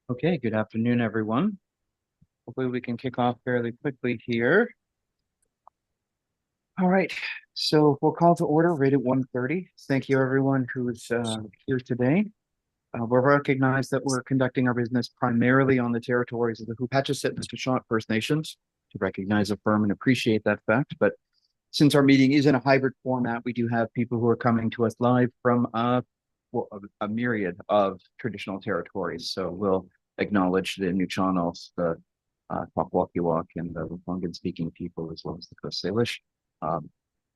Okay, good afternoon, everyone. Hopefully we can kick off fairly quickly here. All right, so we'll call to order right at 1:30. Thank you, everyone who's here today. We'll recognize that we're conducting our business primarily on the territories of the Hoopachasit and Shuswap First Nations to recognize, affirm, and appreciate that fact. But since our meeting is in a hybrid format, we do have people who are coming to us live from a myriad of traditional territories. So we'll acknowledge the Nuu-chah-nulth, the Kwakwaka'wakw, and the Wakangan-speaking people, as well as the Coast Salish,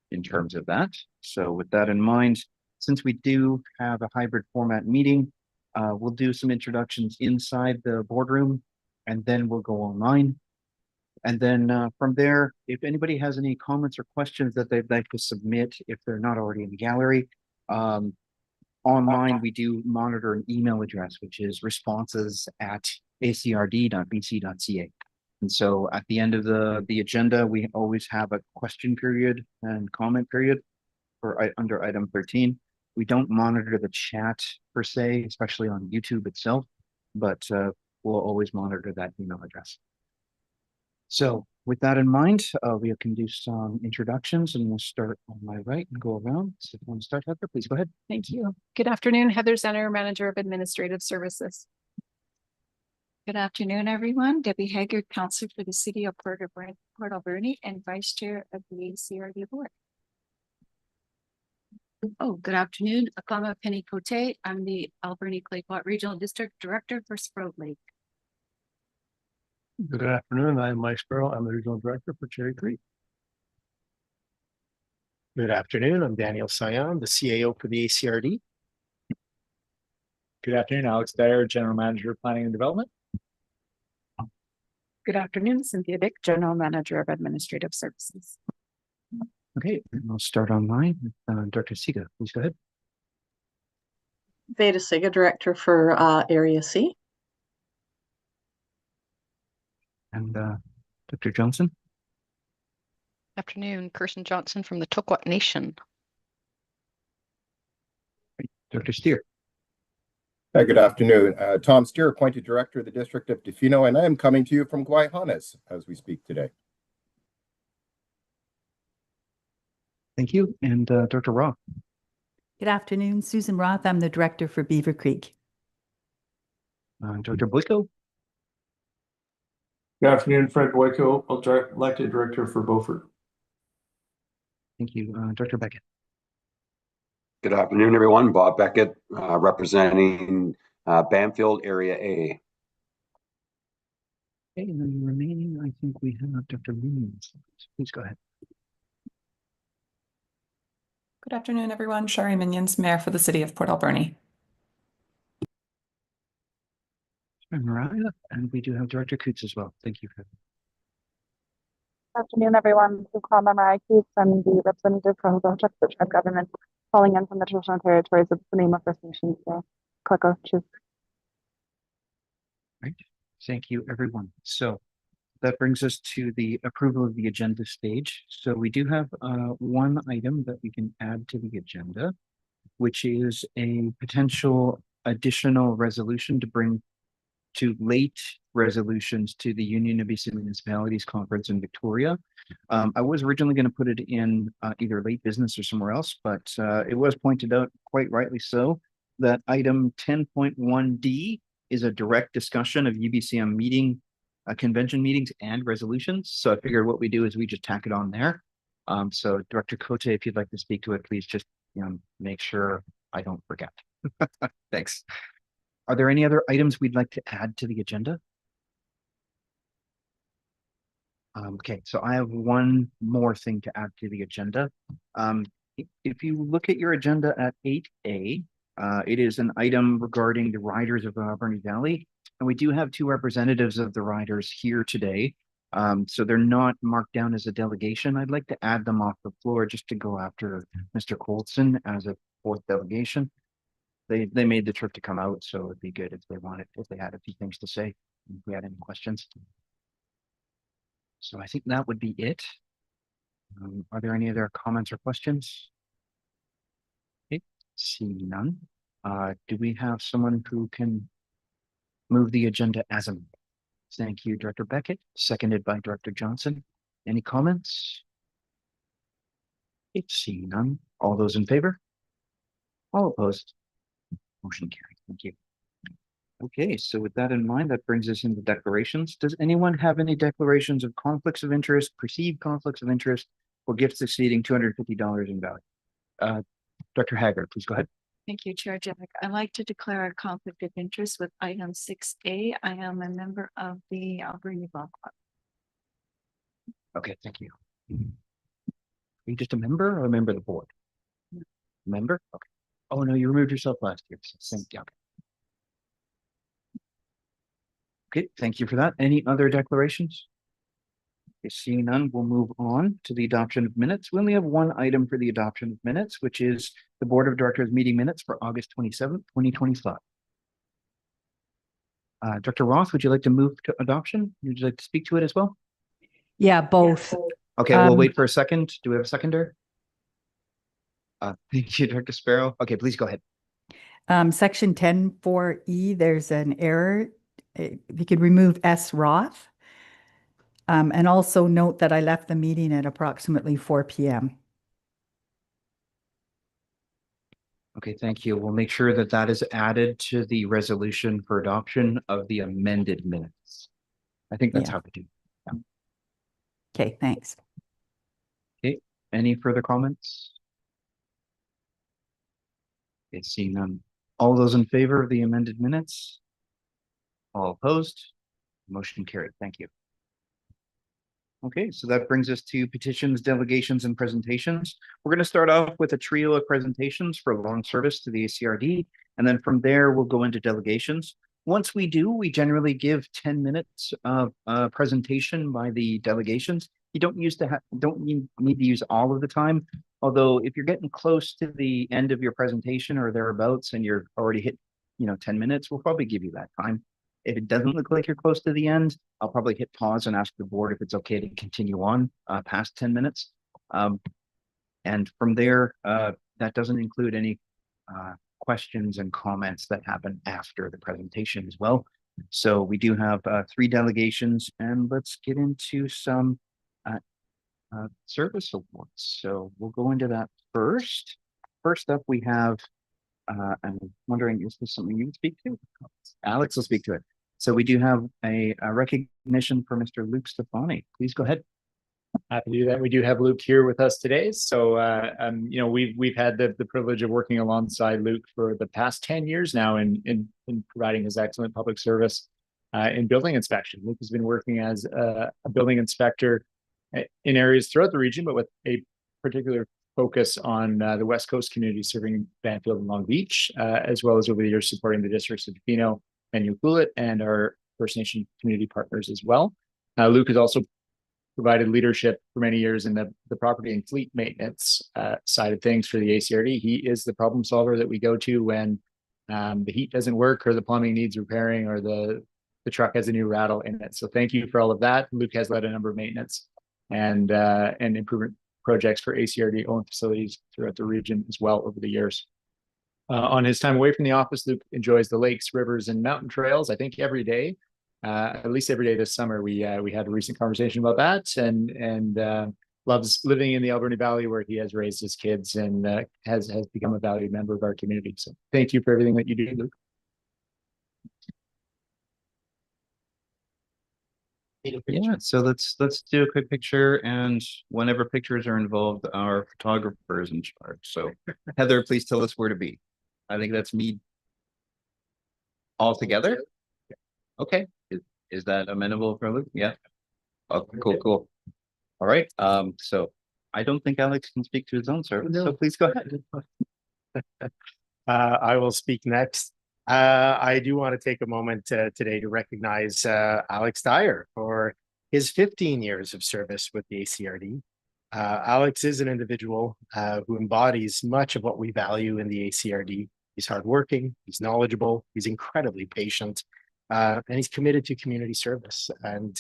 in terms of that. So with that in mind, since we do have a hybrid format meeting, we'll do some introductions inside the boardroom, and then we'll go online. And then from there, if anybody has any comments or questions that they'd like to submit, if they're not already in the gallery, online, we do monitor an email address, which is responses@acrd.bc.ca. And so at the end of the agenda, we always have a question period and comment period for under item 13. We don't monitor the chat per se, especially on YouTube itself, but we'll always monitor that email address. So with that in mind, we can do some introductions, and we'll start on my right and go around. So if you want to start, Heather, please go ahead. Thank you. Good afternoon, Heather Zenner, Manager of Administrative Services. Good afternoon, everyone. Debbie Haggard, Councillor for the City of Port Alberni and Vice Chair of the ACRD Board. Oh, good afternoon. Akama Penny Cote. I'm the Alberni Clayoquot Regional District Director for Sprout Lake. Good afternoon. I'm Mike Sparrow. I'm the Regional Director for Cherry Creek. Good afternoon. I'm Daniel Sayan, the CAO for the ACRD. Good afternoon. Alex Dyer, General Manager of Planning and Development. Good afternoon. Cynthia Dick, General Manager of Administrative Services. Okay, I'll start online with Dr. Siga. Please go ahead. Veda Siga, Director for Area C. And Dr. Johnson. Afternoon, Kirsten Johnson from the Tokwak Nation. Dr. Steer. Good afternoon. Tom Steer, appointed Director of the District of Tofino, and I am coming to you from Guayhanas as we speak today. Thank you. And Dr. Roth. Good afternoon. Susan Roth. I'm the Director for Beaver Creek. Dr. Boyko. Good afternoon, Fred Boyko, elected Director for Beaufort. Thank you. Dr. Beckett. Good afternoon, everyone. Bob Beckett, representing Bamfield Area A. Okay, and then the remaining, I think we have Dr. Minions. Please go ahead. Good afternoon, everyone. Shari Minions, Mayor for the City of Port Alberni. Mariah, and we do have Director Coots as well. Thank you. Good afternoon, everyone. This is Mariah Coots. I'm the representative from the Chuckwood Tribe Government, calling in from the traditional territories of the name of First Nations. Kleko, choose. Right. Thank you, everyone. So that brings us to the approval of the agenda stage. So we do have one item that we can add to the agenda, which is a potential additional resolution to bring to late resolutions to the Union of BC Municipalities Conference in Victoria. I was originally going to put it in either late business or somewhere else, but it was pointed out, quite rightly so, that item 10.1D is a direct discussion of UBCM meeting, convention meetings and resolutions. So I figured what we do is we just tack it on there. So Director Cote, if you'd like to speak to it, please just make sure I don't forget. Thanks. Are there any other items we'd like to add to the agenda? Okay, so I have one more thing to add to the agenda. If you look at your agenda at 8A, it is an item regarding the Riders of the Alberni Valley. And we do have two representatives of the riders here today. So they're not marked down as a delegation. I'd like to add them off the floor just to go after Mr. Colson as a fourth delegation. They made the trip to come out, so it'd be good if they had a few things to say, if we had any questions. So I think that would be it. Are there any other comments or questions? Okay, see none. Do we have someone who can move the agenda as amended? Thank you, Director Beckett, seconded by Director Johnson. Any comments? See none. All those in favor? All opposed? Motion carried. Thank you. Okay, so with that in mind, that brings us into declarations. Does anyone have any declarations of conflicts of interest, perceived conflicts of interest, or gifts exceeding $250 in value? Dr. Haggard, please go ahead. Thank you, Chair Jack. I'd like to declare a conflict of interest with item 6A. I am a member of the Alberni Law Club. Okay, thank you. Are you just a member or a member of the board? Member? Okay. Oh, no, you removed yourself last year. So thank you. Okay, thank you for that. Any other declarations? Okay, seeing none, we'll move on to the adoption of minutes. We only have one item for the adoption of minutes, which is the Board of Directors meeting minutes for August 27th, 2025. Dr. Roth, would you like to move to adoption? Would you like to speak to it as well? Yeah, both. Okay, we'll wait for a second. Do we have a seconder? Thank you, Dr. Sparrow. Okay, please go ahead. Section 10.4E, there's an error. If you could remove S. Roth. And also note that I left the meeting at approximately 4 p.m. Okay, thank you. We'll make sure that that is added to the resolution for adoption of the amended minutes. I think that's how we do. Yeah. Okay, thanks. Okay, any further comments? Okay, seeing none. All those in favor of the amended minutes? All opposed? Motion carried. Thank you. Okay, so that brings us to petitions, delegations, and presentations. We're going to start off with a trio of presentations for long service to the ACRD, and then from there we'll go into delegations. Once we do, we generally give 10 minutes of presentation by the delegations. You don't need to use all of the time, although if you're getting close to the end of your presentation or thereabouts and you're already hit 10 minutes, we'll probably give you that time. If it doesn't look like you're close to the end, I'll probably hit pause and ask the board if it's okay to continue on past 10 minutes. And from there, that doesn't include any questions and comments that happen after the presentation as well. So we do have 3 delegations, and let's get into some service awards. So we'll go into that first. First up, we have, I'm wondering, is this something you would speak to? Alex will speak to it. So we do have a recognition for Mr. Luke Stefani. Please go ahead. Happy to do that. We do have Luke here with us today. So, we've had the privilege of working alongside Luke for the past 10 years now in providing his excellent public service in building inspection. Luke has been working as a building inspector in areas throughout the region, but with a particular focus on the West Coast community serving Banfield and Long Beach, as well as over the years supporting the districts of Tofino and Ucluelet and our First Nation community partners as well. Luke has also provided leadership for many years in the property and fleet maintenance side of things for the ACRD. He is the problem solver that we go to when the heat doesn't work or the plumbing needs repairing or the truck has a new rattle in it. So thank you for all of that. Luke has led a number of maintenance and improvement projects for ACRD owned facilities throughout the region as well over the years. On his time away from the office, Luke enjoys the lakes, rivers, and mountain trails, I think every day. At least every day this summer. We had a recent conversation about that, and loves living in the Alberni Valley where he has raised his kids and has become a valued member of our community. So thank you for everything that you do, Luke. Yeah, so let's do a quick picture, and whenever pictures are involved, our photographer is in charge. So Heather, please tell us where to be. I think that's me all together. Okay, is that amenable for Luke? Yeah. Oh, cool. All right. So I don't think Alex can speak to his own service, so please go ahead. I will speak next. I do want to take a moment today to recognize Alex Dyer for his 15 years of service with the ACRD. Alex is an individual who embodies much of what we value in the ACRD. He's hardworking, he's knowledgeable, he's incredibly patient, and he's committed to community service. And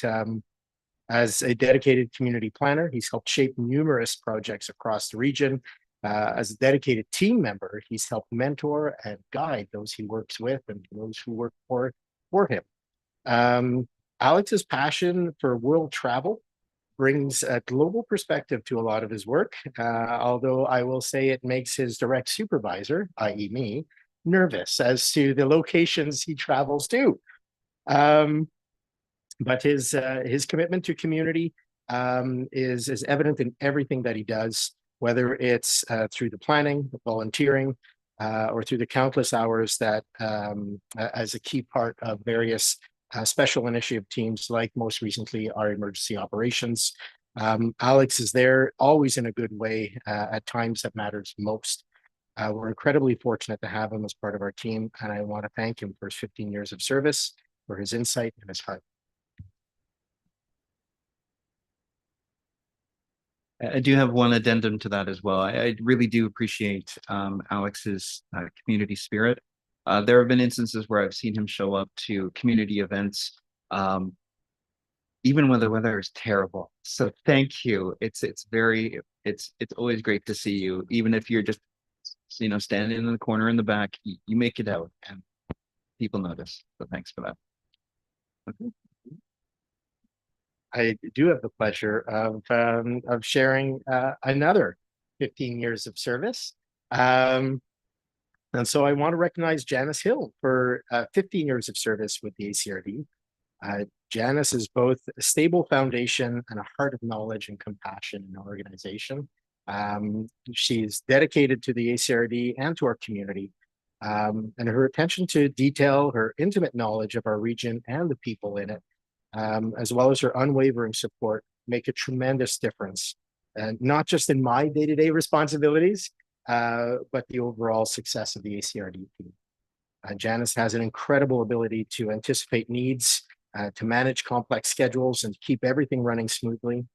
as a dedicated community planner, he's helped shape numerous projects across the region. As a dedicated team member, he's helped mentor and guide those he works with and those who work for him. Alex's passion for world travel brings a global perspective to a lot of his work, although I will say it makes his direct supervisor, i.e. me, nervous as to the locations he travels to. But his commitment to community is evident in everything that he does, whether it's through the planning, the volunteering, or through the countless hours that as a key part of various special initiative teams, like most recently our emergency operations. Alex is there always in a good way at times that matters most. We're incredibly fortunate to have him as part of our team, and I want to thank him for his 15 years of service, for his insight and his heart. I do have one addendum to that as well. I really do appreciate Alex's community spirit. There have been instances where I've seen him show up to community events, even when the weather is terrible. So thank you. It's always great to see you, even if you're just standing in the corner in the back. You make it out, and people notice. So thanks for that. Okay. I do have the pleasure of sharing another 15 years of service. And so I want to recognize Janice Hill for 15 years of service with the ACRD. Janice is both a stable foundation and a heart of knowledge and compassion in our organization. She's dedicated to the ACRD and to our community. And her attention to detail, her intimate knowledge of our region and the people in it, as well as her unwavering support, make a tremendous difference, and not just in my day-to-day responsibilities, but the overall success of the ACRD team. Janice has an incredible ability to anticipate needs, to manage complex schedules, and keep everything running smoothly.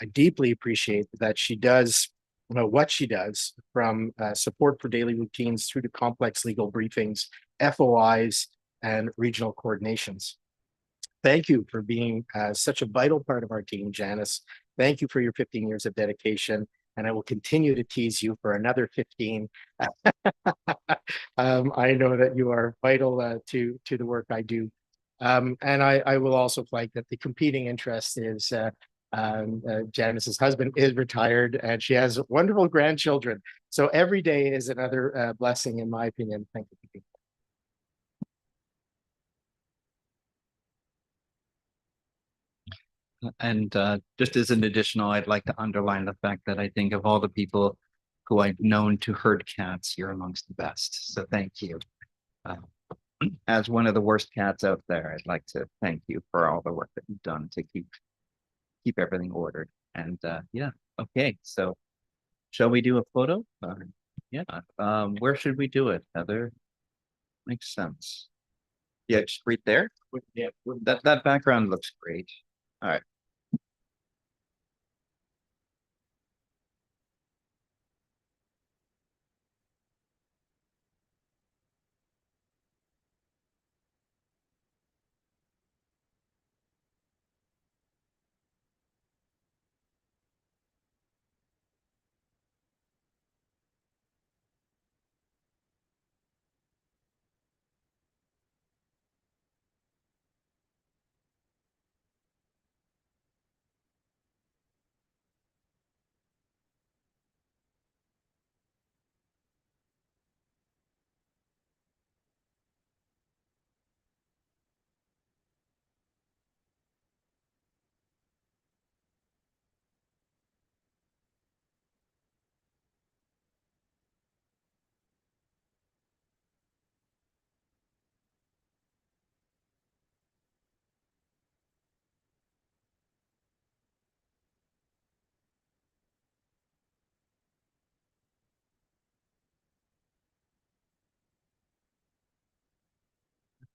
I deeply appreciate that she does what she does, from support for daily routines through to complex legal briefings, FOIs, and regional coordinations. Thank you for being such a vital part of our team, Janice. Thank you for your 15 years of dedication, and I will continue to tease you for another 15. I know that you are vital to the work I do. And I will also flag that the competing interest is Janice's husband is retired, and she has wonderful grandchildren. So every day is another blessing, in my opinion. Thank you. And just as an additional, I'd like to underline the fact that I think of all the people who I've known to herd cats, you're amongst the best. So thank you. As one of the worst cats out there, I'd like to thank you for all the work that you've done to keep everything ordered. And yeah, okay. So shall we do a photo? Yeah. Where should we do it, Heather? Makes sense. Yeah, just right there. Yeah, that background looks great. All right.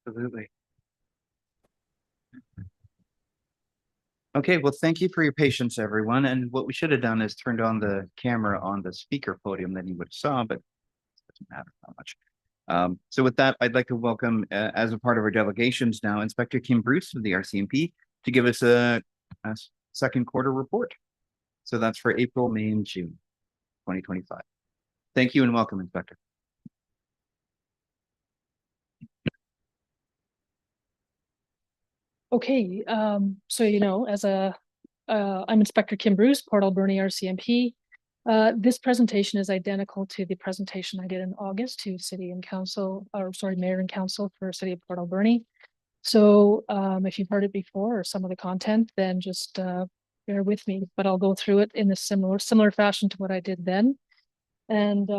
Absolutely. Okay, well, thank you for your patience, everyone. And what we should have done is turned on the camera on the speaker podium, then you would have saw, but it doesn't matter how much. So with that, I'd like to welcome, as a part of our delegations now, Inspector Kim Bruce of the RCMP to give us a second quarter report. So that's for April, May, and June 2025. Thank you and welcome, Inspector. Okay, so I'm Inspector Kim Bruce, Port Alberni RCMP. This presentation is identical to the presentation I did in August to Mayor and Council for City of Port Alberni. So if you've heard it before or some of the content, then just bear with me, but I'll go through it in a similar fashion to what I did then. And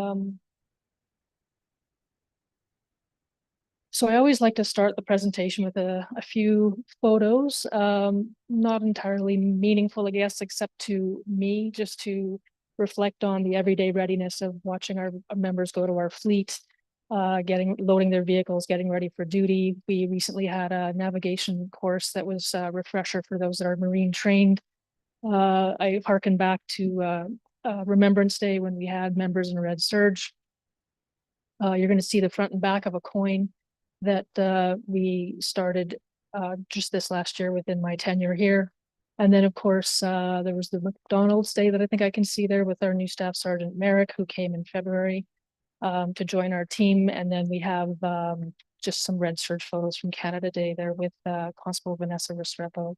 so I always like to start the presentation with a few photos, not entirely meaningful, I guess, except to me, just to reflect on the everyday readiness of watching our members go to our fleet, loading their vehicles, getting ready for duty. We recently had a navigation course that was a refresher for those that are Marine trained. I hearken back to Remembrance Day when we had members in Red Surge. You're going to see the front and back of a coin that we started just this last year within my tenure here. And then, of course, there was the McDonald's Day that I think I can see there with our new Staff Sergeant Merrick, who came in February to join our team. And then we have just some Red Surge photos from Canada Day there with Constable Vanessa Restrepo.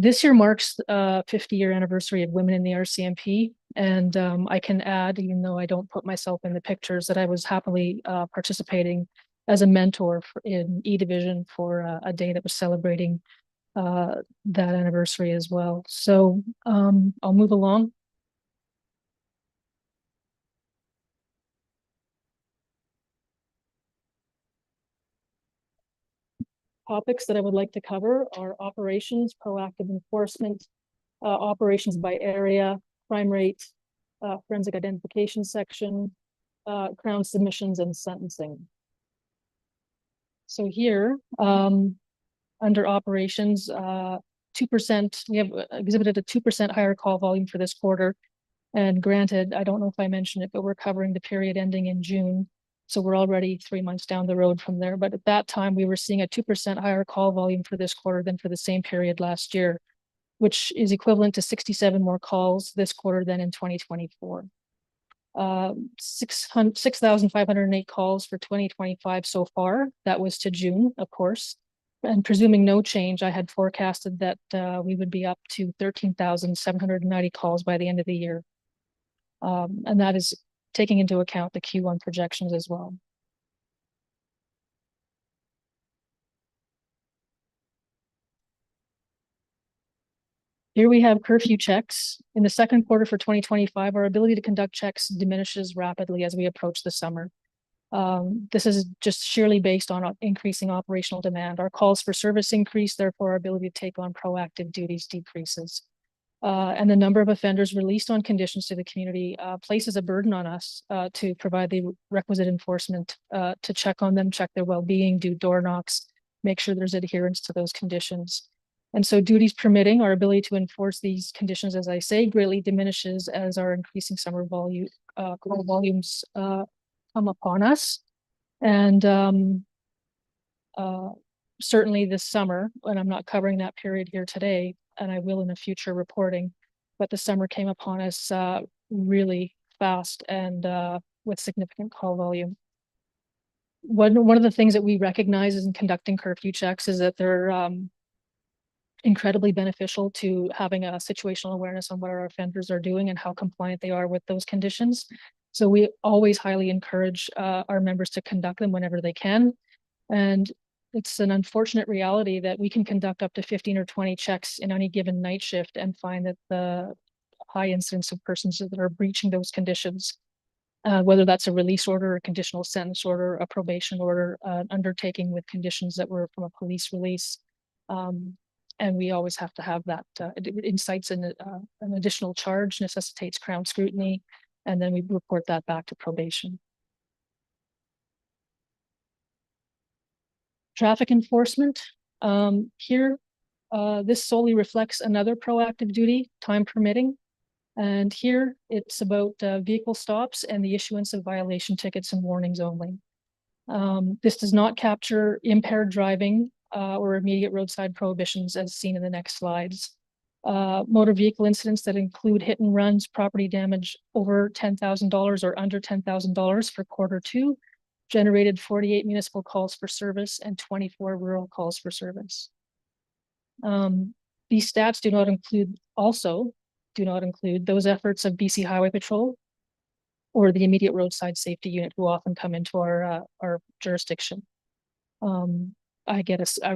This year marks 50-year anniversary of women in the RCMP. And I can add, even though I don't put myself in the pictures, that I was happily participating as a mentor in E Division for a day that was celebrating that anniversary as well. So I'll move along. Topics that I would like to cover are operations, proactive enforcement, operations by area, crime rate, forensic identification section, Crown submissions, and sentencing. So here, under operations, 2%, we have exhibited a 2% higher call volume for this quarter. And granted, I don't know if I mentioned it, but we're covering the period ending in June. So we're already 3 months down the road from there. But at that time, we were seeing a 2% higher call volume for this quarter than for the same period last year, which is equivalent to 67 more calls this quarter than in 2024. 6,508 calls for 2025 so far. That was to June, of course. And presuming no change, I had forecasted that we would be up to 13,790 calls by the end of the year. And that is taking into account the Q1 projections as well. Here we have curfew checks. In the second quarter for 2025, our ability to conduct checks diminishes rapidly as we approach the summer. This is just sheerly based on increasing operational demand. Our calls for service increase, therefore our ability to take on proactive duties decreases. And the number of offenders released on conditions to the community places a burden on us to provide the requisite enforcement to check on them, check their well-being, do door knocks, make sure there's adherence to those conditions. And so duties permitting, our ability to enforce these conditions, as I say, greatly diminishes as our increasing summer volumes come upon us. And certainly this summer, and I'm not covering that period here today, and I will in a future reporting, but the summer came upon us really fast and with significant call volume. One of the things that we recognize in conducting curfew checks is that they're incredibly beneficial to having a situational awareness on what our offenders are doing and how compliant they are with those conditions. So we always highly encourage our members to conduct them whenever they can. And it's an unfortunate reality that we can conduct up to 15 or 20 checks in any given night shift and find that the high incidence of persons that are breaching those conditions, whether that's a release order, a conditional sentence order, a probation order, an undertaking with conditions that were from a police release. And we always have to have that incites an additional charge, necessitates Crown scrutiny, and then we report that back to probation. Traffic enforcement, here, this solely reflects another proactive duty, time permitting. And here it's about vehicle stops and the issuance of violation tickets and warnings only. This does not capture impaired driving or immediate roadside prohibitions as seen in the next slides. Motor vehicle incidents that include hit and runs, property damage over $10,000 or under $10,000 for Q2 generated 48 municipal calls for service and 24 rural calls for service. These stats do not include those efforts of BC Highway Patrol or the immediate roadside safety unit who often come into our jurisdiction. I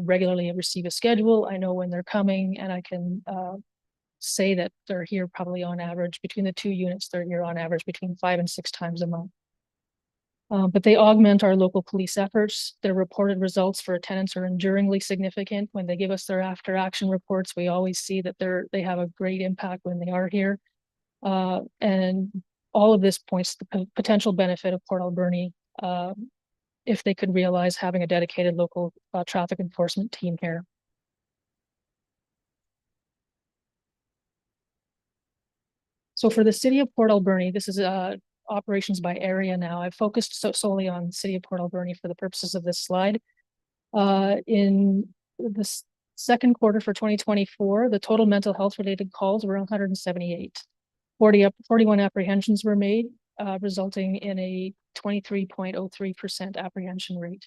regularly receive a schedule. I know when they're coming, and I can say that they're here probably on average between the two units. They're here on average between 5 and 6 times a month. But they augment our local police efforts. Their reported results for attendance are enduringly significant. When they give us their after action reports, we always see that they have a great impact when they are here. And all of this points to the potential benefit of Port Alberni if they could realize having a dedicated local traffic enforcement team here. So for the city of Port Alberni, this is operations by area now. I've focused solely on the city of Port Alberni for the purposes of this slide. In the second quarter for 2024, the total mental health related calls were 178. 41 apprehensions were made, resulting in a 23.03% apprehension rate.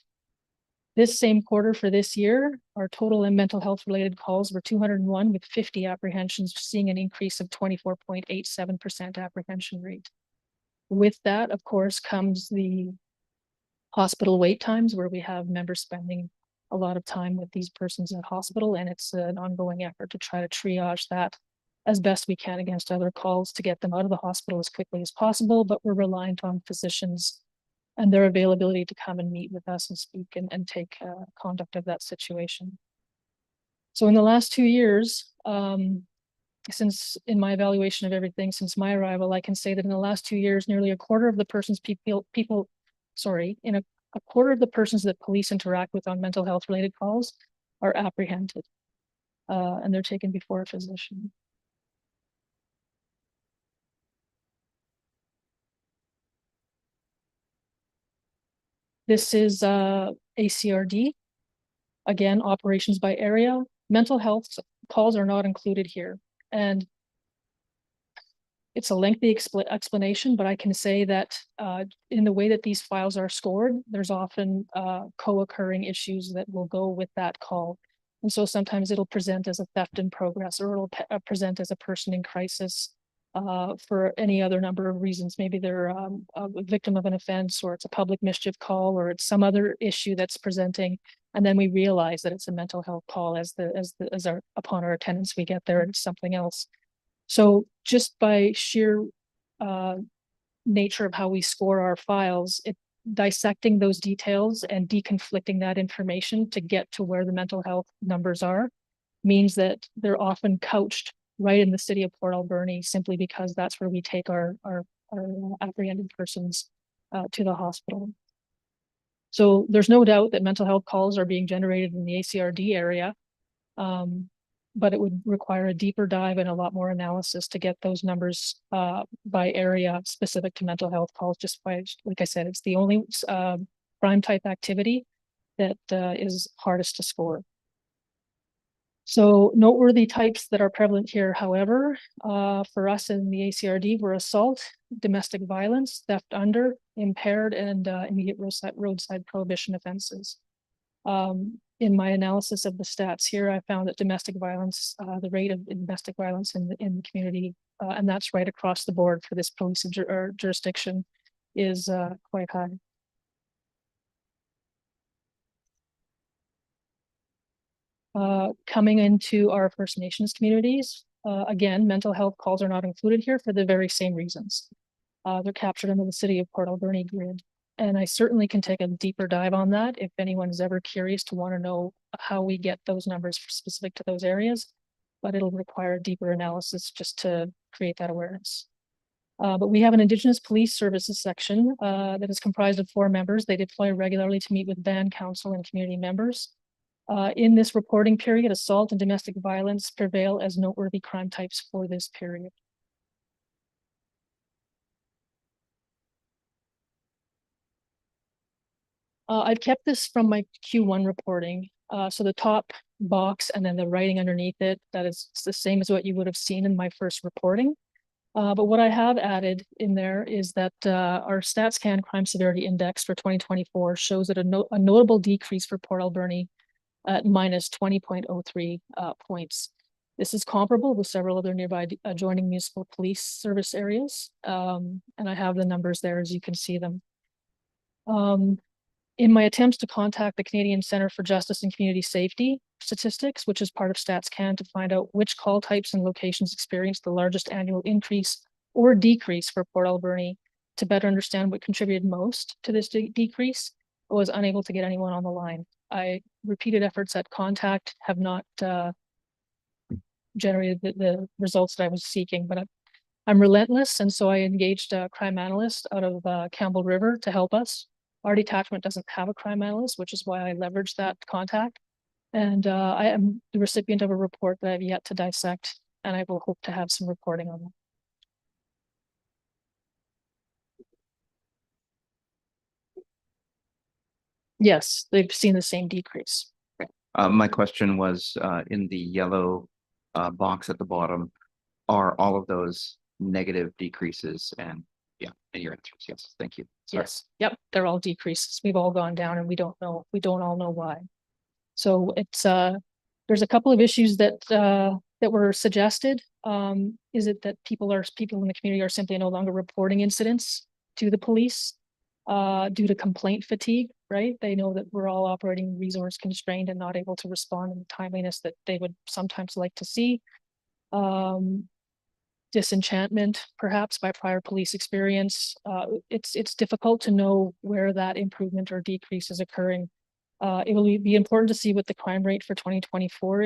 This same quarter for this year, our total and mental health related calls were 201 with 50 apprehensions, seeing an increase of 24.87% apprehension rate. With that, of course, comes the hospital wait times, where we have members spending a lot of time with these persons at hospital, and it's an ongoing effort to try to triage that as best we can against other calls to get them out of the hospital as quickly as possible, but we're reliant on physicians and their availability to come and meet with us and speak and take conduct of that situation. So in the last 2 years, since in my evaluation of everything since my arrival, I can say that in the last 2 years, nearly a quarter of the persons a quarter of the persons that police interact with on mental health related calls are apprehended and they're taken before a physician. This is ACRD, again, operations by area. Mental health calls are not included here. And it's a lengthy explanation, but I can say that in the way that these files are scored, there's often co-occurring issues that will go with that call. And so sometimes it'll present as a theft in progress, or it'll present as a person in crisis for any other number of reasons. Maybe they're a victim of an offense, or it's a public mischief call, or it's some other issue that's presenting. And then we realize that it's a mental health call upon our attendance, we get there and it's something else. So just by sheer nature of how we score our files, dissecting those details and deconflicting that information to get to where the mental health numbers are means that they're often couched right in the city of Port Alberni, simply because that's where we take our apprehended persons to the hospital. So there's no doubt that mental health calls are being generated in the ACRD area, but it would require a deeper dive and a lot more analysis to get those numbers by area specific to mental health calls. Just by, like I said, it's the only crime type activity that is hardest to score. So noteworthy types that are prevalent here, however, for us in the ACRD were assault, domestic violence, theft under, impaired, and immediate roadside prohibition offenses. In my analysis of the stats here, I found that domestic violence, the rate of domestic violence in the community, and that's right across the board for this police jurisdiction, is quite high. Coming into our First Nations communities, again, mental health calls are not included here for the very same reasons. They're captured under the city of Port Alberni grid. And I certainly can take a deeper dive on that if anyone is ever curious to want to know how we get those numbers specific to those areas, but it'll require deeper analysis just to create that awareness. But we have an Indigenous Police Services section that is comprised of 4 members. They deploy regularly to meet with band council and community members. In this reporting period, assault and domestic violence prevail as noteworthy crime types for this period. I've kept this from my Q1 reporting. So the top box and then the writing underneath it, that is the same as what you would have seen in my first reporting. But what I have added in there is that our StatsCan Crime Severity Index for 2024 shows that a notable decrease for Port Alberni at minus 20.03 points. This is comparable with several other nearby adjoining municipal police service areas. And I have the numbers there as you can see them. In my attempts to contact the Canadian Centre for Justice and Community Safety statistics, which is part of StatsCan, to find out which call types and locations experienced the largest annual increase or decrease for Port Alberni, to better understand what contributed most to this decrease, I was unable to get anyone on the line. Repeated efforts at contact have not generated the results that I was seeking, but I'm relentless, and so I engaged a crime analyst out of Campbell River to help us. Our detachment doesn't have a crime analyst, which is why I leveraged that contact. And I am the recipient of a report that I've yet to dissect, and I will hope to have some reporting on that. Yes, they've seen the same decrease. My question was, in the yellow box at the bottom, are all of those negative decreases? And yeah, your answer is yes. Thank you. Sorry. Yes, yep, they're all decreases. We've all gone down and we don't all know why. So it's there's a couple of issues that that were suggested. Is it that people in the community are simply no longer reporting incidents to the police due to complaint fatigue, right? They know that we're all operating resource constrained and not able to respond in the timeliness that they would sometimes like to see. Disenchantment, perhaps, by prior police experience. It's difficult to know where that improvement or decrease is occurring. It will be important to see what the crime rate for 2024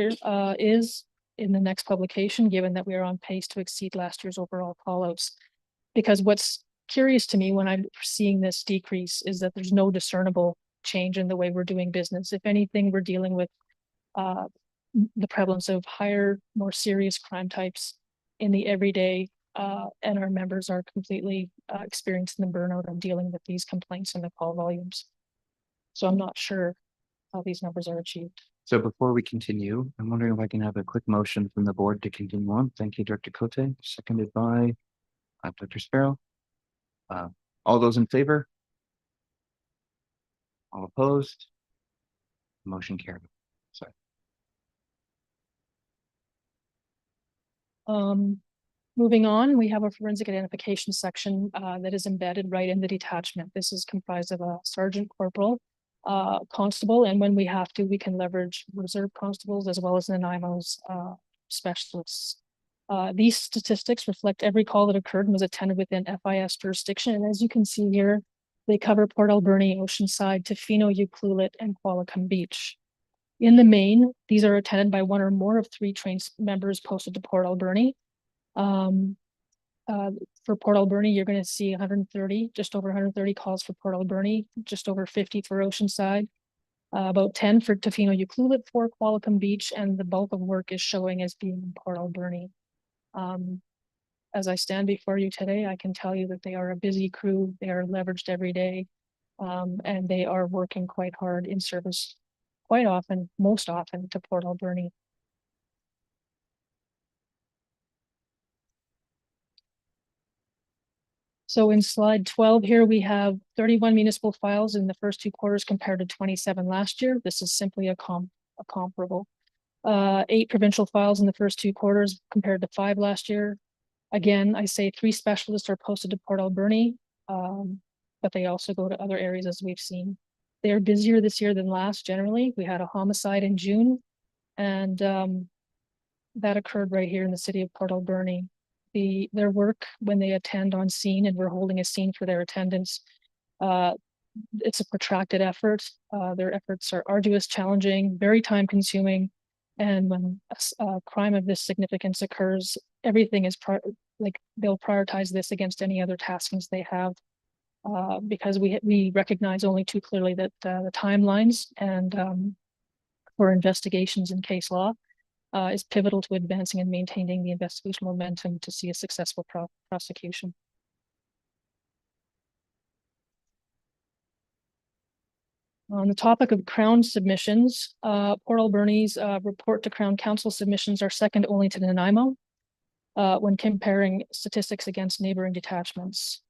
is in the next publication, given that we are on pace to exceed last year's overall callouts. Because what's curious to me when I'm seeing this decrease is that there's no discernible change in the way we're doing business. If anything, we're dealing with the prevalence of higher, more serious crime types in the everyday, and our members are completely experiencing the burnout of dealing with these complaints and the call volumes. So I'm not sure how these numbers are achieved. So before we continue, I'm wondering if I can have a quick motion from the board to continue on. Thank you, Director Cote, seconded by Dr. Sparrow. All those in favor? All opposed? Motion carried. Sorry. Moving on, we have a forensic identification section that is embedded right in the detachment. This is comprised of a sergeant, corporal, constable, and when we have to, we can leverage reserve constables as well as NIMO's specialists. These statistics reflect every call that occurred and was attended within FIS jurisdiction. And as you can see here, they cover Port Alberni, Oceanside, Tofino, Ucluelet, and Qualicum Beach. In the main, these are attended by one or more of 3 trained members posted to Port Alberni. For Port Alberni, you're going to see 130, just over 130 calls for Port Alberni, just over 50 for Oceanside, about 10 for Tofino, Ucluelet, 4 Qualicum Beach, and the bulk of work is showing as being in Port Alberni. As I stand before you today, I can tell you that they are a busy crew. They are leveraged every day, and they are working quite hard in service quite often, most often, to Port Alberni. So in slide 12 here, we have 31 municipal files in the first 2 quarters compared to 27 last year. This is simply a comparable. 8 provincial files in the first 2 quarters compared to 5 last year. Again, I say 3 specialists are posted to Port Alberni, but they also go to other areas, as we've seen. They are busier this year than last generally. We had a homicide in June, and that occurred right here in the city of Port Alberni. Their work when they attend on scene, and we're holding a scene for their attendance, it's a protracted effort. Their efforts are arduous, challenging, very time consuming. And when a crime of this significance occurs, everything is like they'll prioritize this against any other taskings they have. Because we recognize only too clearly that the timelines and for investigations in case law is pivotal to advancing and maintaining the investigation momentum to see a successful prosecution. On the topic of Crown submissions, Port Alberni's report to Crown Council submissions are second only to Nanaimo when comparing statistics against neighboring detachments.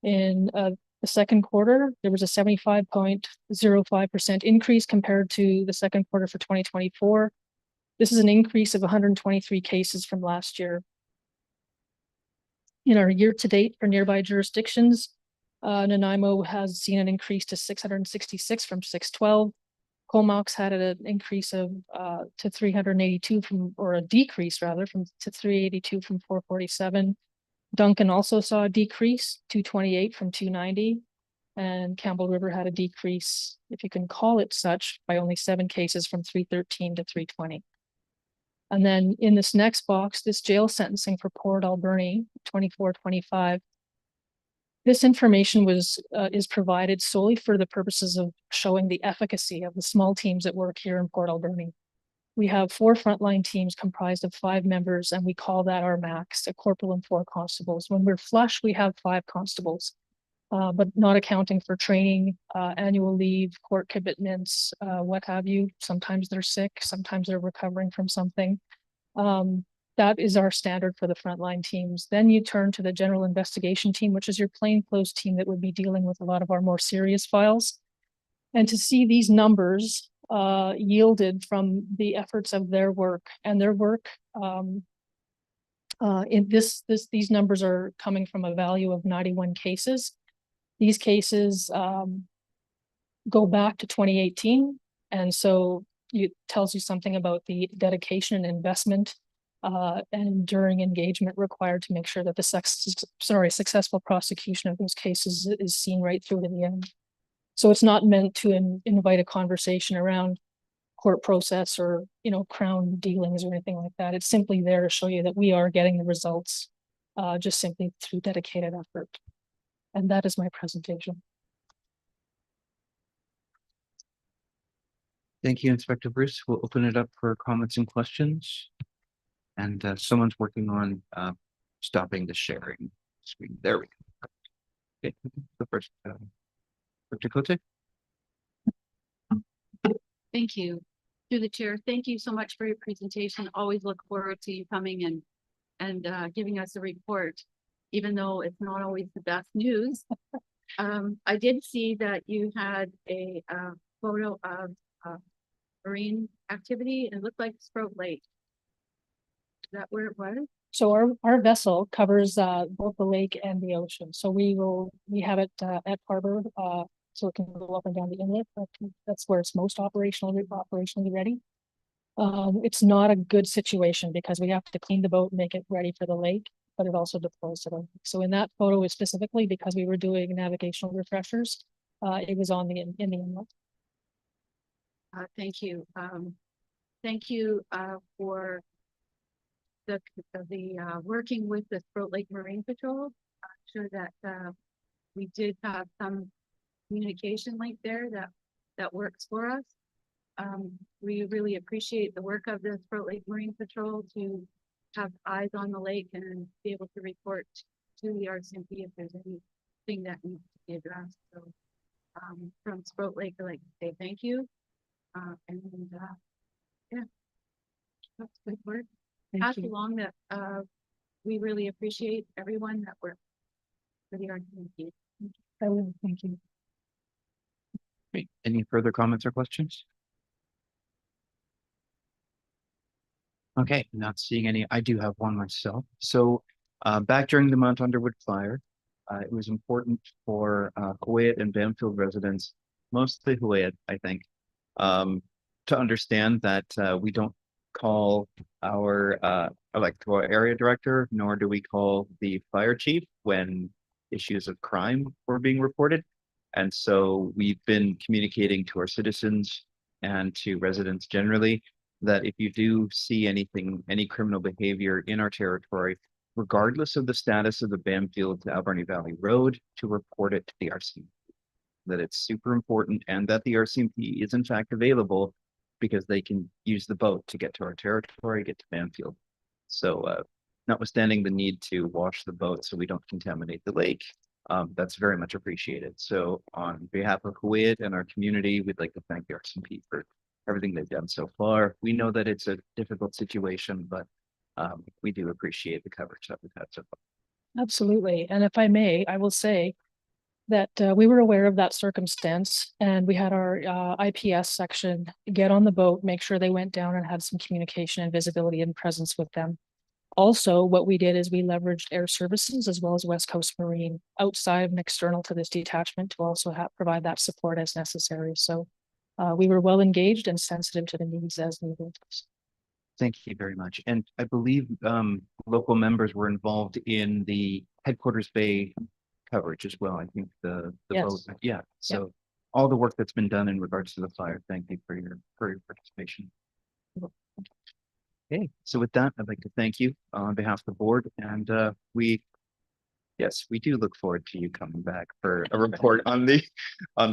In the second quarter, there was a 75.05% increase compared to the second quarter for 2024. This is an increase of 123 cases from last year. In our year-to-date for nearby jurisdictions, Nanaimo has seen an increase to 666 from 612. Comox had an increase of to 382 from, or a decrease rather, from to 382 from 447. Duncan also saw a decrease, 228 from 290, and Campbell River had a decrease, if you can call it such, by only 7 cases from 313 to 320. And then in this next box, this jail sentencing for Port Alberni, 24-25. This information was is provided solely for the purposes of showing the efficacy of the small teams that work here in Port Alberni. We have 4 frontline teams comprised of 5 members, and we call that our max, a corporal and 4 constables. When we're flush, we have 5 constables, but not accounting for training, annual leave, court commitments, what have you. Sometimes they're sick, sometimes they're recovering from something. That is our standard for the frontline teams. Then you turn to the general investigation team, which is your plainclothes team that would be dealing with a lot of our more serious files. And to see these numbers yielded from the efforts of their work, and their work in these numbers are coming from a value of 91 cases. These cases go back to 2018, and so it tells you something about the dedication and investment and enduring engagement required to make sure that the successful prosecution of those cases is seen right through to the end. So it's not meant to invite a conversation around court process or, you know, Crown dealings or anything like that. It's simply there to show you that we are getting the results just simply through dedicated effort. And that is my presentation. Thank you, Inspector Bruce. We'll open it up for comments and questions. And someone's working on stopping the sharing screen. There we go. Okay, the first. Dr. Cote? Thank you. Through the chair, thank you so much for your presentation. Always look forward to you coming and giving us a report, even though it's not always the best news. I did see that you had a photo of marine activity. It looked like Sprout Lake. Is that where it was? So our vessel covers both the lake and the ocean. So we have it at harbor, so it can go up and down the inlet. That's where it's most operationally ready. It's not a good situation because we have to clean the boat and make it ready for the lake, but it also deploys to the lake. So in that photo is specifically because we were doing navigational refreshers. It was on in the inlet. Thank you. Thank you for the working with the Sprout Lake Marine Patrol. I'm sure that we did have some communication link there that works for us. We really appreciate the work of the Sprout Lake Marine Patrol to have eyes on the lake and be able to report to the RCMP if there's anything that needs to be addressed. So from Sprout Lake, I'd like to say thank you. Yeah, that's good work. Pass along that we really appreciate everyone that works for the RCMP. Thank you. Great. Any further comments or questions? Okay, not seeing any. I do have one myself. So back during the Mount Underwood fire, it was important for Huu-ay-aht and Bamfield residents, mostly Huu-ay-aht, I think, to understand that we don't call our electoral area director, nor do we call the fire chief when issues of crime were being reported. And so we've been communicating to our citizens and to residents generally that if you do see anything, any criminal behavior in our territory, regardless of the status of the Bamfield to Alberni Valley Road, to report it to the RCMP. That it's super important and that the RCMP is in fact available because they can use the boat to get to our territory, get to Bamfield. So notwithstanding the need to wash the boat so we don't contaminate the lake, that's very much appreciated. So on behalf of Hooyat and our community, we'd like to thank the RCMP for everything they've done so far. We know that it's a difficult situation, but we do appreciate the coverage that we've had so far. Absolutely. And if I may, I will say that we were aware of that circumstance, and we had our IPS section get on the boat, make sure they went down and had some communication and visibility and presence with them. Also, what we did is we leveraged Air Services as well as West Coast Marine outside and external to this detachment to also provide that support as necessary. So we were well engaged and sensitive to the needs as needed. Thank you very much. And I believe local members were involved in the Headquarters Bay coverage as well. I think the boat, yeah. So all the work that's been done in regards to the fire, thank you for your participation. Okay, so with that, I'd like to thank you on behalf of the board, and we do look forward to you coming back for a report on the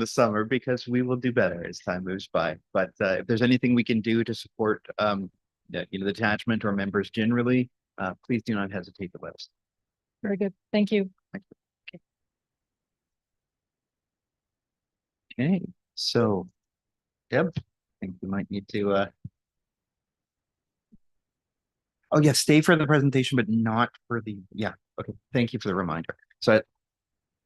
summer, because we will do better as time moves by. But if there's anything we can do to support the detachment or members generally, please do not hesitate to let us. Very good. Thank you. Okay, so Deb, I think we might need to oh yeah, stay for the presentation, but not for the, okay, thank you for the reminder. So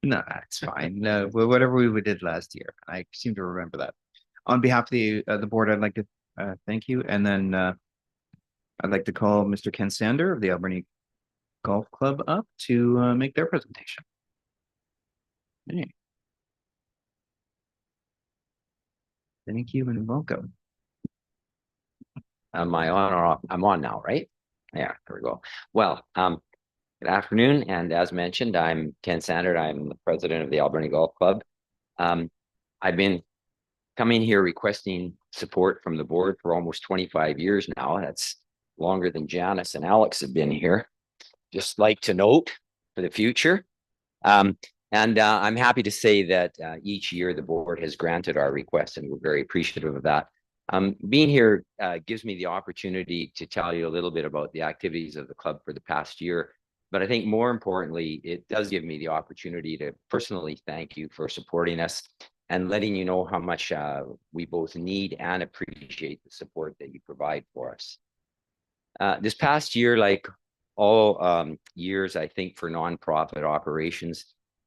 no, that's fine. No, whatever we did last year, I seem to remember that. On behalf of the board, I'd like to thank you, and then I'd like to call Mr. Ken Sander of the Alberni Golf Club up to make their presentation. Okay. Thank you and welcome. Am I on or off? I'm on now, right? Yeah, there we go. Well, good afternoon. And as mentioned, I'm Ken Sander. I'm the president of the Alberni Golf Club. I've been coming here requesting support from the board for almost 25 years now. That's longer than Janice and Alex have been here. Just like to note for the future. I'm happy to say that each year the board has granted our request, and we're very appreciative of that. Being here gives me the opportunity to tell you a little bit about the activities of the club for the past year. But I think more importantly, it does give me the opportunity to personally thank you for supporting us and letting you know how much we both need and appreciate the support that you provide for us. This past year, like all years, I think, for nonprofit operations,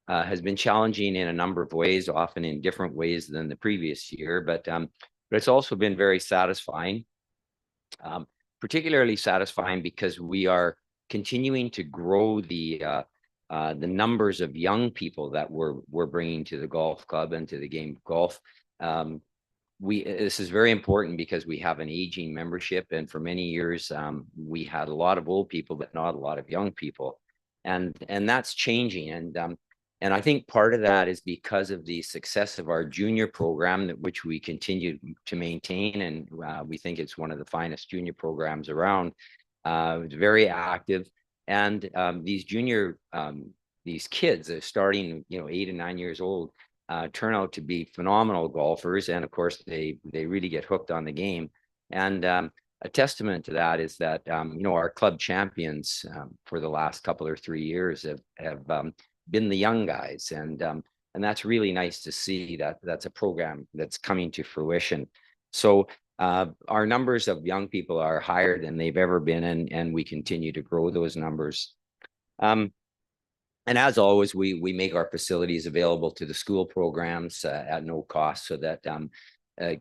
has been challenging in a number of ways, often in different ways than the previous year, but it's also been very satisfying, particularly satisfying because we are continuing to grow the numbers of young people that we're bringing to the golf club and to the game of golf. This is very important because we have an aging membership, and for many years we had a lot of old people, but not a lot of young people, and that's changing. And I think part of that is because of the success of our junior program, which we continue to maintain, and we think it's one of the finest junior programs around. It's very active, and these kids are starting, 8 and 9 years old, turn out to be phenomenal golfers, and of course they really get hooked on the game. And a testament to that is that our club champions for the last couple or 3 years have been the young guys, and that's really nice to see that that's a program that's coming to fruition. So our numbers of young people are higher than they've ever been, and we continue to grow those numbers. And as always, we make our facilities available to the school programs at no cost, so that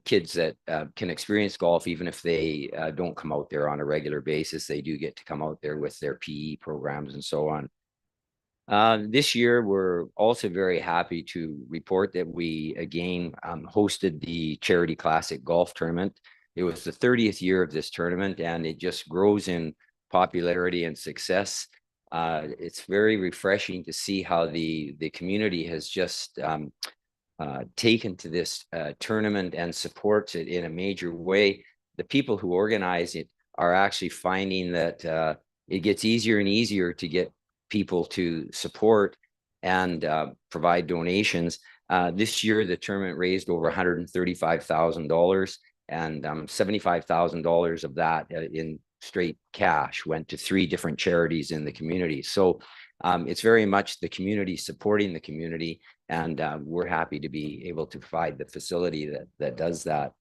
kids that can experience golf, even if they don't come out there on a regular basis, they do get to come out there with their PE programs and so on. This year, we're also very happy to report that we again hosted the Charity Classic Golf Tournament. It was the 30th year of this tournament, and it just grows in popularity and success. It's very refreshing to see how the community has just taken to this tournament and supports it in a major way. the people who organize it are actually finding that it gets easier and easier to get people to support and provide donations. This year, the tournament raised over $135,000, and $75,000 of that in straight cash went to 3 different charities in the community. So it's very much the community supporting the community, and we're happy to be able to provide the facility that does that.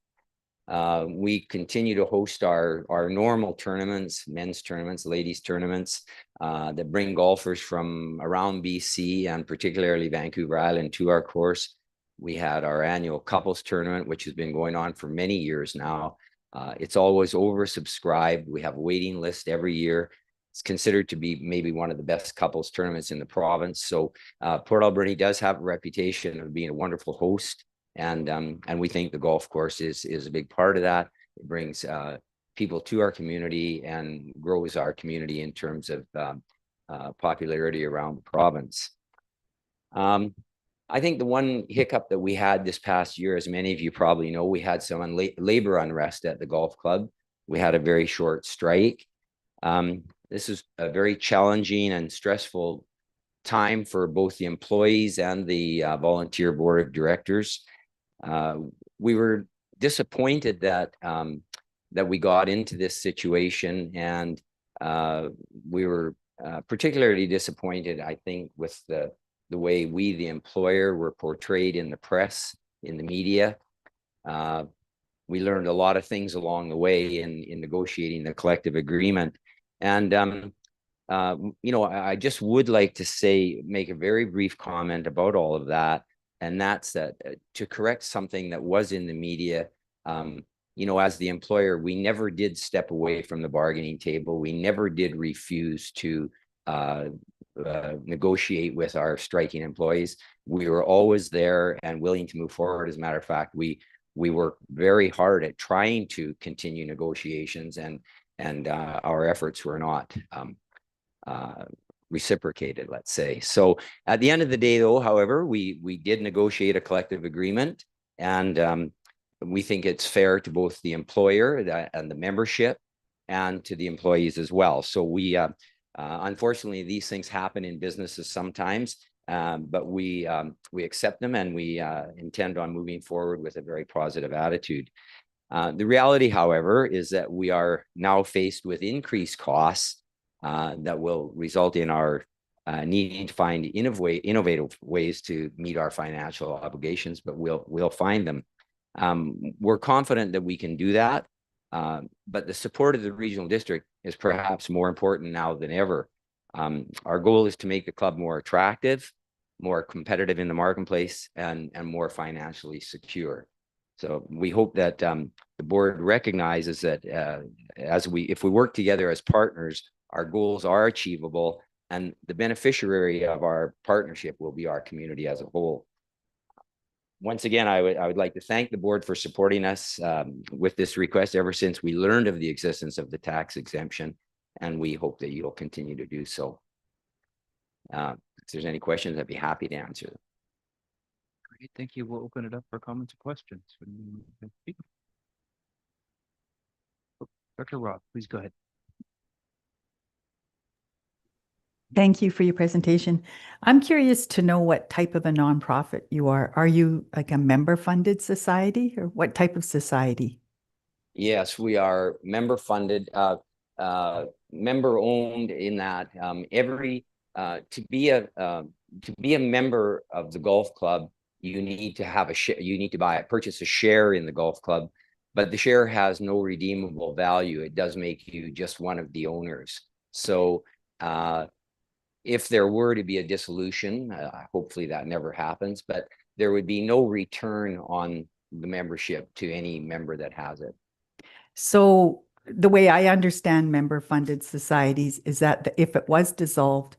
We continue to host our normal tournaments, men's tournaments, ladies tournaments, that bring golfers from around BC and particularly Vancouver Island to our course. We had our annual couples tournament, which has been going on for many years now. It's always oversubscribed. We have a waiting list every year. It's considered to be maybe one of the best couples tournaments in the province. So Port Alberni does have a reputation of being a wonderful host. And we think the golf course is a big part of that. It brings people to our community and grows our community in terms of popularity around the province. I think the one hiccup that we had this past year, as many of you probably know, we had some labor unrest at the golf club. We had a very short strike. This is a very challenging and stressful time for both the employees and the volunteer board of directors. We were disappointed that that we got into this situation, and we were particularly disappointed, I think, with the way we, the employer, were portrayed in the press, in the media. We learned a lot of things along the way in negotiating the collective agreement. And, you know, I just would like to make a very brief comment about all of that. And that's that to correct something that was in the media, you know, as the employer, we never did step away from the bargaining table. We never did refuse to negotiate with our striking employees. We were always there and willing to move forward. As a matter of fact, we worked very hard at trying to continue negotiations, and our efforts were not reciprocated, let's say. So at the end of the day, though, however, we did negotiate a collective agreement, and we think it's fair to both the employer and the membership and to the employees as well. So we unfortunately, these things happen in businesses sometimes, but we accept them, and we intend on moving forward with a very positive attitude. The reality, however, is that we are now faced with increased costs that will result in our needing to find innovative ways to meet our financial obligations, but we'll find them. We're confident that we can do that. But the support of the regional district is perhaps more important now than ever. Our goal is to make the club more attractive, more competitive in the marketplace, and more financially secure. So we hope that the board recognizes that if we work together as partners, our goals are achievable, and the beneficiary of our partnership will be our community as a whole. Once again, I would like to thank the board for supporting us with this request ever since we learned of the existence of the tax exemption, and we hope that you'll continue to do so. If there's any questions, I'd be happy to answer them. Great, thank you. We'll open it up for comments or questions. Dr. Roth, please go ahead. Thank you for your presentation. I'm curious to know what type of a nonprofit you are. Are you like a member-funded society, or what type of society? Yes, we are member-funded, member-owned in that to be a member of the golf club, you need to have you need to purchase a share in the golf club, but the share has no redeemable value. It does make you just one of the owners. So if there were to be a dissolution, hopefully that never happens, but there would be no return on the membership to any member that has it. So the way I understand member-funded societies is that if it was dissolved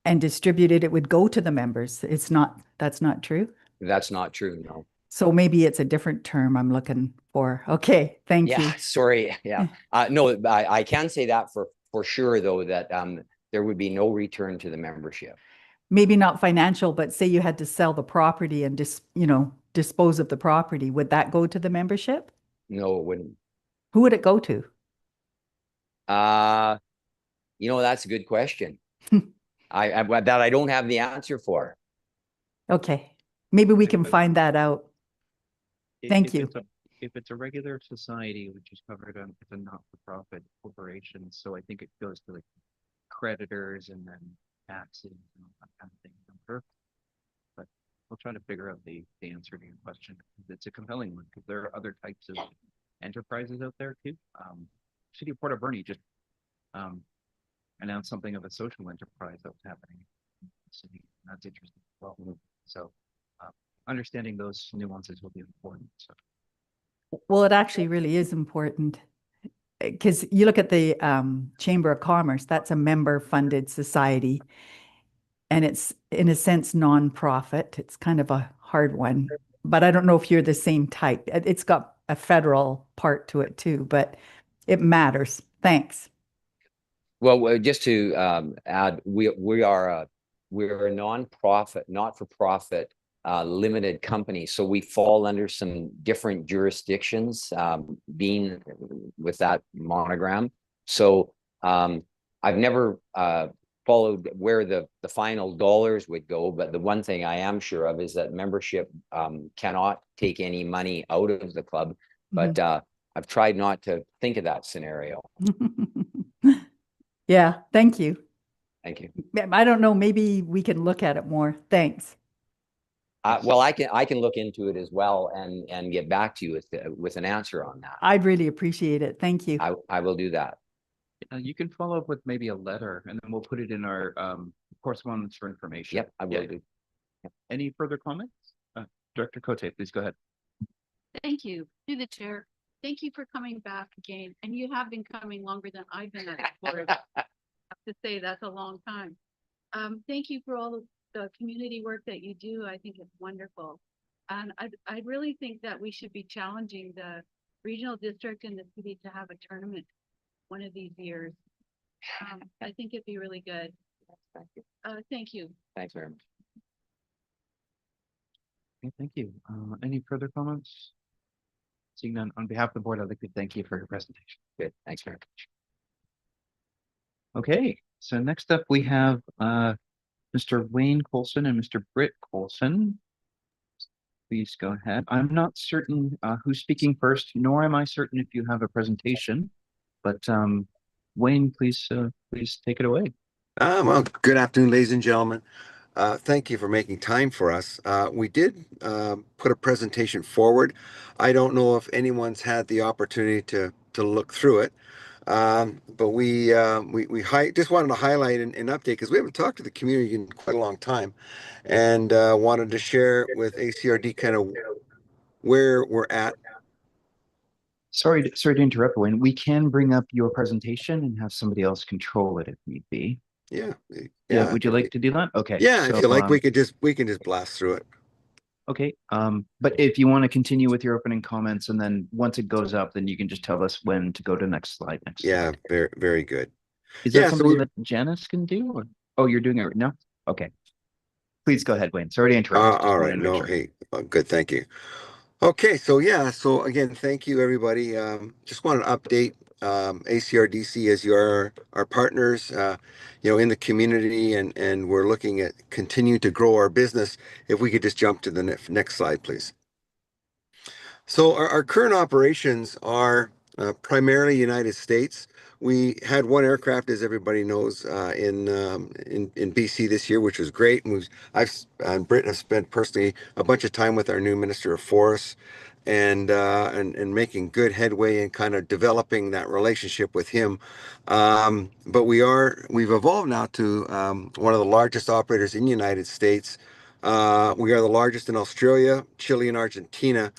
and distributed, it would go to the members. That's not true? That's not true, no. So maybe it's a different term I'm looking for. Okay, thank you. Sorry. Yeah. No, I can say that for sure, though, that there would be no return to the membership. Maybe not financial, but say you had to sell the property and dispose of the property. Would that go to the membership? No, it wouldn't. Who would it go to? That's a good question. That I don't have the answer for. Okay, maybe we can find that out. Thank If you. If it's a regular society, which is covered on, it's a not-for-profit corporation, so I think it goes to like creditors and then taxes and all that kind of thing. But we'll try to figure out the answer to your question. It's a compelling one because there are other types of enterprises out there too. City of Port Alberni just announced something of a social enterprise that was happening in the city. That's interesting as well. So understanding those nuances will be important. So. Well, it actually really is important because you look at the Chamber of Commerce, that's a member-funded society. And it's, in a sense, nonprofit. It's kind of a hard one, but I don't know if you're the same type. It's got a federal part to it too, but it matters. Thanks. Well, just to add, we're a nonprofit, not-for-profit limited company, so we fall under some different jurisdictions, being with that monogram. So I've never followed where the final dollars would go, but the one thing I am sure of is that membership cannot take any money out of the club. But I've tried not to think of that scenario. Yeah, thank you. Thank you. I don't know, maybe we can look at it more. Thanks. Well, I can look into it as well and get back to you with an answer on that. I'd really appreciate it. Thank you. I will do that. You can follow up with maybe a letter and then we'll put it in our correspondence for information. Yep, I will do. Any further comments? Director Cote, please go ahead. Thank you. Through the chair. Thank you for coming back again. And you have been coming longer than I've been at the board. I have to say that's a long time. Thank you for all the community work that you do. I think it's wonderful. And I really think that we should be challenging the regional district and the city to have a tournament one of these years. I think it'd be really good. Thank you. Thanks very much. Okay, thank you. Any further comments? Seeing none, on behalf of the board, I'd like to thank you for your presentation. Good. Thanks very much. Okay, so next up we have Mr. Wayne Colson and Mr. Britt Colson. Please go ahead. I'm not certain who's speaking first, nor am I certain if you have a presentation, but Wayne, please take it away. Well, good afternoon, ladies and gentlemen. Thank you for making time for us. We did put a presentation forward. I don't know if anyone's had the opportunity to look through it, but we just wanted to highlight an update because we haven't talked to the community in quite a long time, and wanted to share with ACRD kind of where we're at. Sorry to interrupt, Wayne. We can bring up your presentation and have somebody else control it if need be. Yeah. Would you like to do that? Okay. Yeah, so, if you like, we can just blast through it. Okay. But if you want to continue with your opening comments, and then once it goes up, then you can just tell us when to go to next slide. Yeah, very, very good. Is that something that Janice can do? Or? Oh, you're doing it right now? Okay. Please go ahead, Wayne. Sorry to interrupt. All right. No, hey, good. Thank you. Okay, so again, thank you, everybody. Just want to update ACRDC as you are our partners, in the community, and we're looking at continuing to grow our business. If we could just jump to the next slide, please. So our current operations are primarily United States. We had one aircraft, as everybody knows, in BC this year, which was great. And I've and Britt have spent personally a bunch of time with our new Minister of Forests, and making good headway and kind of developing that relationship with him. But we've evolved now to one of the largest operators in the United States. We are the largest in Australia, Chile, and Argentina.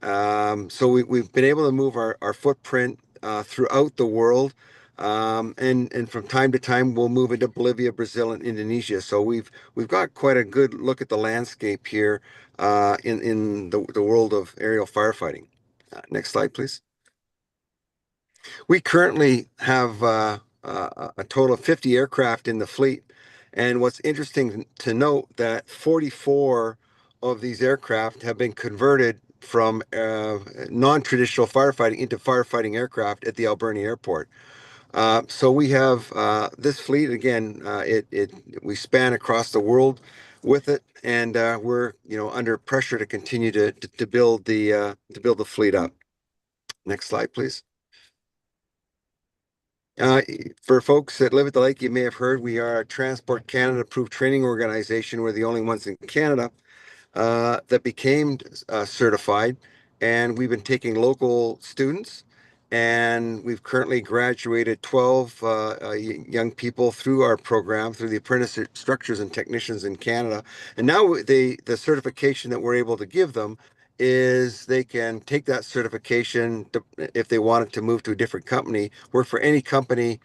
So we've been able to move our footprint throughout the world. And from time to time we'll move into Bolivia, Brazil, and Indonesia. So we've got quite a good look at the landscape here in the world of aerial firefighting. Next slide, please. We currently have a total of 50 aircraft in the fleet, and what's interesting to note that 44 of these aircraft have been converted from non-traditional firefighting into firefighting aircraft at the Alberni Airport. So we have this fleet again. We span across the world with it, and we're under pressure to continue to build the fleet up. Next slide, please. For folks that live at the lake, you may have heard we are a Transport Canada approved training organization. We're the only ones in Canada that became certified, and we've been taking local students, and we've currently graduated 12 young people through our program, through the apprentice instructors and technicians in Canada. And now the certification that we're able to give them is they can take that certification if they wanted to move to a different company, work for any company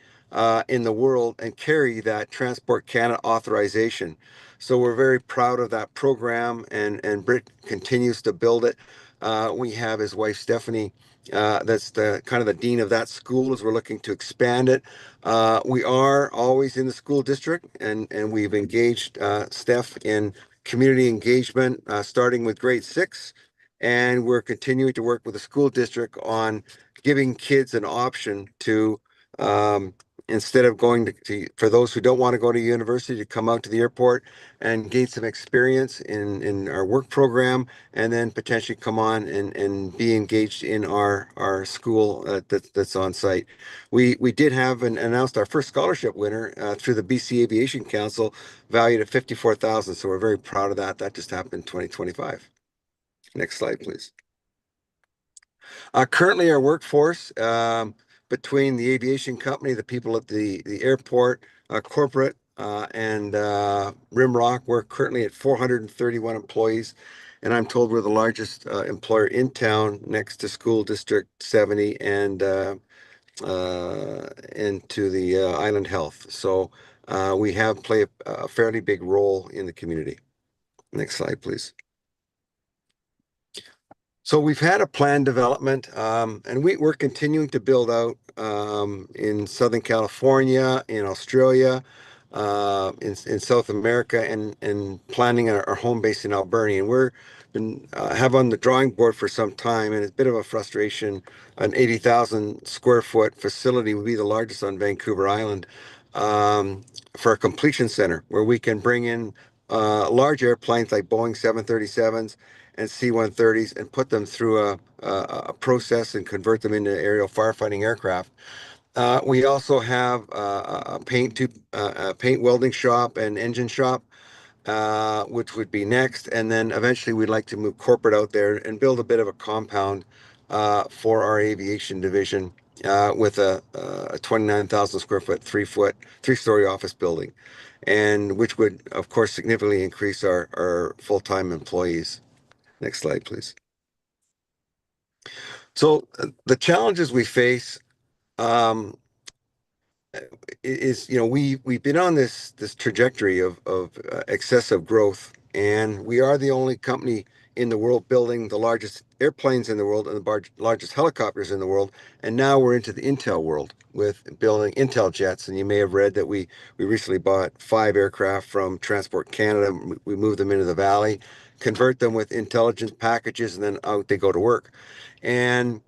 in the world, and carry that Transport Canada authorization. So we're very proud of that program, and Britt continues to build it. We have his wife Stephanie, that's the kind of the dean of that school, as we're looking to expand it. We are always in the school district, and we've engaged Steph in community engagement, starting with grade 6. And we're continuing to work with the school district on giving kids an option to, instead of going for those who don't want to go to university, to come out to the airport and gain some experience in our work program, and then potentially come on and be engaged in our school that's on site. We did have announced our first scholarship winner through the BC Aviation Council, valued at $54,000. So we're very proud of that. That just happened in 2025. Next slide, please. Currently, our workforce, between the aviation company, the people at the airport, corporate, and Rimrock, we're currently at 431 employees. And I'm told we're the largest employer in town, next to School District 70 and to the Island Health. So we have played a fairly big role in the community. Next slide, please. So we've had a plan development, and we're continuing to build out in Southern California, in Australia, in South America, and planning our home base in Alberni. And we're been have on the drawing board for some time, and it's a bit of a frustration. An 80,000 square foot facility would be the largest on Vancouver Island, for a completion center where we can bring in large airplanes like Boeing 737s and C-130s and put them through a process and convert them into aerial firefighting aircraft. We also have a paint welding shop and engine shop, which would be next. And then eventually we'd like to move corporate out there and build a bit of a compound for our aviation division, with a 29,000 square foot, 3-story office building, and which would, of course, significantly increase our full-time employees. Next slide, please. So the challenges we face is, we've been on this trajectory of excessive growth, and we are the only company in the world building the largest airplanes in the world and the largest helicopters in the world. And now we're into the Intel world with building Intel jets. And you may have read that we recently bought 5 aircraft from Transport Canada. We moved them into the Valley, convert them with intelligence packages, and then out they go to work. And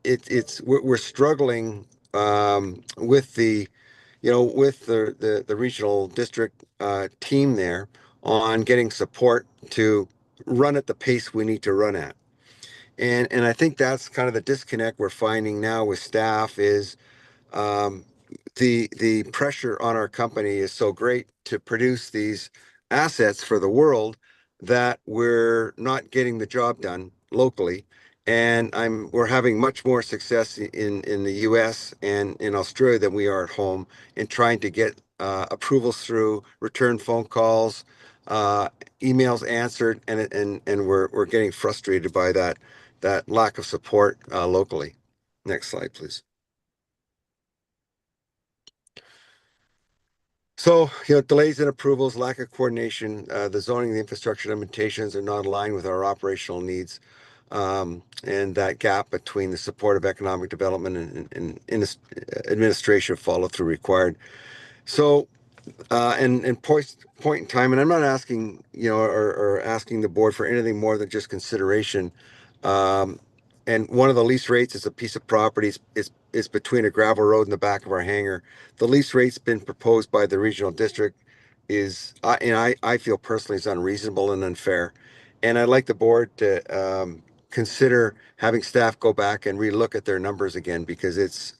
we're struggling with the regional district team there on getting support to run at the pace we need to run at. And I think that's kind of the disconnect we're finding now with staff is the pressure on our company is so great to produce these assets for the world that we're not getting the job done locally. And we're having much more success in the US and in Australia than we are at home in trying to get approvals through, return phone calls, emails answered, and we're getting frustrated by that lack of support locally. Next slide, please. So, delays in approvals, lack of coordination, the zoning, the infrastructure limitations are not aligned with our operational needs, and that gap between the support of economic development and administration follow through required. So, and point in time, and I'm not asking, or asking the board for anything more than just consideration. And one of the lease rates is a piece of property is between a gravel road and the back of our hangar. The lease rate's been proposed by the regional district I feel personally is unreasonable and unfair. And I'd like the board to consider having staff go back and relook at their numbers again, because it's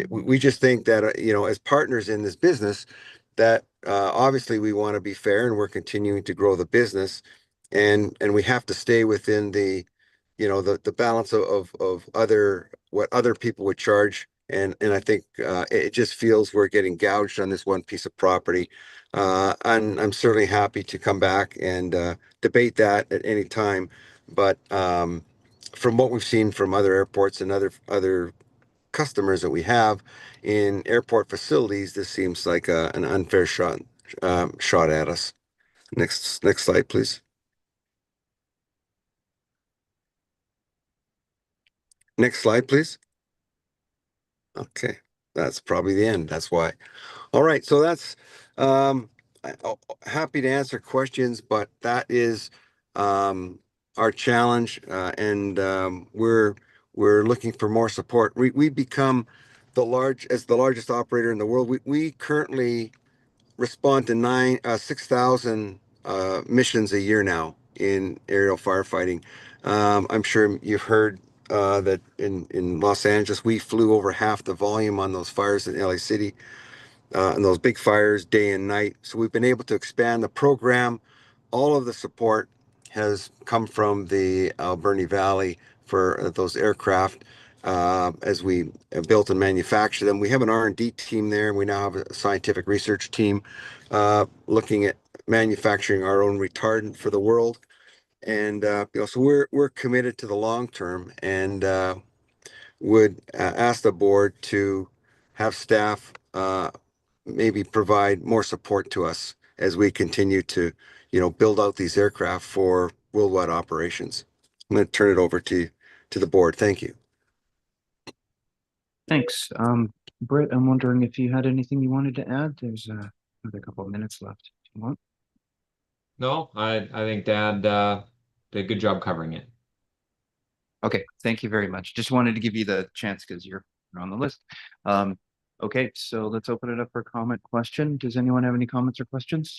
we just think that as partners in this business, that obviously we want to be fair, and we're continuing to grow the business, and we have to stay within the the balance of other what other people would charge. And I think it just feels we're getting gouged on this one piece of property. I'm certainly happy to come back and debate that at any time. But from what we've seen from other airports and other customers that we have in airport facilities, this seems like an unfair shot at us. Next slide, please. Next slide, please. Okay, that's probably the end. That's why. All right, so that's happy to answer questions, but that is our challenge, and we're looking for more support. We become the largest operator in the world. We currently respond to 6,000 missions a year now in aerial firefighting. I'm sure you've heard that in Los Angeles, we flew over half the volume on those fires in LA City, and those big fires day and night. So we've been able to expand the program. All of the support has come from the Alberni Valley for those aircraft as we built and manufacture them. We have an R&D team there, and we now have a scientific research team looking at manufacturing our own retardant for the world. And so we're committed to the long term, and would ask the board to have staff maybe provide more support to us as we continue to build out these aircraft for worldwide operations. I'm going to turn it over to the board. Thank you. Thanks. Britt, I'm wondering if you had anything you wanted to add. There's another couple of minutes left. If you want. No, I think Dad did a good job covering it. Okay, thank you very much. Just wanted to give you the chance because you're on the list. Okay, so let's open it up for comment question. Does anyone have any comments or questions?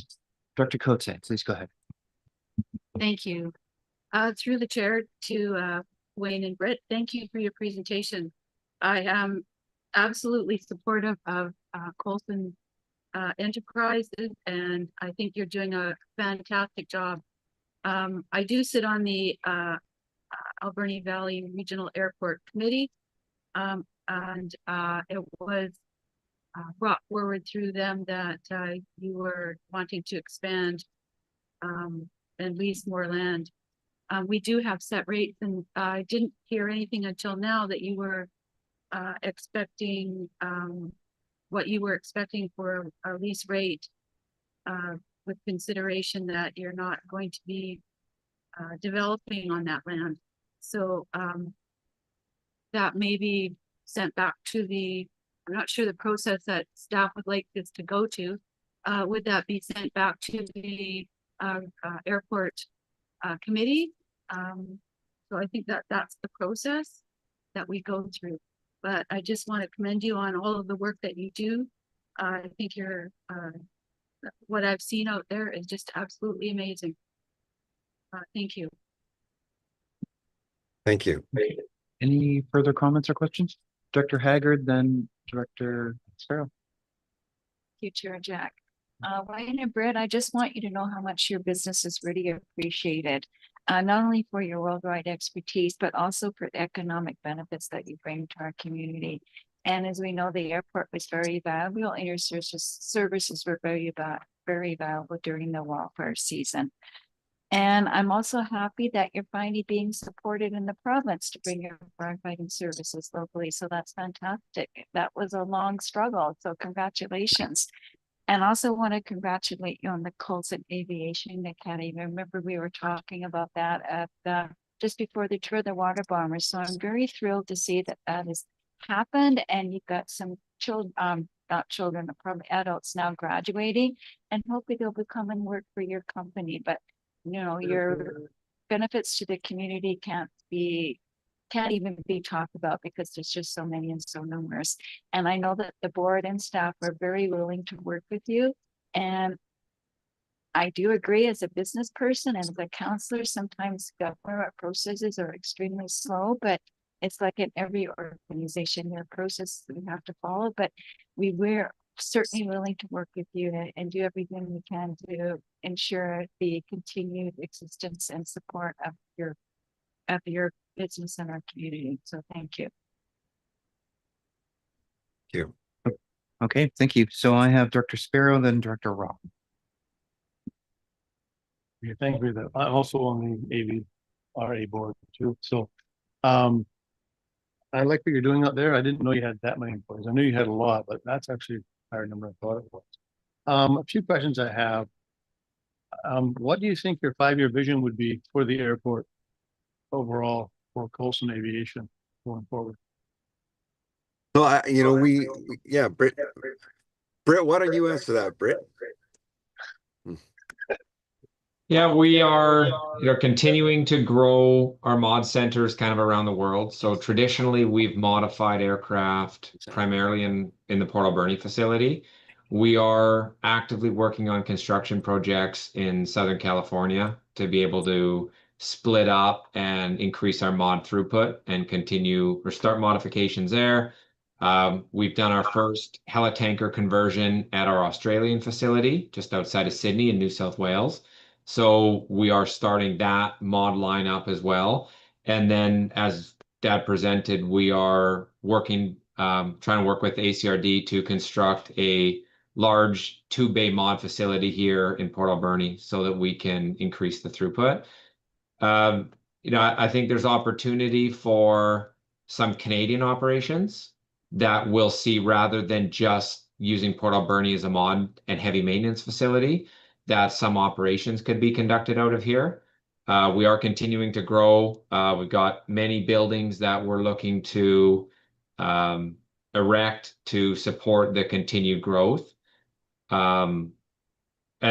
Director Coetzee, please go ahead. Thank you. Through the chair to Wayne and Britt, thank you for your presentation. I am absolutely supportive of Coulson Enterprises, and I think you're doing a fantastic job. I do sit on the Alberni Valley Regional Airport Committee, and it was brought forward through them that you were wanting to expand and lease more land. We do have set rates, and I didn't hear anything until now that you were expecting what you were expecting for a lease rate, with consideration that you're not going to be developing on that land. So that may be sent back to I'm not sure the process that staff would like this to go to. Would that be sent back to the airport committee? So I think that's the process that we go through. But I just want to commend you on all of the work that you do. I think what I've seen out there is just absolutely amazing. Thank you. Thank you. Any further comments or questions? Director Haggard, then Director Sparrow. Thank you, Chair Jack. Wayne and Britt, I just want you to know how much your business is really appreciated, not only for your worldwide expertise, but also for the economic benefits that you bring to our community. And as we know, the airport was very valuable, and your services were very valuable during the wildfire season. And I'm also happy that you're finally being supported in the province to bring your firefighting services locally. So that's fantastic. That was a long struggle. So congratulations. And also want to congratulate you on the Coulson Aviation Academy. Remember, we were talking about that at just before the tour of the water bombers. So I'm very thrilled to see that has happened, and you've got some children, not children, probably adults now graduating, and hopefully they'll become and work for your company. But you know, benefits to the community can't even be talked about because there's just so many and so numerous. And I know that the board and staff are very willing to work with you. And I do agree, as a business person and as a counselor, sometimes government processes are extremely slow, but it's like in every organization, there are processes that we have to follow, but we're certainly willing to work with you and do everything we can to ensure the continued existence and support of your business and our community. So thank you. Thank you. Okay, thank you. So I have Director Sparrow, then Director Roth. Yeah, thank you for that. I'm also on the AVRA board too. So I like what you're doing out there. I didn't know you had that many employees. I knew you had a lot, but that's actually a higher number I thought it was. A few questions I have. What do you think your 5-year vision would be for the airport overall for Coulson Aviation going forward? So yeah, Britt, why don't you answer that, Britt? Yeah, we are, continuing to grow our mod centers kind of around the world. So traditionally, we've modified aircraft primarily in the Port Alberni facility. We are actively working on construction projects in Southern California to be able to split up and increase our mod throughput and continue or start modifications there. We've done our first helitanker conversion at our Australian facility just outside of Sydney in New South Wales. So we are starting that mod lineup as well. And then as Dad presented, we are working, trying to work with ACRD to construct a large 2-bay mod facility here in Port Alberni so that we can increase the throughput. I think there's opportunity for some Canadian operations that we'll see, rather than just using Port Alberni as a mod and heavy maintenance facility, that some operations could be conducted out of here. We are continuing to grow. We've got many buildings that we're looking to erect to support the continued growth. And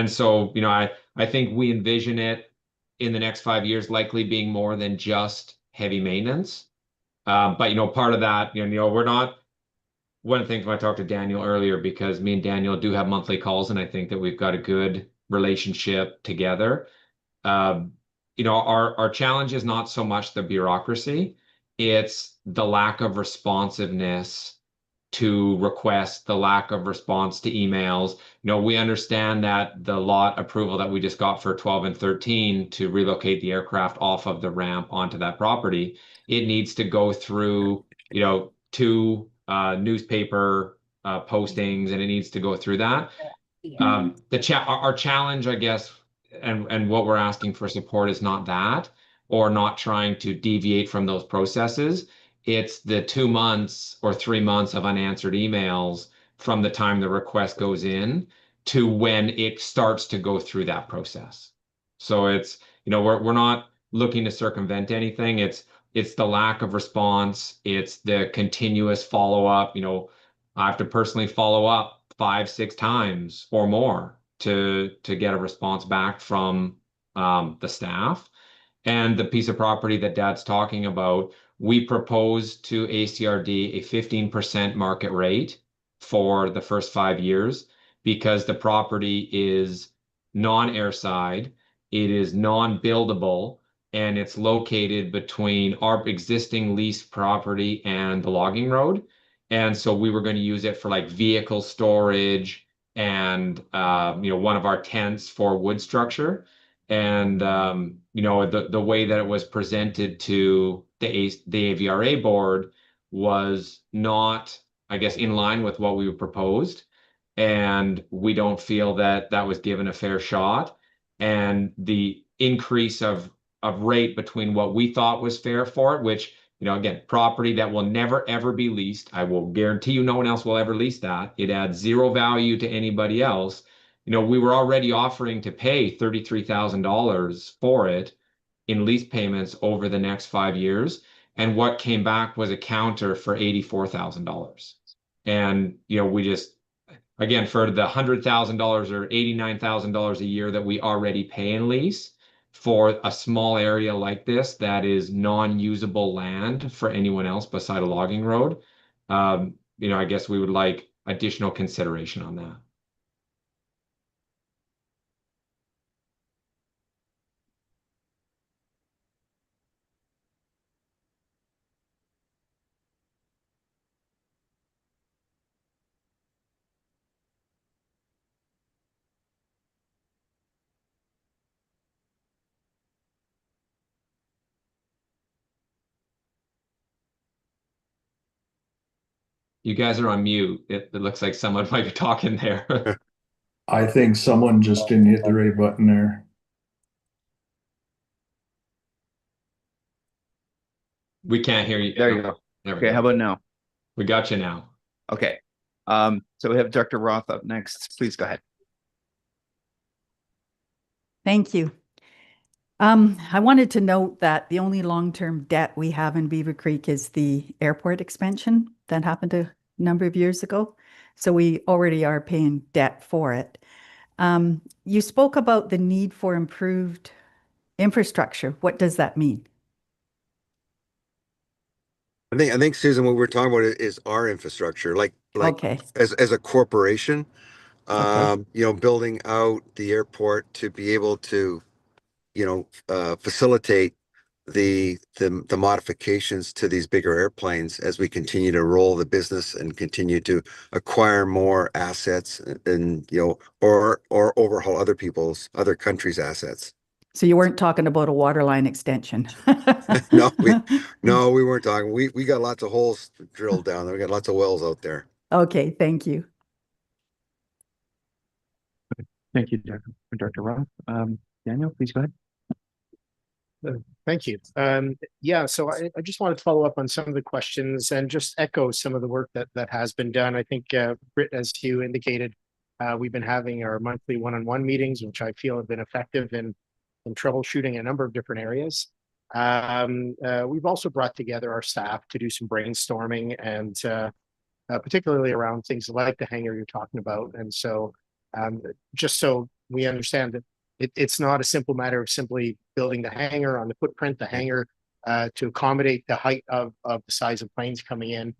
so, I think we envision it in the next 5 years likely being more than just heavy maintenance. But, part of that, we're not, one of the things when I talked to Daniel earlier, because me and Daniel do have monthly calls, and I think that we've got a good relationship together. Our challenge is not so much the bureaucracy, it's the lack of responsiveness to requests, the lack of response to emails. We understand that the lot approval that we just got for 12 and 13 to relocate the aircraft off of the ramp onto that property, it needs to go through, 2 newspaper postings, and it needs to go through that. Our challenge, I guess, and what we're asking for support is not that, or not trying to deviate from those processes. It's the 2 months or 3 months of unanswered emails from the time the request goes in to when it starts to go through that process. So it's, we're not looking to circumvent anything. It's the lack of response. It's the continuous follow-up. I have to personally follow up 5-6 times or more to get a response back from the staff. And the piece of property that Dad's talking about, we proposed to ACRD a 15% market rate for the first 5 years because the property is non-airside, it is non-buildable, and it's located between our existing leased property and the logging road. And so we were going to use it for like vehicle storage and, one of our tents for wood structure. And, the way that it was presented to the AVRA board was not, I guess, in line with what we proposed. And we don't feel that that was given a fair shot. And the increase of rate between what we thought was fair for it, which, again, property that will never, ever be leased. I will guarantee you no one else will ever lease that. It adds zero value to anybody else. We were already offering to pay $33,000 for it in lease payments over the next 5 years. And what came back was a counter for $84,000. And, we just, again, for the $100,000 or $89,000 a year that we already pay in lease, for a small area like this that is non-usable land for anyone else beside a logging road, I guess we would like additional consideration on that. You guys are on mute. It looks like someone might be talking there. I think someone just didn't hit the right button there. We can't hear you. There you go. There we Okay, go. how about now? We got you now. Okay. So we have Director Roth up next. Please go ahead. Thank you. I wanted to note that the only long-term debt we have in Beaver Creek is the airport expansion that happened a number of years ago. So we already are paying debt for it. You spoke about the need for improved infrastructure. What does that mean? I think Susan, what we're talking about is our infrastructure, like Okay. as a corporation, building out the airport to be able to, facilitate the modifications to these bigger airplanes as we continue to roll the business and continue to acquire more assets and, or overhaul other countries' assets. So you weren't talking about a water line extension? No, we weren't talking. We got lots of holes drilled down there. We got lots of wells out there. Okay, thank you. Thank you, Director Roth. Daniel, please go ahead. Thank you. So I just wanted to follow up on some of the questions and just echo some of the work that has been done. I think, Britt, as you indicated, we've been having our monthly one-on-one meetings, which I feel have been effective in troubleshooting a number of different areas. We've also brought together our staff to do some brainstorming and particularly around things like the hangar you're talking about. And so just so we understand that it's not a simple matter of simply building the hangar on the footprint. The hangar to accommodate the height of the size of planes coming in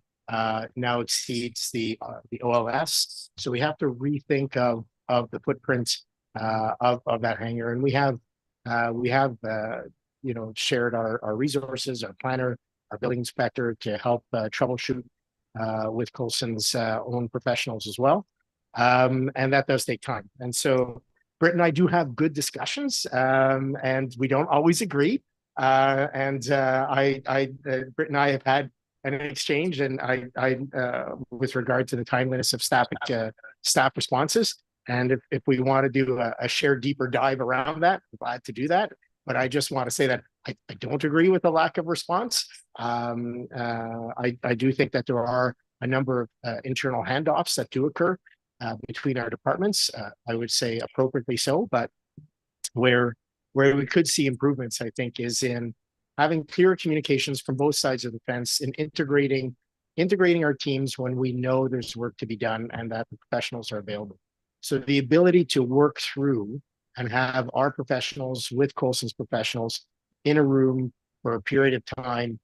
now exceeds the OLS. So we have to rethink of the footprint of that hangar. And we have shared our resources, our planner, our building inspector to help troubleshoot with Colson's own professionals as well. And that does take time. And so Britt and I do have good discussions, and we don't always agree. Britt and I have had an exchange, and I with regard to the timeliness of staff responses. And if we want to do a shared deeper dive around that, I'm glad to do that. But I just want to say that I don't agree with the lack of response. I do think that there are a number of internal handoffs that do occur between our departments. I would say appropriately so, but where we could see improvements, I think, is in having clear communications from both sides of the fence and integrating our teams when we know there's work to be done and that the professionals are available. So the ability to work through and have our professionals with Colson's professionals in a room for a period of time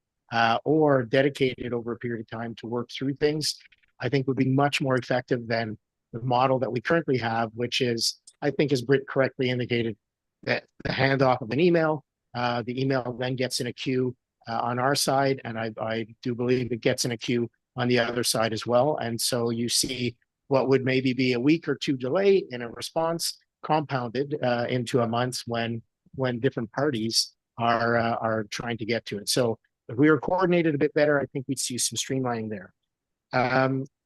or dedicated over a period of time to work through things, I think would be much more effective than the model that we currently have, which is, I think, as Britt correctly indicated, that the handoff of an email, the email then gets in a queue on our side, and I do believe it gets in a queue on the other side as well. And so you see what would maybe be a week or two delay in a response compounded into a month when different parties are trying to get to it. So if we were coordinated a bit better, I think we'd see some streamlining there.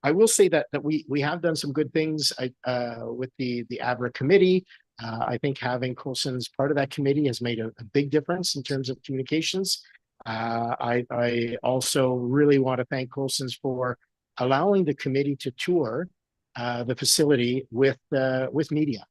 I will say that we have done some good things with the ABRA committee. I think having Colson's part of that committee has made a big difference in terms of communications. I also really want to thank Colson's for allowing the committee to tour the facility with media.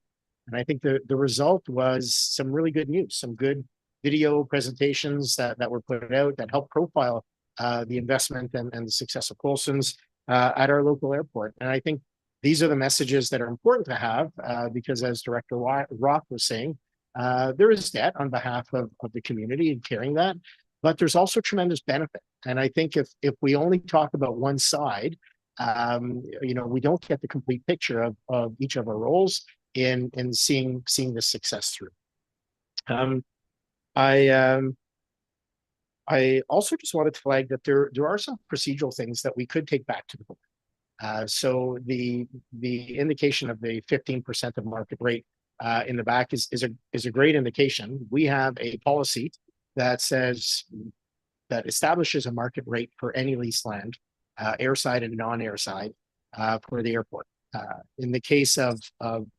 And I think the result was some really good news, some good video presentations that were put out that helped profile the investment and the success of Colson's at our local airport. And I think these are the messages that are important to have because, as Director Roth was saying, There is debt on behalf of the community in carrying that, but there's also tremendous benefit. And I think if we only talk about one side, we don't get the complete picture of each of our roles in seeing the success through. I also just wanted to flag that there are some procedural things that we could take back to the board. So the indication of the 15% of market rate in the back is a great indication. We have a policy that establishes a market rate for any leased land, airside and non-airside, for the airport. In the case of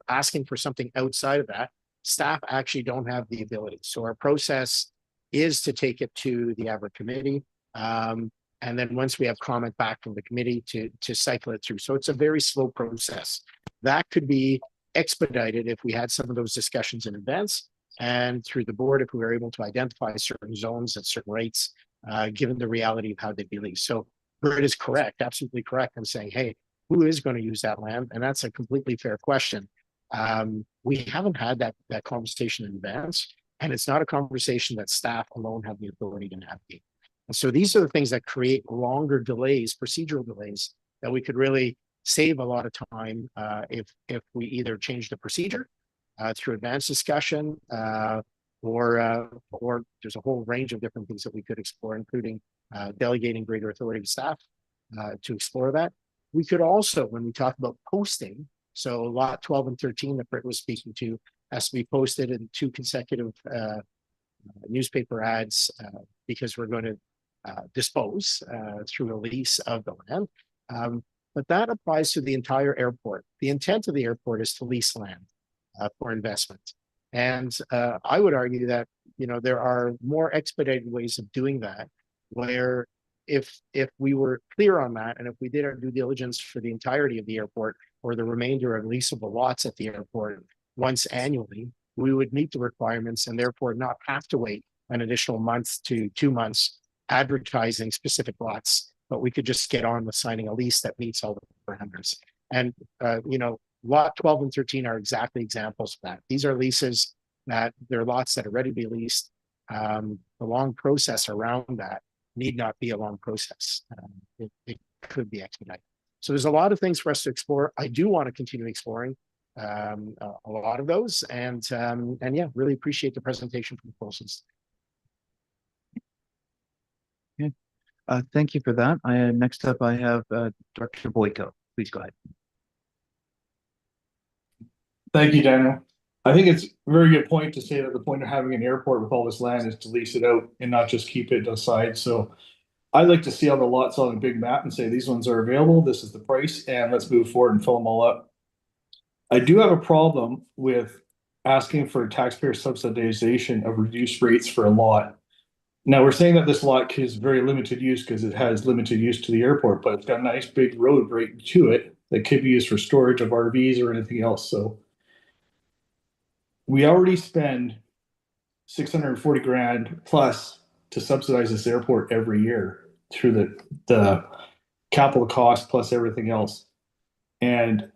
asking for something outside of that, staff actually don't have the ability. So our process is to take it to the AVRA committee. And then once we have comment back from the committee to cycle it through. So it's a very slow process. That could be expedited if we had some of those discussions in advance, and through the board if we were able to identify certain zones at certain rates, given the reality of how they'd be leased. So Britt is correct, absolutely correct in saying, hey, who is going to use that land? And that's a completely fair question. We haven't had that conversation in advance, and it's not a conversation that staff alone have the ability to navigate. And so these are the things that create longer delays, procedural delays, that we could really save a lot of time if we either change the procedure through advanced discussion, or there's a whole range of different things that we could explore, including delegating greater authority to staff to explore that. We could also, when we talk about posting, so lot 12 and 13 that Britt was speaking to has to be posted in 2 consecutive newspaper ads because we're going to dispose through a lease of the land. But that applies to the entire airport. The intent of the airport is to lease land for investment. And I would argue that, there are more expedited ways of doing that, where if we were clear on that, and if we did our due diligence for the entirety of the airport or the remainder of leasable lots at the airport once annually, we would meet the requirements and therefore not have to wait an additional month to 2 months advertising specific lots, but we could just get on with signing a lease that meets all the parameters. And, lot 12 and 13 are exactly examples of that. These are leases that they're lots that are ready to be leased. The long process around that need not be a long process. It could be expedited. So there's a lot of things for us to explore. I do want to continue exploring a lot of those, and yeah, really appreciate the presentation from the Colsons. Okay. Thank you for that. Next up, I have Director Boyko. Please go ahead. Thank you, Daniel. I think it's a very good point to say that the point of having an airport with all this land is to lease it out and not just keep it aside. So I'd like to see all the lots on a big map and say these ones are available, this is the price, and let's move forward and fill them all up. I do have a problem with asking for taxpayer subsidization of reduced rates for a lot. Now, we're saying that this lot is very limited use because it has limited use to the airport, but it's got a nice big road right to it that could be used for storage of RVs or anything else. So we already spend 640 grand plus to subsidize this airport every year through the capital cost plus everything else. And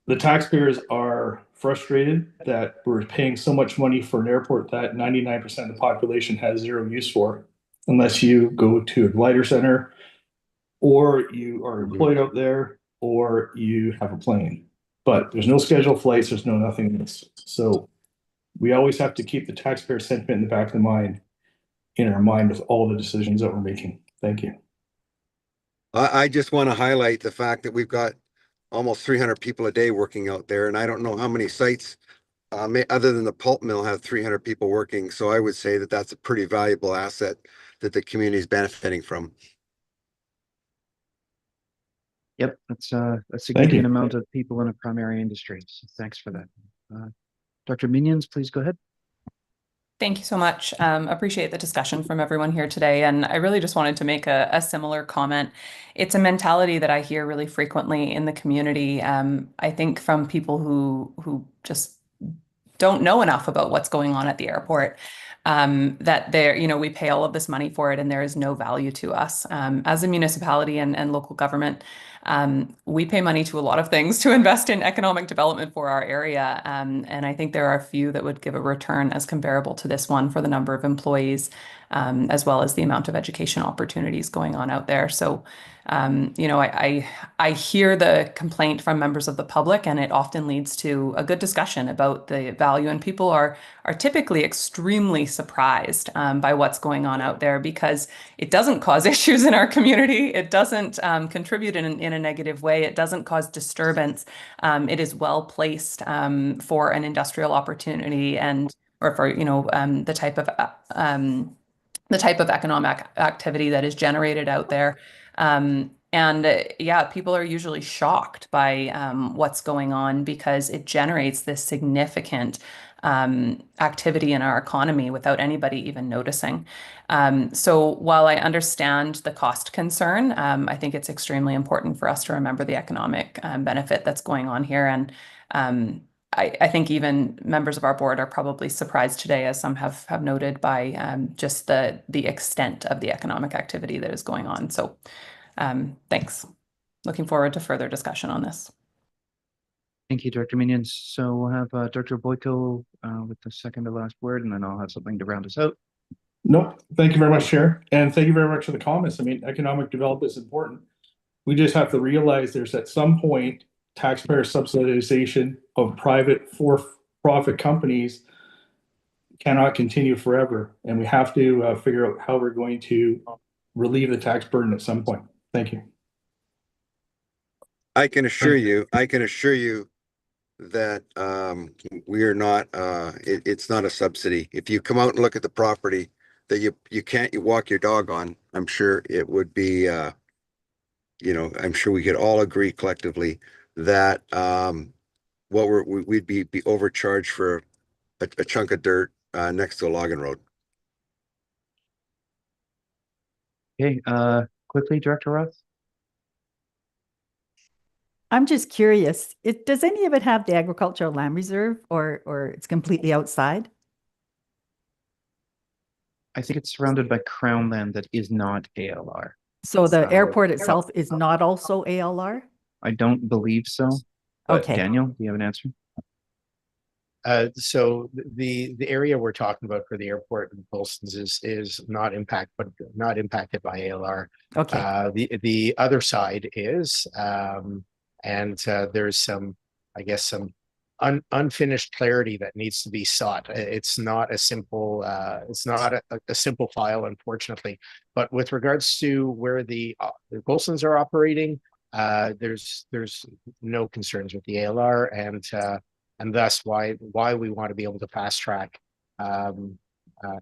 the taxpayers are frustrated that we're paying so much money for an airport that 99% of the population has zero use for, unless you go to a glider center, or you are employed out there, or you have a plane. But there's no scheduled flights, there's no nothing else. So we always have to keep the taxpayer sentiment in the back of the mind, in our mind with all the decisions that we're making. Thank you. I just want to highlight the fact that we've got almost 300 people a day working out there, and I don't know how many sites other than the pulp mill have 300 people working. So I would say that that's a pretty valuable asset that the community is benefiting from. Yep, that's a significant amount of people in a primary industry. So thanks for that. Dr. Minions, please go ahead. Thank you so much. Appreciate the discussion from everyone here today. And I really just wanted to make a similar comment. It's a mentality that I hear really frequently in the community. I think from people who just don't know enough about what's going on at the airport, that we pay all of this money for it and there is no value to us. As a municipality and local government, We pay money to a lot of things to invest in economic development for our area. And I think there are a few that would give a return as comparable to this one for the number of employees, as well as the amount of education opportunities going on out there. So, I hear the complaint from members of the public, and it often leads to a good discussion about the value. And people are typically extremely surprised by what's going on out there, because it doesn't cause issues in our community. It doesn't contribute in a negative way. It doesn't cause disturbance. It is well placed for an industrial opportunity or for the type of economic activity that is generated out there. People are usually shocked by what's going on, because it generates this significant activity in our economy without anybody even noticing. So while I understand the cost concern, I think it's extremely important for us to remember the economic benefit that's going on here. And I think even members of our board are probably surprised today, as some have noted, by just the extent of the economic activity that is going on. So thanks. Looking forward to further discussion on this. Thank you, Director Minions. So we'll have Director Boyko with the second to last word, and then I'll have something to round us out. Nope. Thank you very much, Chair. And thank you very much for the comments. I mean, economic development is important. We just have to realize there's at some point taxpayer subsidization of private for-profit companies cannot continue forever. And we have to figure out how we're going to relieve the tax burden at some point. Thank you. I can assure you that we are not, it's not a subsidy. If you come out and look at the property that you can't walk your dog on, I'm sure it would be, I'm sure we could all agree collectively that we'd be overcharged for a chunk of dirt next to a logging road. Okay, quickly, Director Roth. I'm just curious, does any of it have the agricultural land reserve, or it's completely outside? I think it's surrounded by Crown land that is not ALR. So the airport itself is not also ALR? I don't believe so. But Okay. Daniel, do you have an answer? So the area we're talking about for the airport in Polson's is not impacted by ALR. Okay. The other side is, and there's some, I guess, some unfinished clarity that needs to be sought. It's not a simple, a simple file, unfortunately. But with regards to where the Polson's are operating, there's no concerns with the ALR, and thus why we want to be able to fast track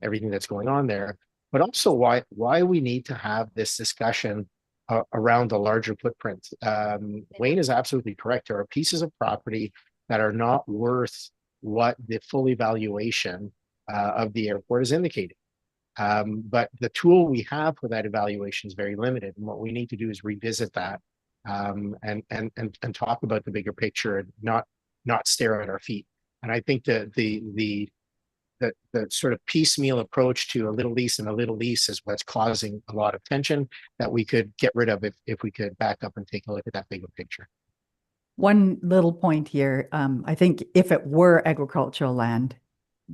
everything that's going on there, but also why we need to have this discussion around the larger footprint. Wayne is absolutely correct. There are pieces of property that are not worth what the full evaluation of the airport is indicating. But the tool we have for that evaluation is very limited, and what we need to do is revisit that and talk about the bigger picture, and not stare at our feet. And I think the sort of piecemeal approach to a little lease and a little lease is what's causing a lot of tension that we could get rid of if we could back up and take a look at that bigger picture. One little point here. I think if it were agricultural land,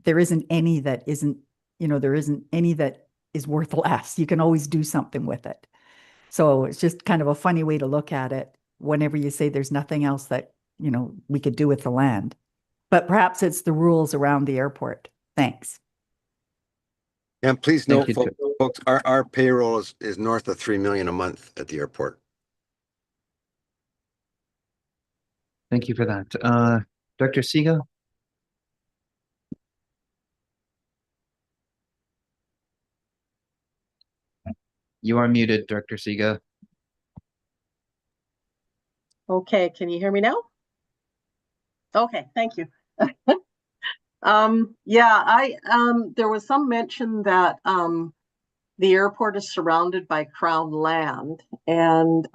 there isn't any that isn't, there isn't any that is worth less. You can always do something with it. So it's just kind of a funny way to look at it whenever you say there's nothing else that, we could do with the land. But perhaps it's the rules around the airport. Thanks. And please note, folks, our payroll is north of $3 million a month at the airport. Thank you for that. Dr. Siga? You are muted, Dr. Siga. Okay, can you hear me now? Okay, thank you. There was some mention that the airport is surrounded by Crown land, and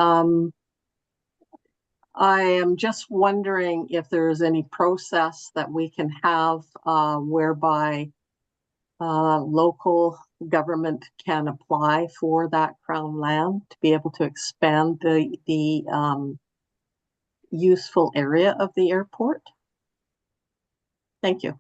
I am just wondering if there's any process that we can have whereby local government can apply for that Crown land to be able to expand the useful area of the airport? Thank you.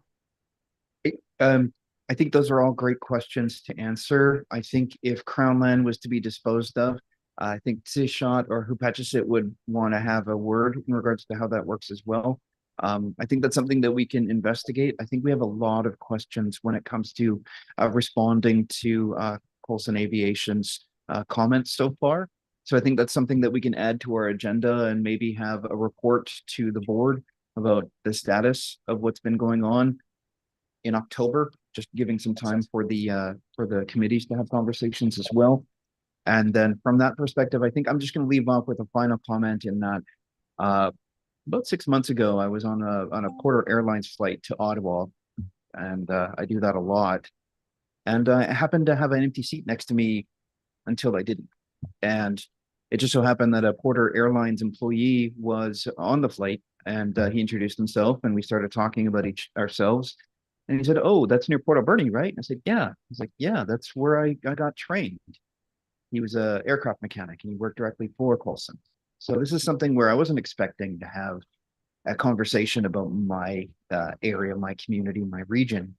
I think those are all great questions to answer. I think if Crown land was to be disposed of, I think Tishot or Hupatchison would want to have a word in regards to how that works as well. I think that's something that we can investigate. I think we have a lot of questions when it comes to responding to Coulson Aviation's comments so far. So I think that's something that we can add to our agenda and maybe have a report to the board about the status of what's been going on in October, just giving some time for the committees to have conversations as well. And then from that perspective, I think I'm just going to leave off with a final comment in that about 6 months ago, I was on a Porter Airlines flight to Ottawa, and I do that a lot. And I happened to have an empty seat next to me until I didn't. And it just so happened that a Porter Airlines employee was on the flight, and he introduced himself, and we started talking about ourselves. And he said, "Oh, that's near Port Alberni, right?" And I said, "Yeah." He's like, "Yeah, that's where I got trained." He was an aircraft mechanic, and he worked directly for Coulson. So this is something where I wasn't expecting to have a conversation about my area, my community, my region.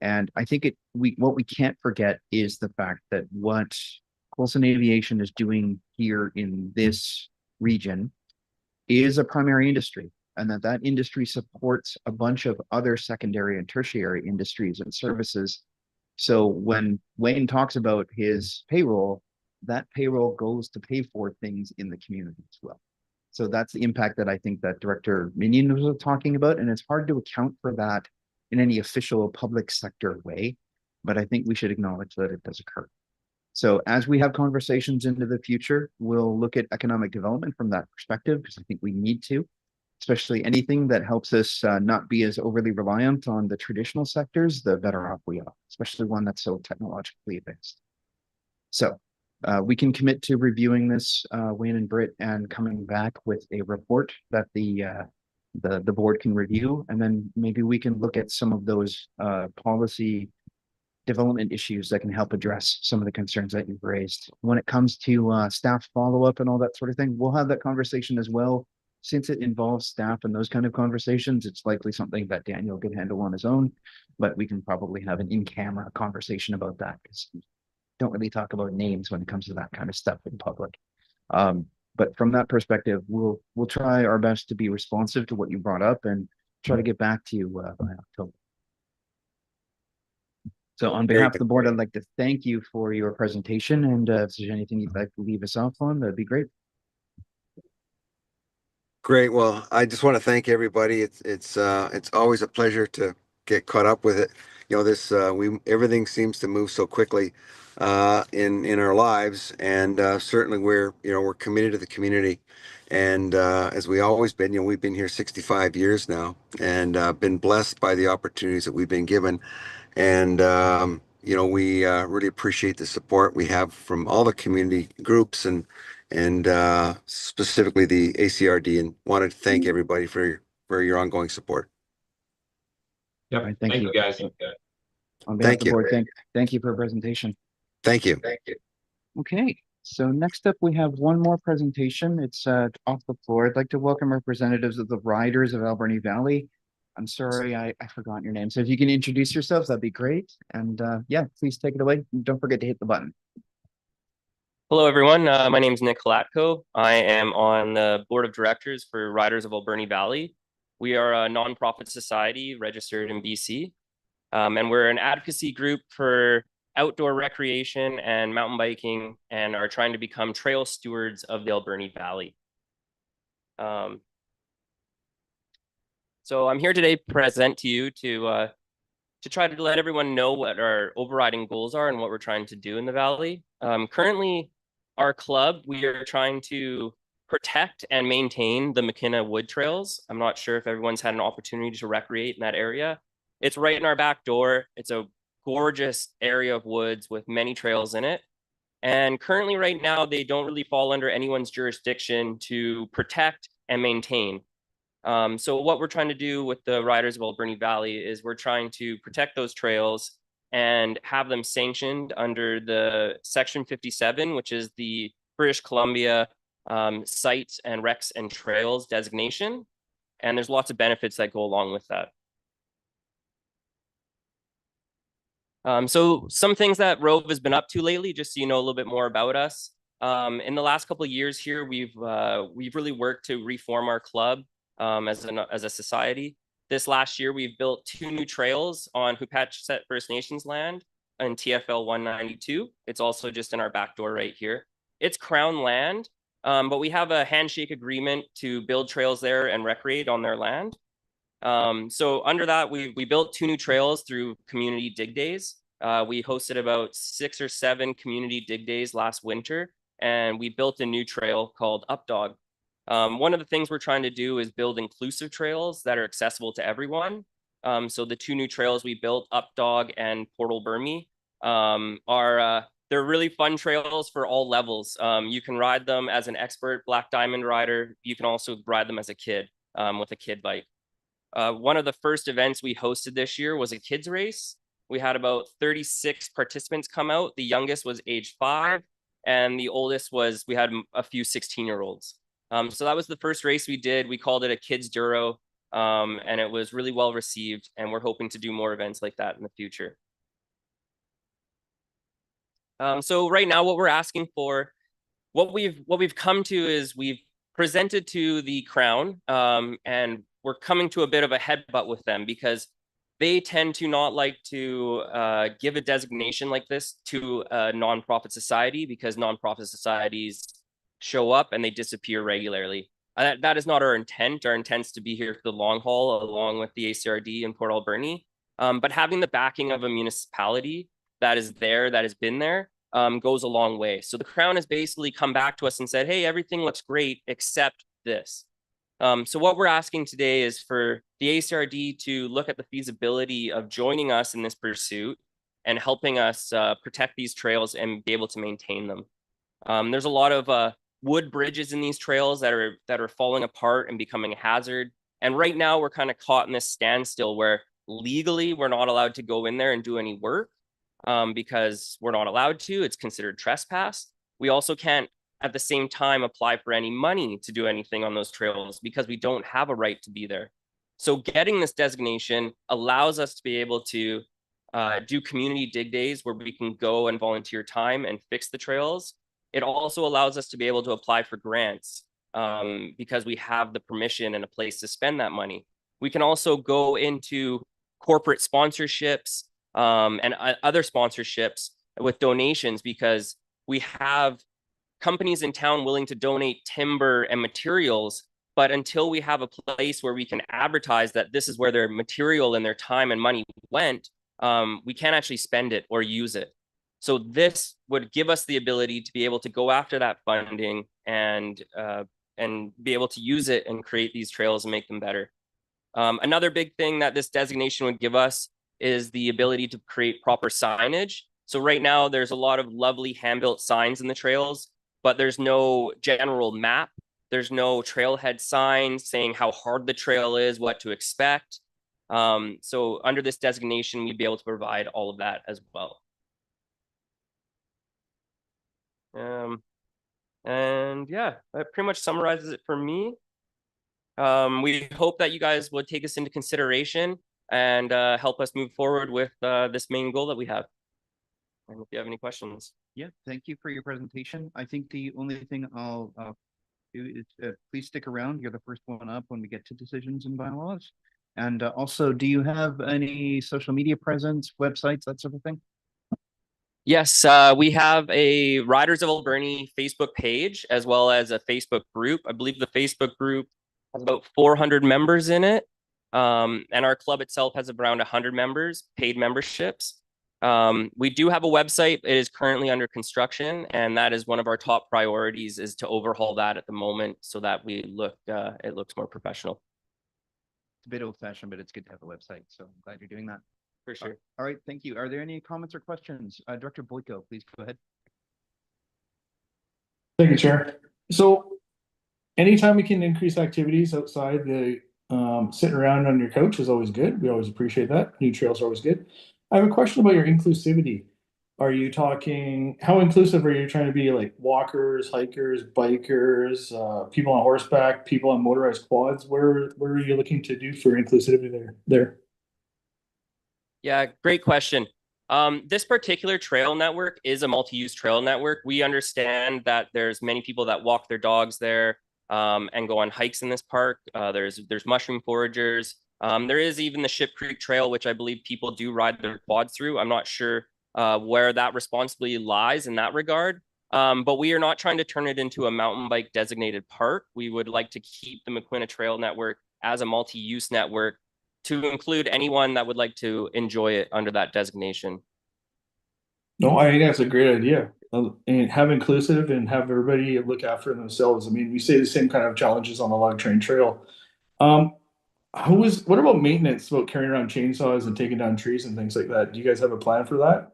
And I think what we can't forget is the fact that what Coulson Aviation is doing here in this region is a primary industry, and that industry supports a bunch of other secondary and tertiary industries and services. So when Wayne talks about his payroll, that payroll goes to pay for things in the community as well. So that's the impact that I think that Director Minion was talking about, and it's hard to account for that in any official public sector way, but I think we should acknowledge that it does occur. So as we have conversations into the future, we'll look at economic development from that perspective, because I think we need to, especially anything that helps us not be as overly reliant on the traditional sectors, the better off we are, especially one that's so technologically advanced. So we can commit to reviewing this, Wayne and Britt, and coming back with a report that the board can review, and then maybe we can look at some of those policy development issues that can help address some of the concerns that you've raised. When it comes to staff follow-up and all that sort of thing, we'll have that conversation as well. Since it involves staff and those kind of conversations, it's likely something that Daniel could handle on his own, but we can probably have an in-camera conversation about that, because we don't really talk about names when it comes to that kind of stuff in public. But from that perspective, we'll try our best to be responsive to what you brought up and try to get back to you by October. So on behalf of the board, I'd like to thank you for your presentation, and if there's anything you'd like to leave us off on, that'd be great. Great. Well, I just want to thank everybody. It's always a pleasure to get caught up with it. You know, everything seems to move so quickly in our lives, and certainly we're committed to the community. And as we always been, we've been here 65 years now, and been blessed by the opportunities that we've been given. And we really appreciate the support we have from all the community groups and specifically the ACRD, and wanted to thank everybody for your ongoing support. Yep. Right, thank you guys. On behalf of the board, thank you for your presentation. Thank you. Okay, so next up we have one more presentation. It's off the floor. I'd like to welcome representatives of the Riders of Alberni Valley. I'm sorry, I forgot your name. So if you can introduce yourselves, that'd be great. And yeah, please take it away. Don't forget to hit the button. Hello, everyone. My name is Nick Halatko. I am on the board of directors for Riders of Alberni Valley. We are a nonprofit society registered in BC, and we're an advocacy group for outdoor recreation and mountain biking, and are trying to become trail stewards of the Alberni Valley. So I'm here today to present to you to try to let everyone know what our overriding goals are and what we're trying to do in the Valley. Currently, our club, we are trying to protect and maintain the McKenna Wood Trails. I'm not sure if everyone's had an opportunity to recreate in that area. It's right in our back door. It's a gorgeous area of woods with many trails in it. And currently right now, they don't really fall under anyone's jurisdiction to protect and maintain. So what we're trying to do with the Riders of Alberni Valley is we're trying to protect those trails and have them sanctioned under the Section 57, which is the British Columbia Sites and Recs and Trails designation. And there's lots of benefits that go along with that. So some things that Rove has been up to lately, just so you know a little bit more about us. In the last couple of years here, we've really worked to reform our club as a society. This last year, we've built 2 new trails on Hoothpatchisitt First Nations land in TFL 192. It's also just in our back door right here. It's Crown land, but we have a handshake agreement to build trails there and recreate on their land. So under that, we built 2 new trails through community dig days. We hosted about 6 or 7 community dig days last winter, and we built a new trail called Updog. One of the things we're trying to do is build inclusive trails that are accessible to everyone. So the 2 new trails we built, Updog and Portal Burmy, they're really fun trails for all levels. You can ride them as an expert Black Diamond rider. You can also ride them as a kid with a kid bike. One of the first events we hosted this year was a kids race. We had about 36 participants come out. The youngest was age 5, and the oldest we had a few 16-year-olds. So that was the first race we did. We called it a kids Duro, and it was really well received. And we're hoping to do more events like that in the future. So right now, what we're asking for, what we've come to is we've presented to the Crown, and we're coming to a bit of a headbutt with them because they tend to not like to give a designation like this to a nonprofit society because nonprofit societies show up and they disappear regularly. That is not our intent. Our intent is to be here for the long haul along with the ACRD and Port Alberni. But having the backing of a municipality that is there, that has been there, goes a long way. So the Crown has basically come back to us and said, hey, everything looks great except this. So what we're asking today is for the ACRD to look at the feasibility of joining us in this pursuit and helping us protect these trails and be able to maintain them. There's a lot of wood bridges in these trails that are falling apart and becoming a hazard. And right now we're kind of caught in this standstill where legally we're not allowed to go in there and do any work because we're not allowed to. It's considered trespass. We also can't at the same time apply for any money to do anything on those trails because we don't have a right to be there. So getting this designation allows us to be able to do community dig days where we can go and volunteer time and fix the trails. It also allows us to be able to apply for grants because we have the permission and a place to spend that money. We can also go into corporate sponsorships and other sponsorships with donations because we have companies in town willing to donate timber and materials, but until we have a place where we can advertise that this is where their material and their time and money went, we can't actually spend it or use it. So this would give us the ability to be able to go after that funding and be able to use it and create these trails and make them better. Another big thing that this designation would give us is the ability to create proper signage. So right now there's a lot of lovely hand-built signs in the trails, but there's no general map. There's no trailhead signs saying how hard the trail is, what to expect. So under this designation, we'd be able to provide all of that as well. And yeah, that pretty much summarizes it for me. We hope that you guys would take us into consideration and help us move forward with this main goal that we have. And if you have any questions. Yeah, thank you for your presentation. I think the only thing I'll do is please stick around. You're the first one up when we get to decisions and bylaws. And also, do you have any social media presence, websites, that sort of thing? Yes, we have a Riders of Alberni Facebook page as well as a Facebook group. I believe the Facebook group has about 400 members in it. And our club itself has around 100 members, paid memberships. We do have a website. It is currently under construction, and that is one of our top priorities is to overhaul that at the moment so that we look, it looks more professional. It's a bit old fashioned, but it's good to have a website. So I'm glad you're doing that. For sure. All right, thank you. Are there any comments or questions? Director Boyko, please go ahead. Thank you, Chair. So anytime we can increase activities outside the sitting around on your couch is always good. We always appreciate that. New trails are always good. I have a question about your inclusivity. Are you talking, how inclusive are you trying to be, like walkers, hikers, bikers, people on horseback, people on motorized quads? Where are you looking to do for inclusivity there? Yeah, great question. This particular trail network is a multi-use trail network. We understand that there's many people that walk their dogs there and go on hikes in this park. There's mushroom foragers. There is even the Ship Creek Trail, which I believe people do ride their quads through. I'm not sure where that responsibility lies in that regard. But we are not trying to turn it into a mountain bike designated park. We would like to keep the Maquina Trail Network as a multi-use network to include anyone that would like to enjoy it under that designation. No, I think that's a great idea. And have inclusive and have everybody look after themselves. I mean, we say the same kind of challenges on the Log Train Trail. What about maintenance, about carrying around chainsaws and taking down trees and things like that? Do you guys have a plan for that?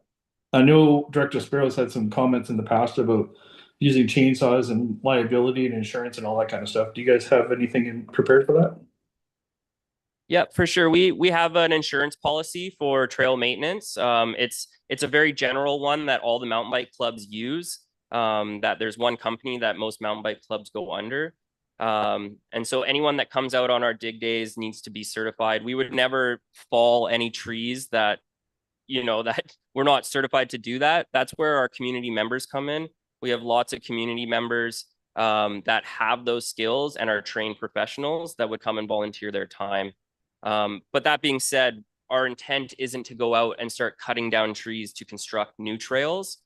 I know Director Sparrow's had some comments in the past about using chainsaws and liability and insurance and all that kind of stuff. Do you guys have anything prepared for that? Yeah, for sure. We have an insurance policy for trail maintenance. It's a very general one that all the mountain bike clubs use. That there's one company that most mountain bike clubs go under. And so anyone that comes out on our dig days needs to be certified. We would never fall any trees that, that we're not certified to do that. That's where our community members come in. We have lots of community members that have those skills and are trained professionals that would come and volunteer their time. But that being said, our intent isn't to go out and start cutting down trees to construct new trails.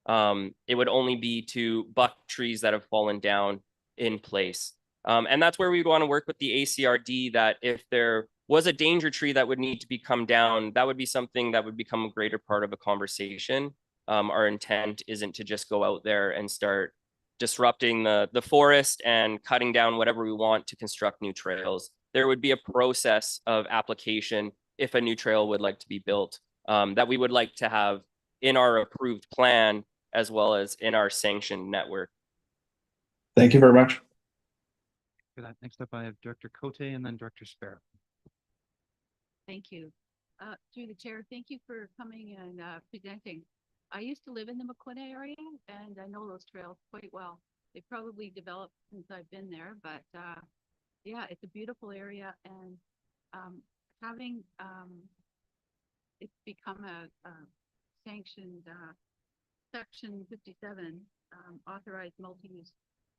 It would only be to buck trees that have fallen down in place. And that's where we want to work with the ACRD, that if there was a danger tree that would need to be come down, that would be something that would become a greater part of a conversation. Our intent isn't to just go out there and start disrupting the forest and cutting down whatever we want to construct new trails. There would be a process of application if a new trail would like to be built that we would like to have in our approved plan as well as in our sanctioned network. Thank you very much. For that, next up, I have Director Cote and then Director Sparrow. Thank you. Through the chair, thank you for coming and presenting. I used to live in the Maquina area and I know those trails quite well. They've probably developed since I've been there, but yeah, it's a beautiful area, and having it's become a sanctioned section 57 authorized multi-use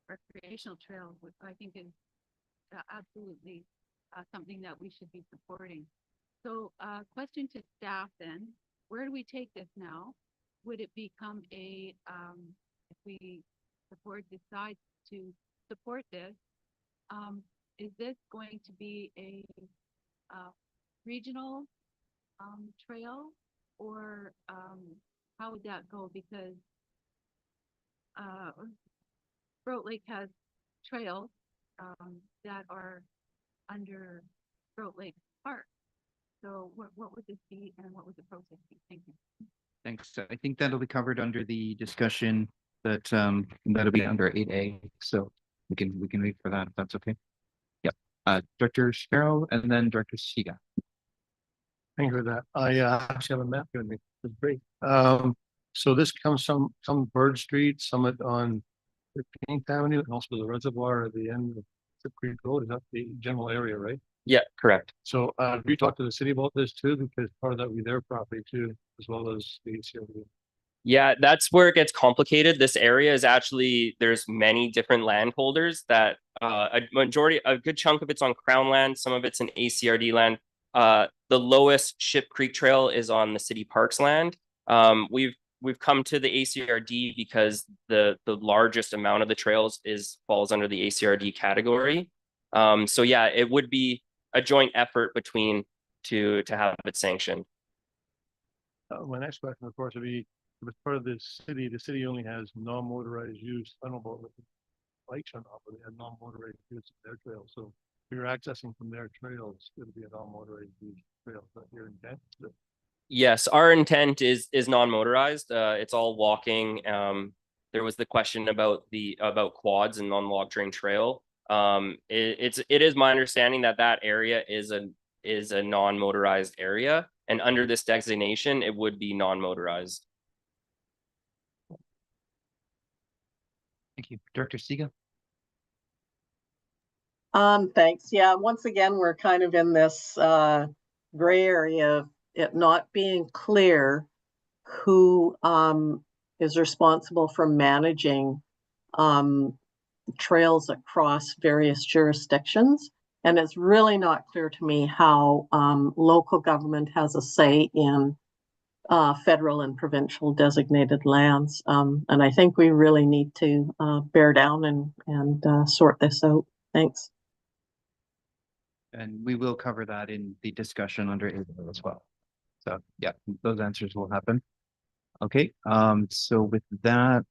recreational trail, which I think is absolutely something that we should be supporting. So question to staff then, where do we take this now? Would it become a, if the board decides to support this, is this going to be a regional trail, or how would that go? Because Groat Lake has trails that are under Groat Lake Park. So what would this be, and what would the process be? Thank you. Thanks. I think that'll be covered under the discussion that that'll be under 8A. So we can wait for that if that's okay. Yep. Director Sparrow and then Director Siga. Thank you for that. I actually have a map here with me. It's great. So this comes from Bird Street, Summit on 15th Avenue, and also the reservoir at the end of Ship Creek Road. Is that the general area, right? Yeah, correct. So we talked to the city about this too, because part of that would be their property too, as well as the ACRD. Yeah, that's where it gets complicated. This area is actually, there's many different landholders that a good chunk of it's on Crown land, some of it's in ACRD land. The lowest Ship Creek Trail is on the city parks land. We've come to the ACRD because the largest amount of the trails falls under the ACRD category. So yeah, it would be a joint effort between to have it sanctioned. My next question, of course, would be, as part of the city only has non-motorized use. I don't know about bikes or not, but they have non-motorized use of their trails. So if you're accessing from their trails, it'll be a non-motorized use trail. Is that your intent? Yes, our intent is non-motorized. It's all walking. There was the question about quads and on Log Train Trail. It is my understanding that area is is a non-motorized area. And under this designation, it would be non-motorized. Thank you. Director Siga? Thanks. Yeah, once again, we're kind of in this gray area of it not being clear who is responsible for managing trails across various jurisdictions. And it's really not clear to me how local government has a say in federal and provincial designated lands. And I think we really need to bear down and sort this out. Thanks. And we will cover that in the discussion under April as well. So yeah, those answers will happen. Okay, so with that,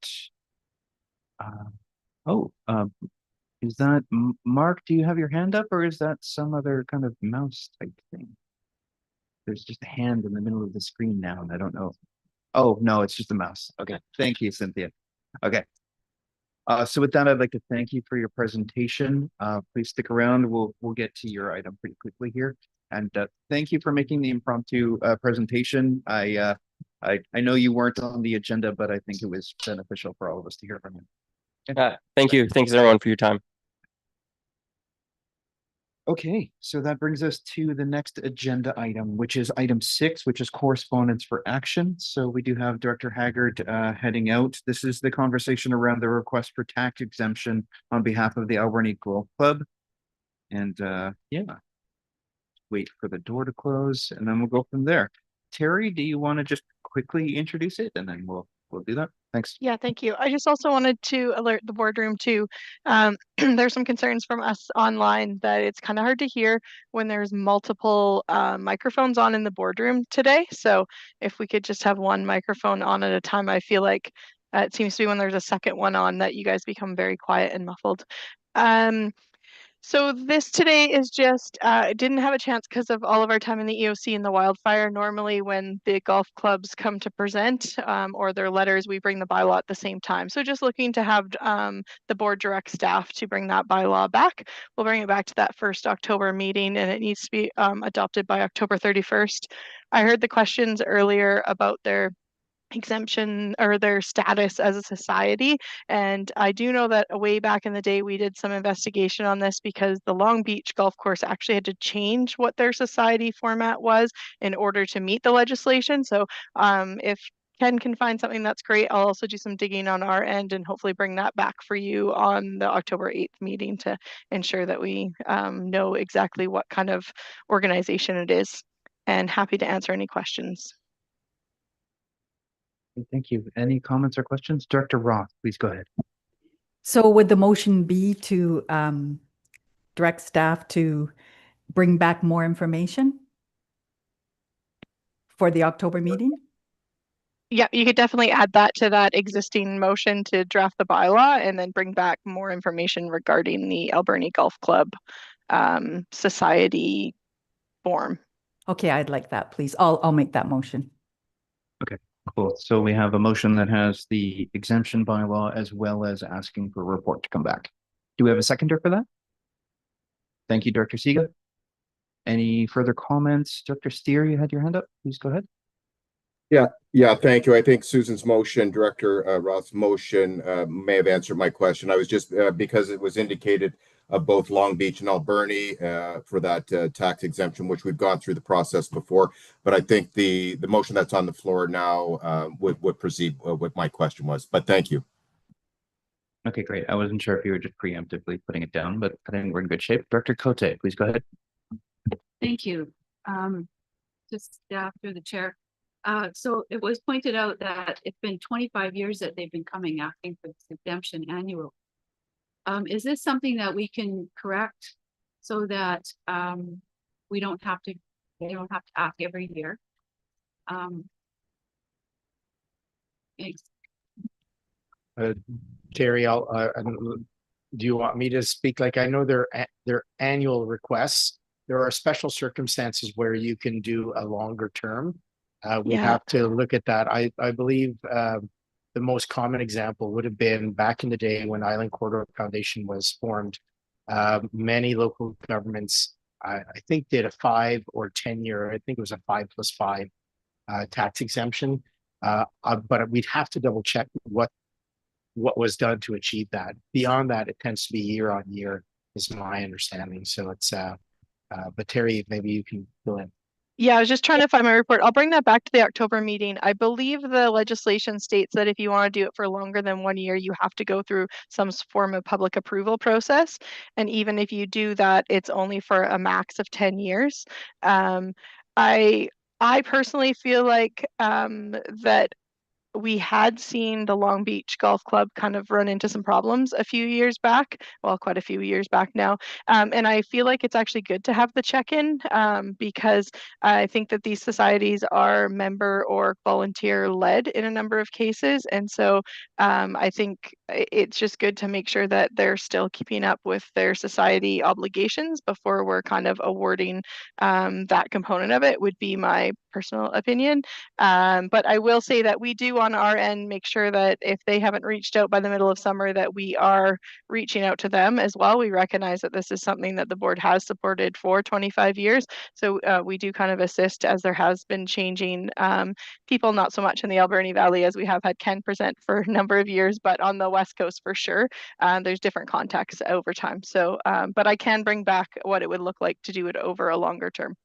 is that Mark, do you have your hand up, or is that some other kind of mouse type thing? There's just a hand in the middle of the screen now, and I don't know. Oh, no, it's just a mouse. Okay, thank you, Cynthia. Okay. So with that, I'd like to thank you for your presentation. Please stick around. We'll get to your item pretty quickly here. And thank you for making the impromptu presentation. I know you weren't on the agenda, but I think it was beneficial for all of us to hear from you. Thank you. Thanks everyone for your time. Okay, so that brings us to the next agenda item, which is item 6, which is correspondence for action. So we do have Director Haggard heading out. This is the conversation around the request for tax exemption on behalf of the Alberni Golf Club. And yeah, wait for the door to close and then we'll go from there. Terry, do you want to just quickly introduce it and then we'll do that? Thanks. Yeah, thank you. I just also wanted to alert the boardroom too. There's some concerns from us online that it's kind of hard to hear when there's multiple microphones on in the boardroom today. So if we could just have one microphone on at a time, I feel like it seems to be when there's a second one on that you guys become very quiet and muffled. So this today is just, didn't have a chance because of all of our time in the EOC and the wildfire. Normally when the golf clubs come to present or their letters, we bring the bylaw at the same time. So just looking to have the board direct staff to bring that bylaw back. We'll bring it back to that first October meeting and it needs to be adopted by October 31st. I heard the questions earlier about their exemption or their status as a society. And I do know that way back in the day, we did some investigation on this because the Long Beach Golf Course actually had to change what their society format was in order to meet the legislation. So if Ken can find something, that's great. I'll also do some digging on our end and hopefully bring that back for you on the October 8th meeting to ensure that we know exactly what kind of organization it is. And happy to answer any questions. Thank you. Any comments or questions? Director Roth, please go ahead. So would the motion be to direct staff to bring back more information for the October meeting? Yeah, you could definitely add that to that existing motion to draft the bylaw and then bring back more information regarding the Alberni Golf Club society form. Okay, I'd like that, please. I'll make that motion. Okay, cool. So we have a motion that has the exemption bylaw as well as asking for a report to come back. Do we have a seconder for that? Thank you, Director Siga. Any further comments? Director Steer, you had your hand up. Please go ahead. Yeah, thank you. I think Susan's motion, Director Roth's motion may have answered my question. I was just, because it was indicated both Long Beach and Alberni for that tax exemption, which we've gone through the process before. But I think the motion that's on the floor now would proceed what my question was. But thank you. Okay, great. I wasn't sure if you were just preemptively putting it down, but I think we're in good shape. Director Cote, please go ahead. Thank you. Just after the chair. So it was pointed out that it's been 25 years that they've been coming asking for this exemption annual. Is this something that we can correct so that we don't have to, they don't have to ask every year? Thanks. Terry, do you want me to speak? Like, I know their annual requests. There are special circumstances where you can do a longer term. We have to look at that. I believe the most common example would have been back in the day when Island Corridor Foundation was formed. Many local governments I think did a 5 or 10 year, I think it was a 5+5 tax exemption. But we'd have to double check what was done to achieve that. Beyond that, it tends to be year on year, is my understanding. So it's but Terry, maybe you can fill in. Yeah, I was just trying to find my report. I'll bring that back to the October meeting. I believe the legislation states that if you want to do it for longer than 1 year, you have to go through some form of public approval process. And even if you do that, it's only for a max of 10 years. I personally feel like that we had seen the Long Beach Golf Club kind of run into some problems a few years back, well, quite a few years back now. And I feel like it's actually good to have the check-in because I think that these societies are member or volunteer led in a number of cases. And so I think it's just good to make sure that they're still keeping up with their society obligations before we're kind of awarding that component of it, would be my personal opinion. But I will say that we do on our end make sure that if they haven't reached out by the middle of summer, that we are reaching out to them as well. We recognize that this is something that the board has supported for 25 years. So we do kind of assist as there has been changing people, not so much in the Alberni Valley as we have had Ken present for a number of years, but on the West Coast for sure. There's different contexts over time. So, but I can bring back what it would look like to do it over a longer term.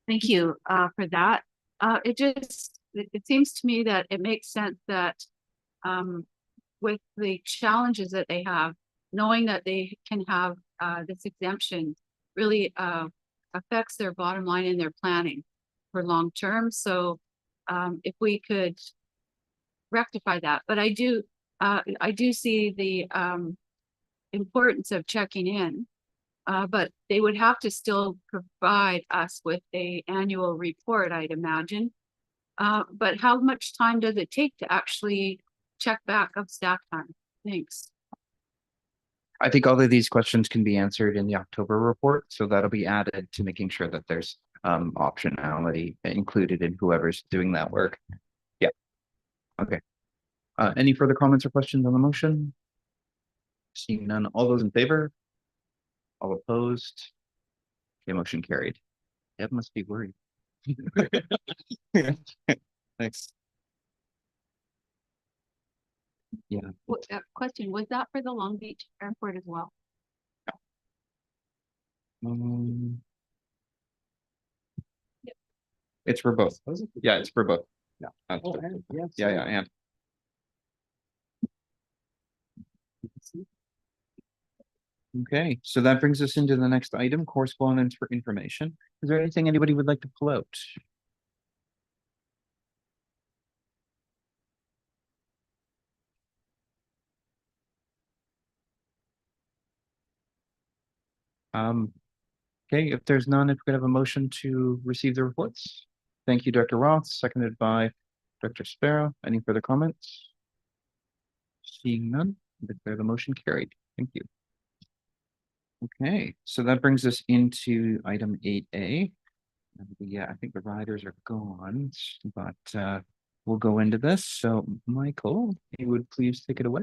Thank you for that. It seems to me that it makes sense that with the challenges that they have, knowing that they can have this exemption really affects their bottom line in their planning for long term. So if we could rectify that, but I do see the importance of checking in. But they would have to still provide us with an annual report, I'd imagine. But how much time does it take to actually check back of staff time? Thanks. I think all of these questions can be answered in the October report, so that'll be added to making sure that there's optionality included in whoever's doing that work. Yeah. Okay. Any further comments or questions on the motion? Seeing none, all those in favor? All opposed? Okay, motion carried. Deb must be worried. Thanks. Yeah. Question, was that for the Long Beach Airport as well? It's for both. Yeah, it's for both. Yeah. Yeah, and. Okay, so that brings us into the next item, correspondence for information. Is there anything anybody would like to pull out? Okay, if there's none, if we could have a motion to receive the reports. Thank you, Dr. Roth, seconded by Dr. Sparrow. Any further comments? Seeing none, declare the motion carried. Thank you. Okay, so that brings us into item 8A. Yeah, I think the riders are gone, but we'll go into this. So Michael, you would please take it away.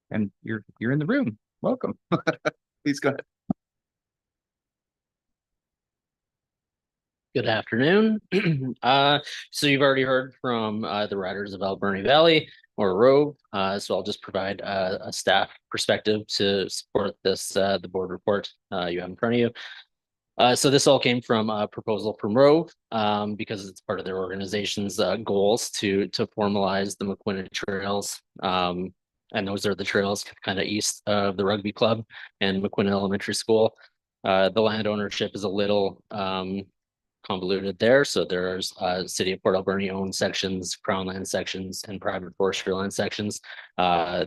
And you're in the room. Welcome. Please go ahead. Good afternoon. So you've already heard from the riders of Alberni Valley or Rove. So I'll just provide a staff perspective to support this, the board report you have in front of you. So this all came from a proposal from Rove because it's part of their organization's goals to formalize the McQuinna trails. And those are the trails kind of east of the rugby club and McQuinna Elementary School. The land ownership is a little convoluted there. So there's City of Port Alberni owned sections, Crown land sections, and private forestry land sections.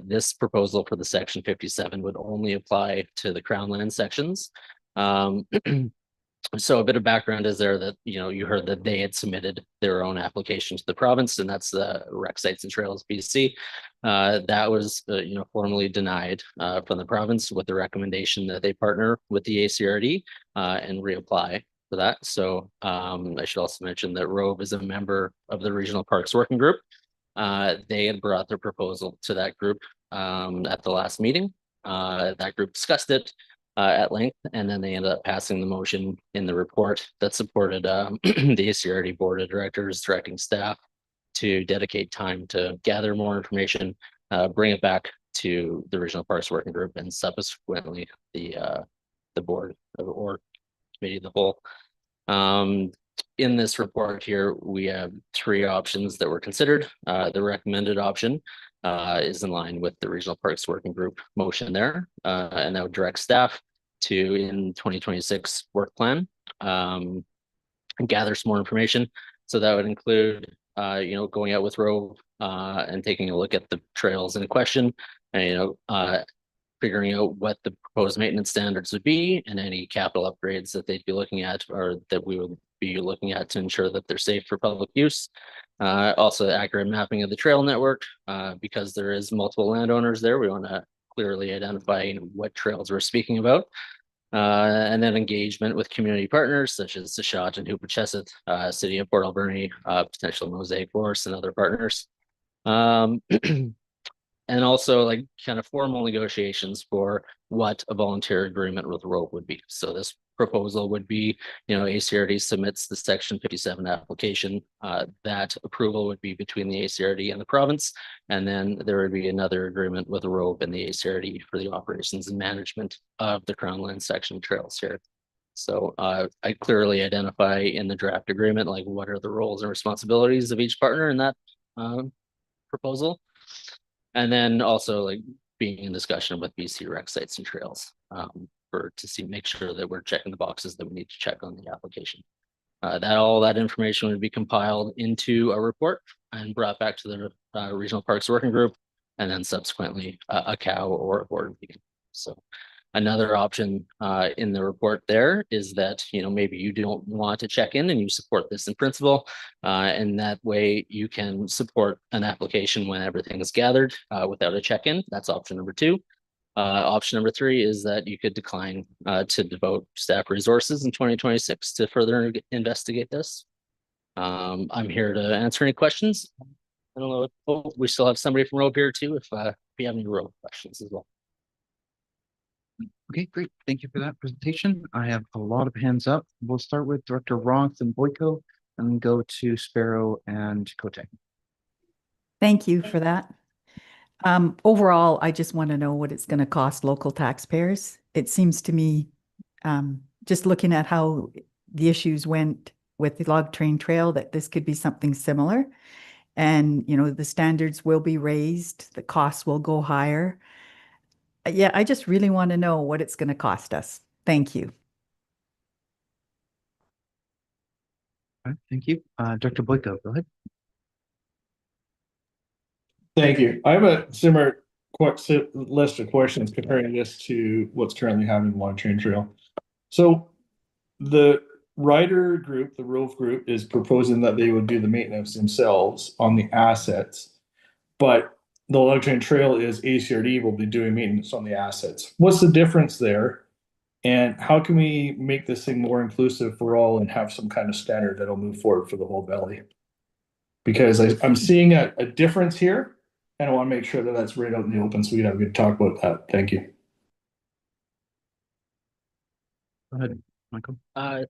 This proposal for the section 57 would only apply to the Crown land sections. So a bit of background is there that, you know, you heard that they had submitted their own application to the province, and that's the Rec Sites and Trails BC. That was, you know, formally denied from the province with the recommendation that they partner with the ACRD and reapply for that. So I should also mention that Rove is a member of the Regional Parks Working Group. They had brought their proposal to that group at the last meeting. That group discussed it. at length, and then they ended up passing the motion in the report that supported the ACRD Board of Directors directing staff to dedicate time to gather more information, bring it back to the Regional Parks Working Group, and subsequently the board or committee of the whole. In this report here, we have 3 options that were considered. The recommended option is in line with the Regional Parks Working Group motion there, and that would direct staff to, in 2026 work plan, and gather some more information. So that would include, going out with Rove and taking a look at the trails in question, and figuring out what the proposed maintenance standards would be and any capital upgrades that they'd be looking at, or that we would be looking at, to ensure that they're safe for public use. Also accurate mapping of the trail network, because there is multiple landowners there. We want to clearly identify what trails we're speaking about. And then engagement with community partners such as Sashot and Hoopachesset, City of Port Alberni, potential Mosaic Forest and other partners. And also like kind of formal negotiations for what a volunteer agreement with Rove would be. So this proposal would be, ACRD submits the Section 57 application. That approval would be between the ACRD and the province. And then there would be another agreement with Rove and the ACRD for the operations and management of the Crown Land section trails here. So I clearly identify in the draft agreement, like what are the roles and responsibilities of each partner in that proposal. And then also like being in discussion with BC Rec Sites and Trails make sure that we're checking the boxes that we need to check on the application. All that information would be compiled into a report and brought back to the Regional Parks Working Group, and then subsequently a COW or a board meeting. So another option in the report there is that, maybe you don't want to check in and you support this in principle. And that way you can support an application when everything is gathered without a check-in. That's option number 2. Option number 3 is that you could decline to devote staff resources in 2026 to further investigate this. I'm here to answer any questions. I don't know. Oh, we still have somebody from Rove here too, if you have any Rove questions as well. Okay, great. Thank you for that presentation. I have a lot of hands up. We'll start with Director Roth and Boyko, and then go to Sparrow and Kotek. Thank you for that. Overall, I just want to know what it's going to cost local taxpayers. It seems to me, just looking at how the issues went with the Log Train Trail, that this could be something similar. And, the standards will be raised, the costs will go higher. Yeah, I just really want to know what it's going to cost us. Thank you. All right, thank you. Dr. Boyko, go ahead. Thank you. I have a similar list of questions comparing this to what's currently happening in Log Train Trail. So the rider group, the Rove group, is proposing that they would do the maintenance themselves on the assets, but the Log Train Trail is ACRD will be doing maintenance on the assets. What's the difference there? And how can we make this thing more inclusive for all and have some kind of standard that'll move forward for the whole valley? Because I'm seeing a difference here, and I want to make sure that that's right out in the open so we can have a good talk about that. Thank you. Go ahead, Michael.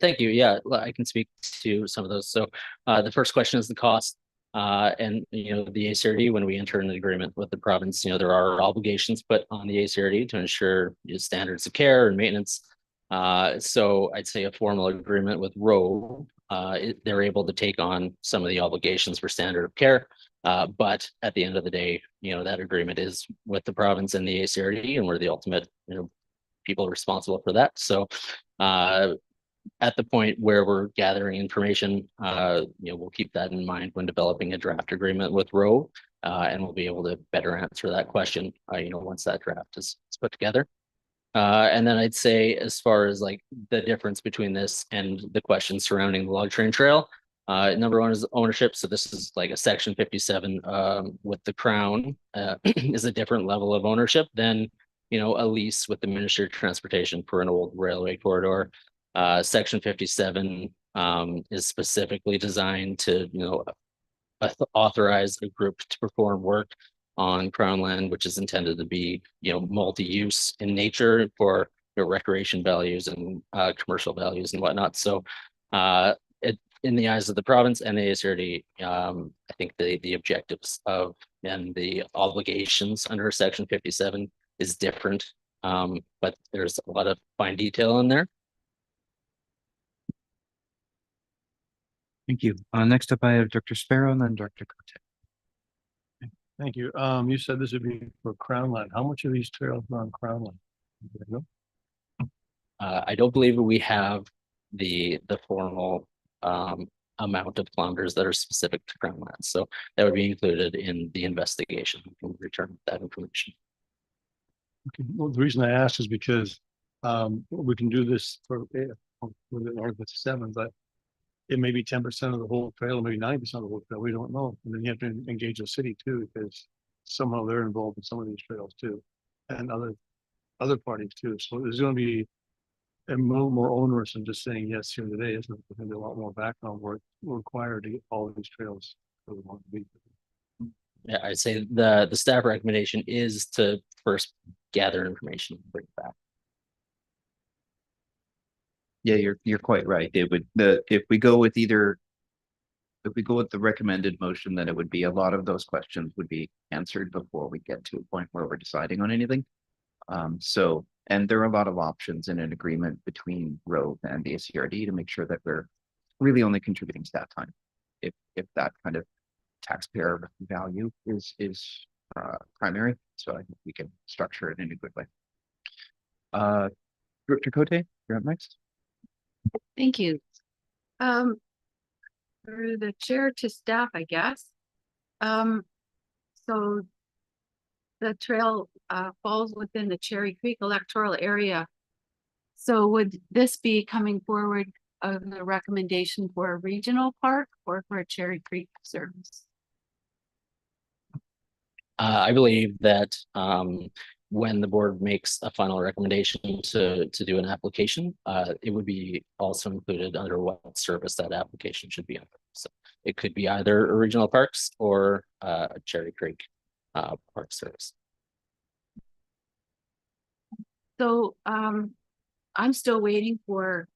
Thank you. Yeah, I can speak to some of those. So the first question is the cost. And the ACRD, when we enter an agreement with the province, there are obligations put on the ACRD to ensure standards of care and maintenance. So I'd say a formal agreement with Rove, they're able to take on some of the obligations for standard of care. But at the end of the day, that agreement is with the province and the ACRD, and we're the ultimate, people responsible for that. So at the point where we're gathering information, we'll keep that in mind when developing a draft agreement with Rove, and we'll be able to better answer that question, once that draft is put together. And then I'd say, as far as like the difference between this and the questions surrounding the Log Train Trail, number 1 is ownership. So this is like a Section 57 with the Crown is a different level of ownership than, a lease with the Ministry of Transportation for an old railway corridor. Section 57 is specifically designed to, authorize a group to perform work on Crown land, which is intended to be, multi-use in nature for recreation values and commercial values and whatnot. So in the eyes of the province and the ACRD, I think the objectives of and the obligations under Section 57 is different, but there's a lot of fine detail in there. Thank you. Next up, I have Dr. Sparrow and then Dr. Cote. Thank you. You said this would be for Crown Land. How much of these trails are on Crown Land? Do you know? I don't believe we have the formal amount of kilometers that are specific to Crown Land. So that would be included in the investigation. We can return that information. Okay. Well, the reason I asked is because we can do this for Article 7, but it may be 10% of the whole trail, maybe 90% of the whole trail. We don't know. And then you have to engage the city too, because somehow they're involved in some of these trails too, and other parties too. So there's going to be a more onerous than just saying yes here today. Isn't it? There's going to be a lot more background work required to get all of these trails where we want to be. Yeah, I'd say the staff recommendation is to first gather information and bring it back. Yeah, you're quite right. It would if we go with the recommended motion, then it would be a lot of those questions would be answered before we get to a point where we're deciding on anything. And there are a lot of options in an agreement between Rove and the ACRD to make sure that we're really only contributing staff time. If that kind of taxpayer value is primary, so I think we can structure it in a good way. Dr. Cote, you're up next. Thank you. For the chair to staff, I guess. So the trail falls within the Cherry Creek electoral area. So would this be coming forward of the recommendation for a regional park or for a Cherry Creek service? I believe that when the board makes a final recommendation to do an application, it would be also included under what service that application should be under. So it could be either original parks or a Cherry Creek park service. So I'm still waiting for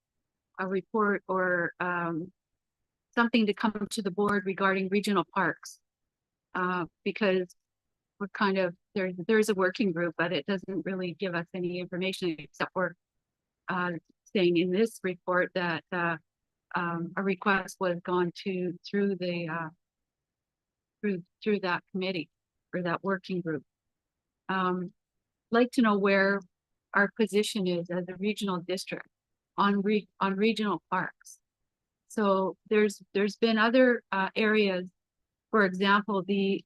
a report or something to come to the board regarding regional parks, because we're kind of there's a working group, but it doesn't really give us any information except we're saying in this report that a request was gone through that committee or that working group. Like to know where our position is as a regional district on regional parks. So there's been other areas, for example, the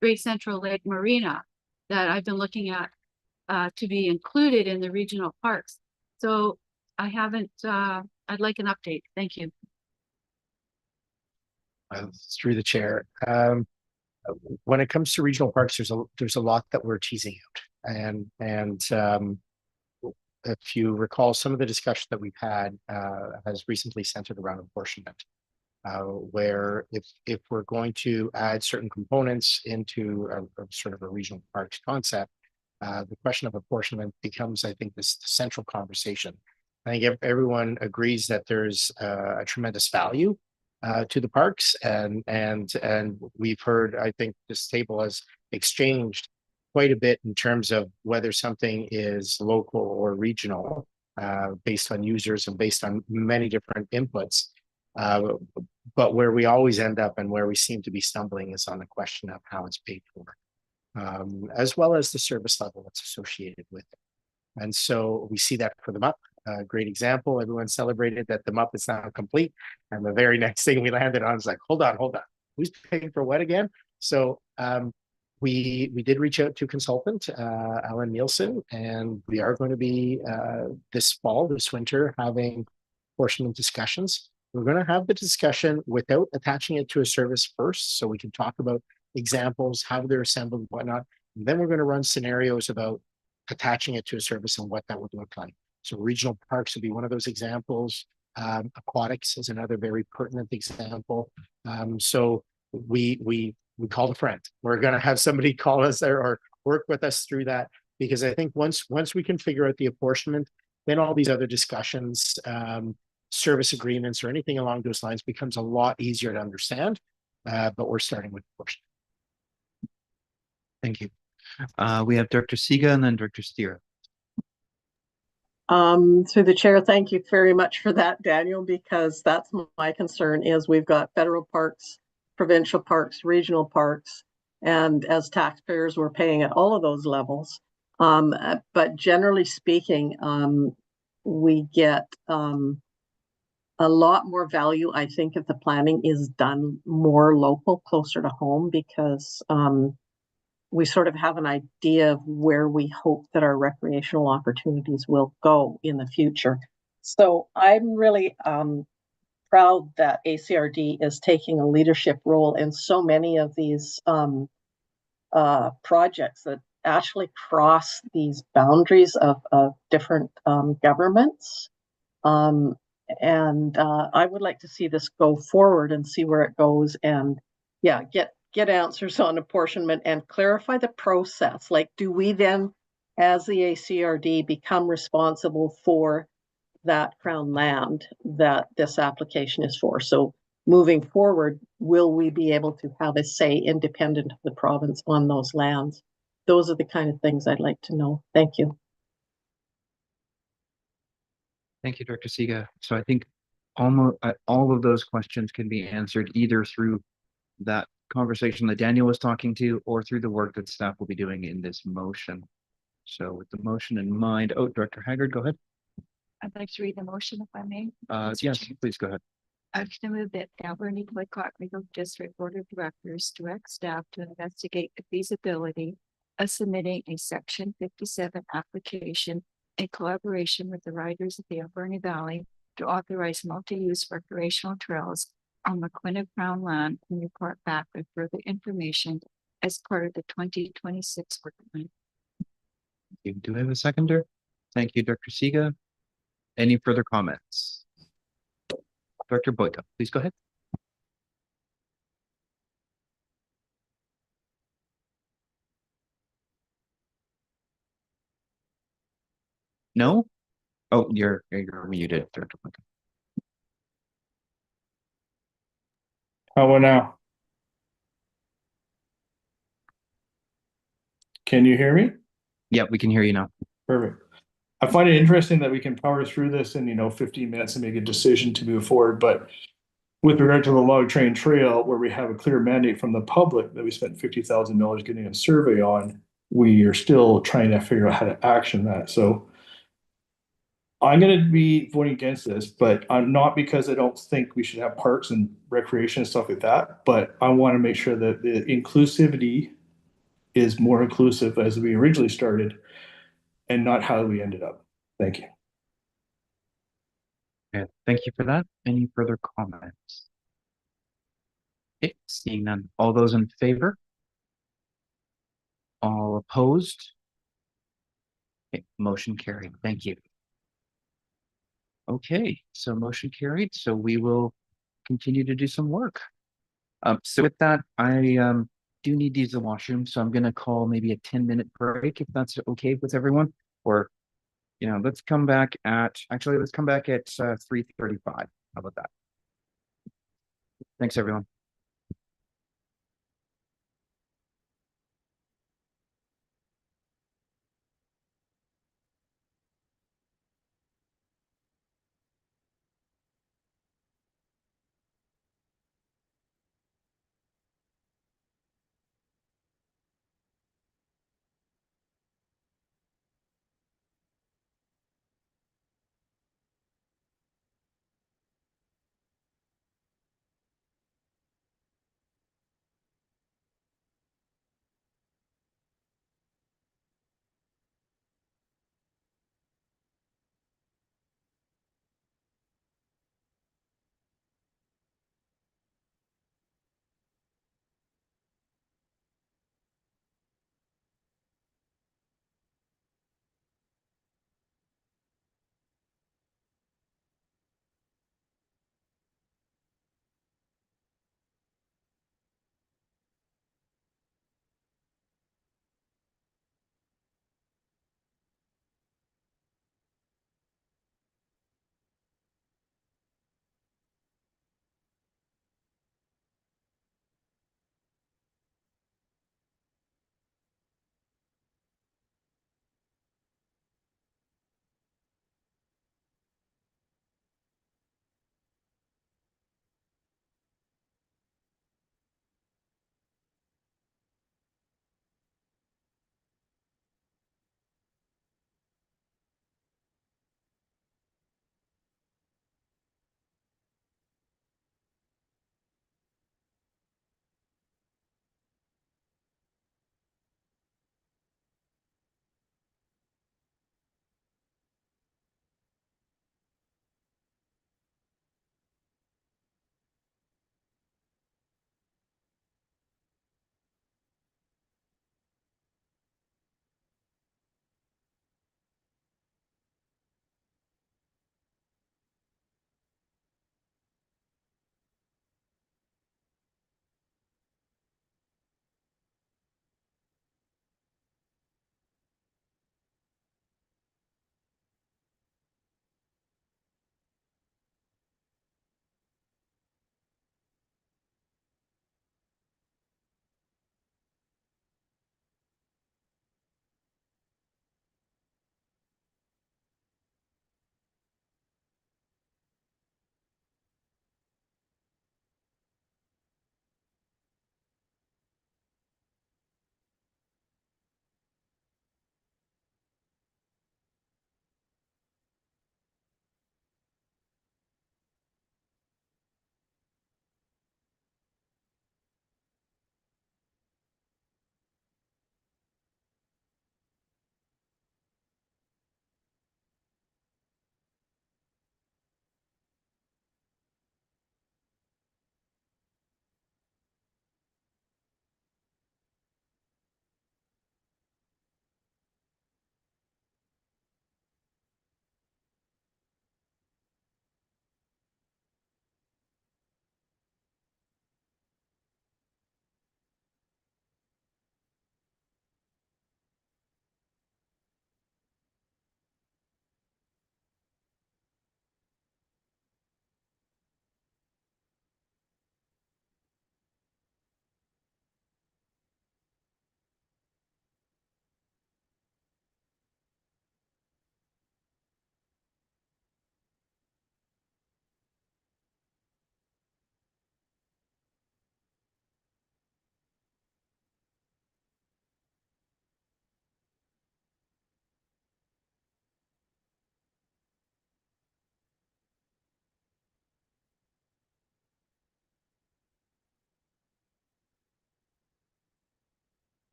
Great Central Lake Marina that I've been looking at to be included in the regional parks. So I haven't, I'd like an update. Thank you. Through the chair. When it comes to regional parks, there's a lot that we're teasing out, and if you recall, some of the discussion that we've had has recently centered around apportionment, where if we're going to add certain components into a sort of a regional parks concept, the question of apportionment becomes, I think, this central conversation. I think everyone agrees that there's a tremendous value to the parks, and we've heard, I think this table has exchanged quite a bit in terms of whether something is local or regional, based on users and based on many different inputs. But where we always end up and where we seem to be stumbling is on the question of how it's paid for, as well as the service level that's associated with it. And so we see that for the MUP. A great example, everyone celebrated that the MUP is now complete. And the very next thing we landed on is like, hold on, who's paying for what again? So we did reach out to consultant, Alan Nielsen, and we are going to be this winter, having apportionment discussions. We're going to have the discussion without attaching it to a service first, so we can talk about examples, how they're assembled and whatnot. And then we're going to run scenarios about attaching it to a service and what that would look like. So regional parks would be one of those examples. Aquatics is another very pertinent example. So we called a friend. We're going to have somebody call us there or work with us through that. Because I think once we can figure out the apportionment, then all these other discussions, service agreements or anything along those lines becomes a lot easier to understand. But we're starting with apportionment. Thank you. We have Director Siga and then Director Steer. Through the chair, thank you very much for that, Daniel, because that's my concern is we've got federal parks, provincial parks, regional parks, and as taxpayers, we're paying at all of those levels. But generally speaking, we get a lot more value, I think, if the planning is done more local, closer to home, because we sort of have an idea of where we hope that our recreational opportunities will go in the future. So I'm really proud that ACRD is taking a leadership role in so many of these projects that actually cross these boundaries of different governments. And I would like to see this go forward and see where it goes, and yeah, get answers on apportionment and clarify the process. Like, do we then, as the ACRD, become responsible for that Crown land that this application is for? So moving forward, will we be able to have a say independent of the province on those lands? Those are the kind of things I'd like to know. Thank you. Thank you, Director Siga. So I think almost all of those questions can be answered either through that conversation that Daniel was talking to or through the work that staff will be doing in this motion. So with the motion in mind, Director Haggard, go ahead. I'd like to read the motion if I may. Yes, please go ahead. I'm going to move that Alberni Boycott Legal District Board of Directors direct staff to investigate the feasibility of submitting a Section 57 application in collaboration with the riders of the Alberni Valley to authorize multi-use recreational trails on McQuinna Crown land and report back with further information as part of the 2026 work plan. Do we have a seconder? Thank you, Director Siga. Any further comments? Director Boyka, please go ahead. No? Oh, you're muted, Director Boyka. How about now? Can you hear me? Yeah, we can hear you now. Perfect. I find it interesting that we can power through this in 15 minutes and make a decision to move forward. But with regard to the Log Train Trail, where we have a clear mandate from the public that we spent $50,000 getting a survey on, we are still trying to figure out how to action that. So I'm going to be voting against this, but I'm not because I don't think we should have parks and recreation and stuff like that. But I want to make sure that the inclusivity is more inclusive as we originally started and not how we ended up. Thank you. Okay, thank you for that. Any further comments? Okay, seeing none. All those in favor? All opposed? Okay, motion carried. Thank you. Okay, so motion carried. So we will continue to do some work. So with that, I do need to use the washroom, so I'm going to call maybe a 10-minute break if that's okay with everyone. Or, let's come back at 3:35. How about that? Thanks, everyone.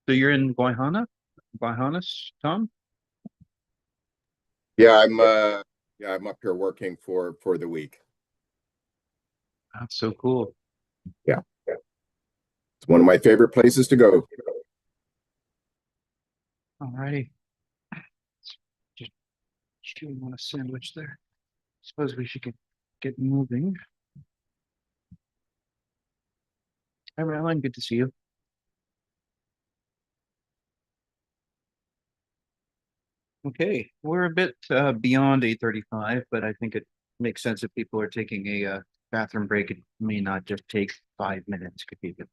So you're in Guayana, Tom? Yeah, I'm up here working for the week. That's so cool. Yeah. It's one of my favorite places to go. Alrighty. Just chewing on a sandwich there. Suppose we should get moving. Hi, Madeline, good to see you. Okay, we're a bit beyond 8:35, but I think it makes sense if people are taking a bathroom break. It may not just take 5 minutes to keep it.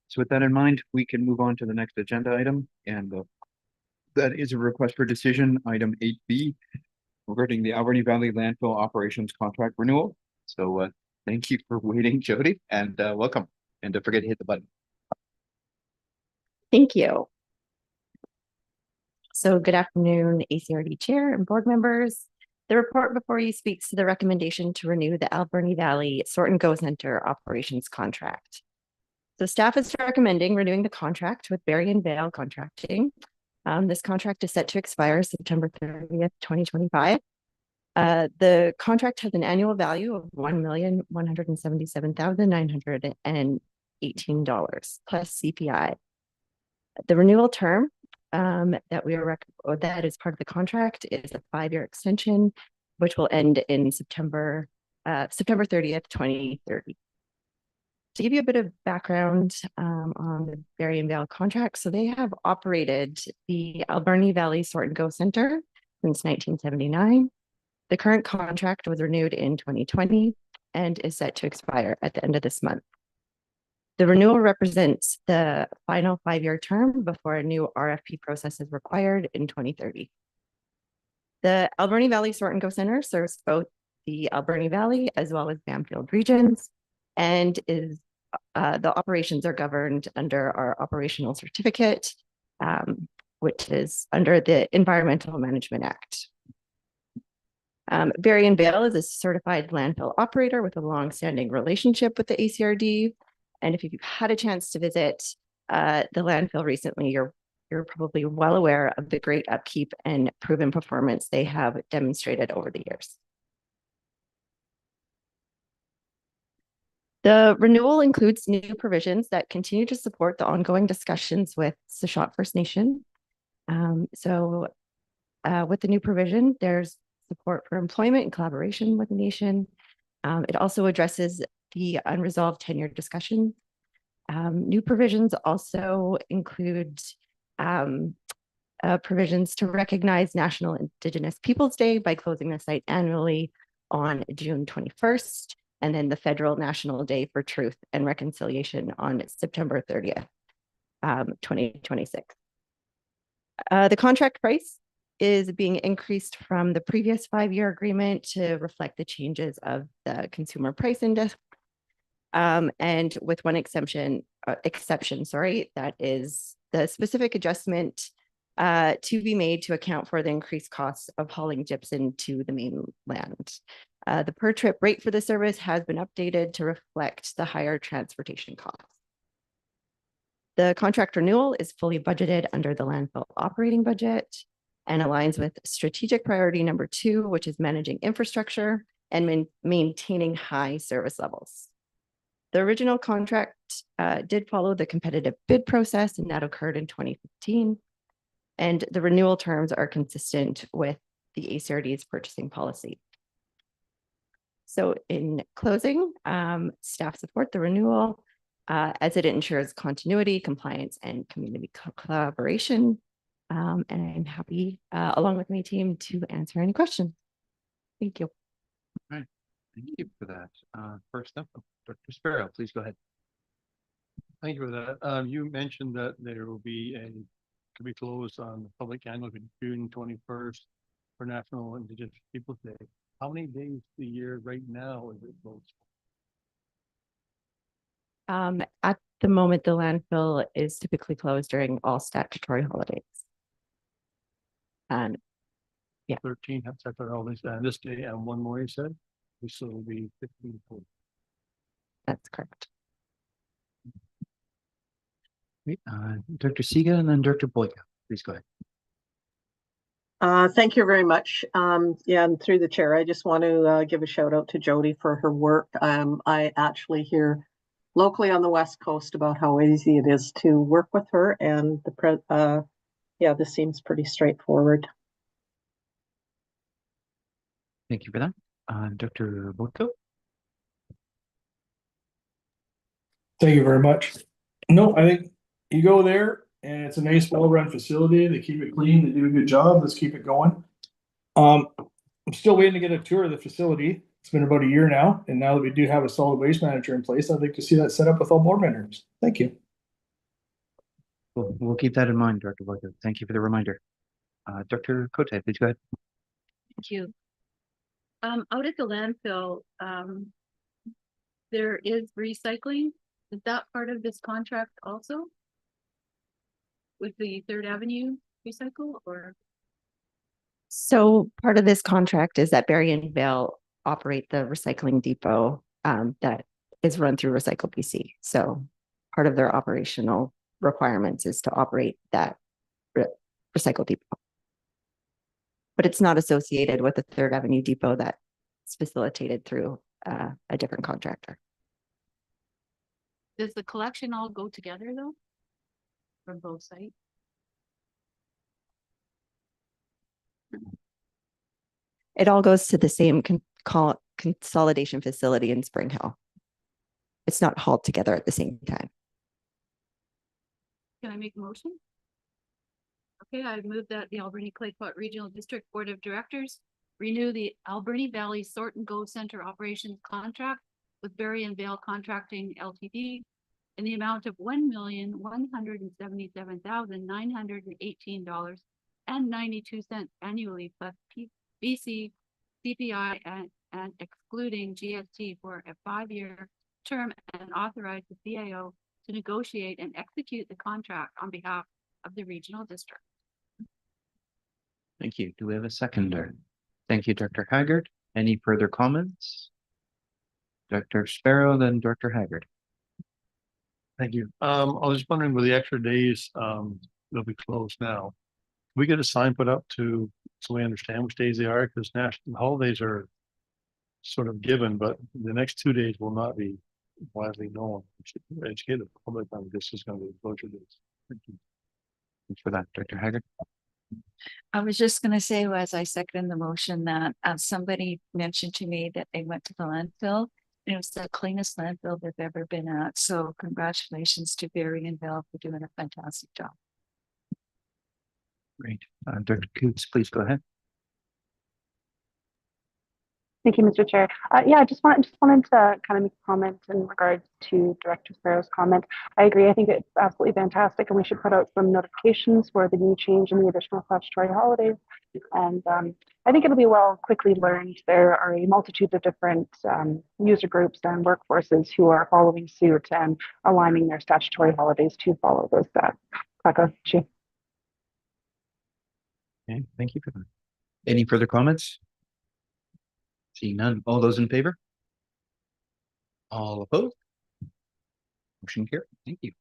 So with that in mind, we can move on to the next agenda item, and that is a request for decision, item 8B, regarding the Alberni Valley Landfill Operations Contract Renewal. So thank you for waiting, Jody, and welcome. And don't forget to hit the button. Thank you. So good afternoon, ACRD Chair and board members. The report before you speaks to the recommendation to renew the Alberni Valley Sort and Go Center operations contract. So staff is recommending renewing the contract with Berry and Vale Contracting. This contract is set to expire September 30th, 2025. The contract has an annual value of $1,177,918 plus CPI. The renewal term that is part of the contract is a 5-year extension, which will end in September 30th, 2030. To give you a bit of background on the Berry and Vale contract, so they have operated the Alberni Valley Sort and Go Center since 1979. The current contract was renewed in 2020 and is set to expire at the end of this month. The renewal represents the final 5-year term before a new RFP process is required in 2030. The Alberni Valley Sort and Go Center serves both the Alberni Valley as well as Bamfield regions, and the operations are governed under our operational certificate, which is under the Environmental Management Act. Berry and Vale is a certified landfill operator with a long-standing relationship with the ACRD. And if you've had a chance to visit the landfill recently, you're probably well aware of the great upkeep and proven performance they have demonstrated over the years. The renewal includes new provisions that continue to support the ongoing discussions with Shuswap First Nation. With the new provision, there's support for employment and collaboration with the nation. It also addresses the unresolved tenure discussion. New provisions also include provisions to recognize National Indigenous Peoples Day by closing the site annually on June 21st, and then the Federal National Day for Truth and Reconciliation on September 30th, 2026. The contract price is being increased from the previous 5-year agreement to reflect the changes of the Consumer Price Index. And with one exception, that is the specific adjustment to be made to account for the increased costs of hauling gypsum to the mainland. The per trip rate for the service has been updated to reflect the higher transportation costs. The contract renewal is fully budgeted under the landfill operating budget and aligns with strategic priority number 2, which is managing infrastructure and maintaining high service levels. The original contract did follow the competitive bid process, and that occurred in 2015. And the renewal terms are consistent with the ACRD's purchasing policy. So in closing, staff support the renewal as it ensures continuity, compliance, and community collaboration. And I'm happy, along with my team, to answer any questions. Thank you. All right, thank you for that. First up, Dr. Sparrow, please go ahead. Thank you for that. You mentioned that there will be to be closed on the public annual June 21st for National Indigenous Peoples Day. How many days a year right now is it closed? At the moment, the landfill is typically closed during all statutory holidays. Yeah. 13 separate holidays, and this day and one more, you said? So it'll be 15. That's correct. Great. Director Siga and then Director Boyka, please go ahead. Thank you very much. Yeah, and through the chair, I just want to give a shout out to Jody for her work. I actually hear locally on the West Coast about how easy it is to work with her, and yeah, this seems pretty straightforward. Thank you for that. Dr. Boyko. Thank you very much. No, I think you go there and it's a nice, well-run facility. They keep it clean. They do a good job. Let's keep it going. I'm still waiting to get a tour of the facility. It's been about a year now, and now that we do have a solid waste manager in place, I'd like to see that set up with all board members. Thank you. We'll keep that in mind, Dr. Boyko. Thank you for the reminder. Dr. Cote, please go ahead. Thank you. Out at the landfill, there is recycling. Is that part of this contract also? With the Third Avenue recycle, or? So part of this contract is that Barrie and Vale operate the recycling depot that is run through Recycle BC. So part of their operational requirements is to operate that recycle depot. But it's not associated with the Third Avenue depot that's facilitated through a different contractor. Does the collection all go together though? From both sites? It all goes to the same consolidation facility in Spring Hill. It's not hauled together at the same time. Can I make a motion? Okay, I move that the Alberni Claypot Regional District Board of Directors renew the Alberni Valley Sort and Go Center operations contract with Barrie and Vale Contracting Ltd. in the amount of $1,177,918.92 annually plus BC CPI and excluding GST for a 5-year term, and authorize the CAO to negotiate and execute the contract on behalf of the regional district. Thank you. Do we have a seconder? Thank you, Dr. Haggard. Any further comments? Dr. Sparrow, then Dr. Haggard. Thank you. I was just wondering with the extra days, they'll be closed now. We get a sign put up to, so we understand which days they are, because national holidays are sort of given, but the next 2 days will not be widely known. We should educate the public on this is going to be closure days. Thank you. Thanks for that, Dr. Haggard. I was just going to say, as I second the motion, that somebody mentioned to me that they went to the landfill. It was the cleanest landfill they've ever been at. So congratulations to Barrie and Vale for doing a fantastic job. Great. Dr. Coots, please go ahead. Thank you, Mr. Chair. Yeah, I just wanted to kind of make a comment in regards to Director Sparrow's comment. I agree. I think it's absolutely fantastic, and we should put out some notifications for the new change in the additional statutory holidays. And I think it'll be quickly learned. There are a multitude of different user groups and workforces who are following suit and aligning their statutory holidays to follow those steps. Okay, thank you for that. Any further comments? Seeing none. All those in favor? All opposed? Motion carried. Thank you.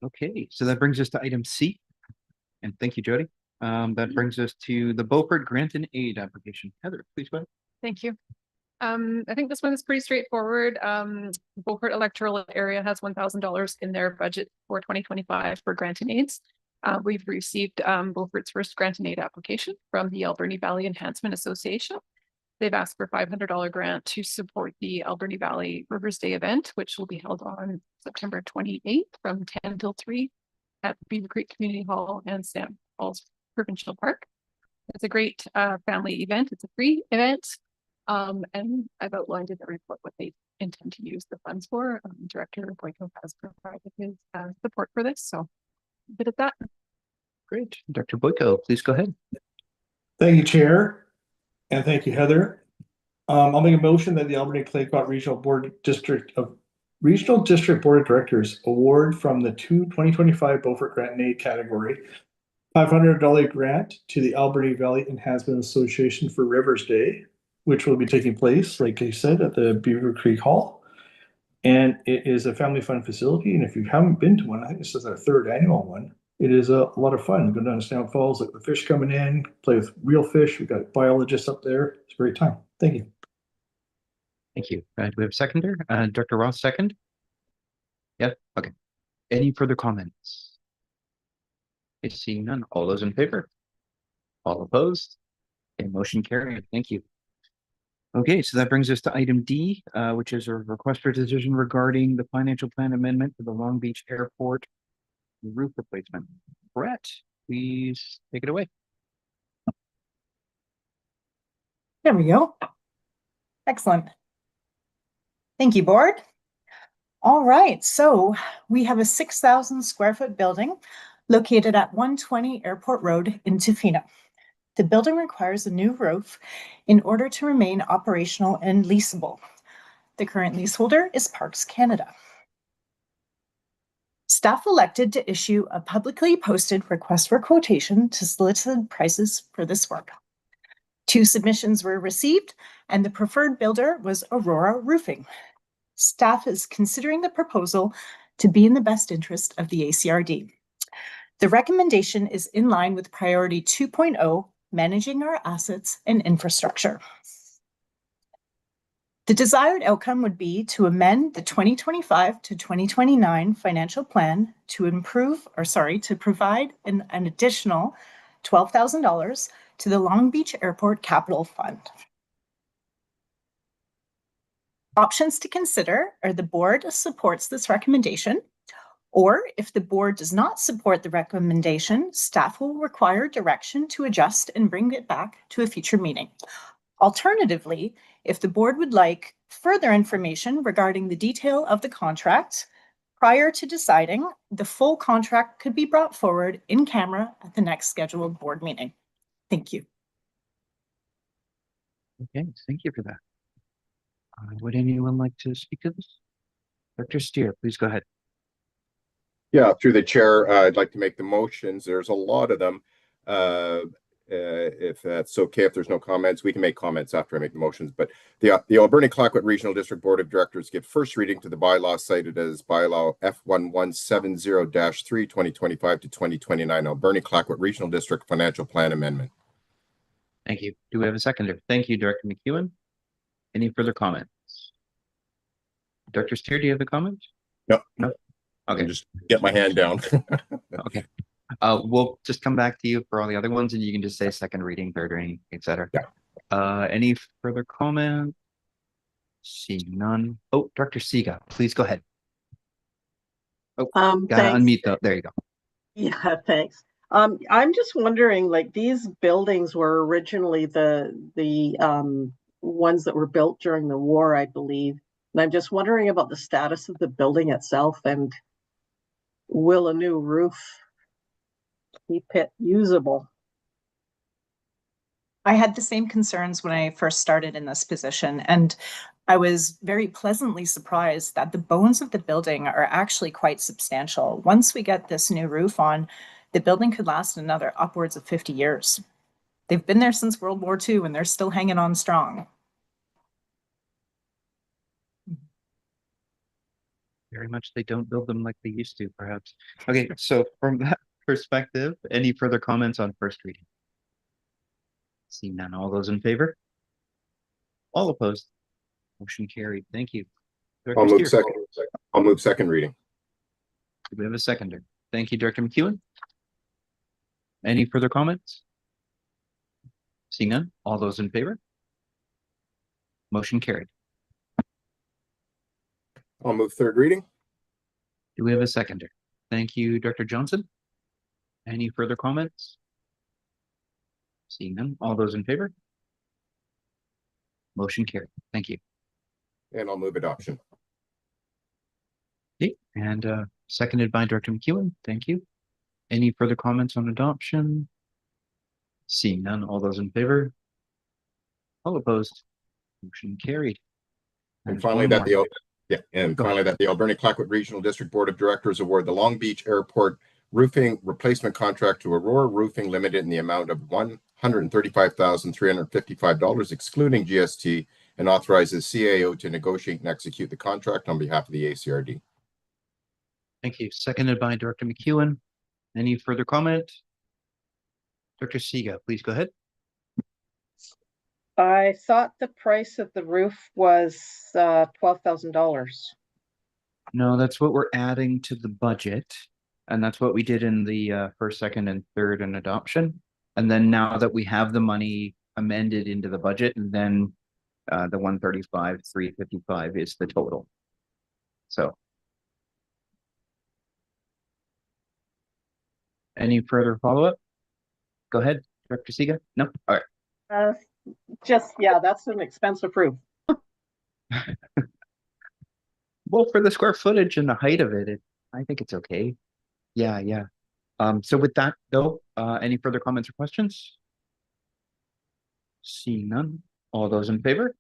Okay, so that brings us to item C. And thank you, Jody. That brings us to the Beaufort Grant and Aid application. Heather, please go ahead. Thank you. I think this one is pretty straightforward. Beaufort electoral area has $1,000 in their budget for 2025 for grant and aids. We've received Beaufort's first grant and aid application from the Alberni Valley Enhancement Association. They've asked for a $500 grant to support the Alberni Valley Rivers Day event, which will be held on September 28th from 10 till 3 at Beaver Creek Community Hall and Stamp Falls Provincial Park. It's a great family event. It's a free event. And I've outlined in the report what they intend to use the funds for. Director Boyko has provided his support for this. So a bit of that. Great. Dr. Boyko, please go ahead. Thank you, Chair. And thank you, Heather. I'll make a motion that the Alberni Claypot Regional District Board of Directors award from the 2025 Beaufort Grant and Aid category $500 grant to the Alberni Valley Enhancement Association for Rivers Day, which will be taking place, like I said, at the Beaver Creek Hall. And it is a family fun facility. And if you haven't been to one, I think this is our 3rd annual one. It is a lot of fun. Go down to Stamp Falls, like the fish coming in, play with real fish. We've got biologists up there. It's a great time. Thank you. Thank you. Do we have a seconder? Director Ross, second? Yep, okay. Any further comments? Okay, seeing none. All those in favor? All opposed? Okay, motion carried. Thank you. Okay, so that brings us to item D, which is a request for decision regarding the financial plan amendment for the Long Beach Airport roof replacement. Brett, please take it away. There we go. Excellent. Thank you, board. All right, so we have a 6,000 square foot building located at 120 Airport Road in Tofino. The building requires a new roof in order to remain operational and leasable. The current leaseholder is Parks Canada. Staff elected to issue a publicly posted request for quotation to solicit prices for this work. 2 submissions were received, and the preferred builder was Aurora Roofing. Staff is considering the proposal to be in the best interest of the ACRD. The recommendation is in line with Priority 2.0, managing our assets and infrastructure. The desired outcome would be to amend the 2025 to 2029 financial plan to provide an additional $12,000 to the Long Beach Airport Capital Fund. Options to consider are the board supports this recommendation, or if the board does not support the recommendation, staff will require direction to adjust and bring it back to a future meeting. Alternatively, if the board would like further information regarding the detail of the contract, prior to deciding, the full contract could be brought forward in camera at the next scheduled board meeting. Thank you. Okay, thank you for that. Would anyone like to speak to this? Dr. Steer, please go ahead. Yeah, through the chair, I'd like to make the motions. There's a lot of them. If that's okay, if there's no comments, we can make comments after I make the motions. But the Alberni-Clayoquot Regional District Board of Directors give first reading to the bylaw cited as bylaw F1170-3 2025 to 2029 Alberni-Clayoquot Regional District Financial Plan Amendment. Thank you. Do we have a seconder? Thank you, Director McEwen. Any further comments? Dr. Steer, do you have a comment? No. No. Okay. Just get my hand down. Okay. We'll just come back to you for all the other ones, and you can just say second reading, third reading, etc. Yeah. Any further comment? Seeing none. Oh, Dr. Siga, please go ahead. Oh, gotta Thanks. unmute though. There you go. Yeah, thanks. I'm just wondering, like, these buildings were originally the ones that were built during the war, I believe. And I'm just wondering about the status of the building itself, and will a new roof keep it usable? I had the same concerns when I first started in this position, and I was very pleasantly surprised that the bones of the building are actually quite substantial. Once we get this new roof on, the building could last another upwards of 50 years. They've been there since World War II, and they're still hanging on strong. Very much they don't build them like they used to, perhaps. Okay, so from that perspective, any further comments on first reading? Seeing none, all those in favor? All opposed? Motion carried. Thank you. I'll Director move Steer. second. I'll move second reading. Do we have a seconder? Thank you, Director McEwen. Any further comments? Seeing none, all those in favor? Motion carried. I'll move third reading. Do we have a seconder? Thank you, Director Johnson. Any further comments? Seeing none, all those in favor? Motion carried. Thank you. And I'll move adoption. Okay, and seconded by Director McEwen. Thank you. Any further comments on adoption? Seeing none, all those in favor? All opposed? Motion carried. And finally, that the Alberni-Clayoquot Regional District Board of Directors award the Long Beach Airport roofing replacement contract to Aurora Roofing Limited in the amount of $135,355, excluding GST, and authorizes CAO to negotiate and execute the contract on behalf of the ACRD. Thank you. Seconded by Director McEwen. Any further comment? Dr. Siga, please go ahead. I thought the price of the roof was $12,000. No, that's what we're adding to the budget. And that's what we did in the first, second, and third and adoption. And then now that we have the money amended into the budget, and then the 135, 355 is the total. So. Any further follow-up? Go ahead, Director Siga. No? All right. That's an expensive roof. Well, for the square footage and the height of it, I think it's okay. Yeah. So with that though, any further comments or questions? Seeing none. All those in favor?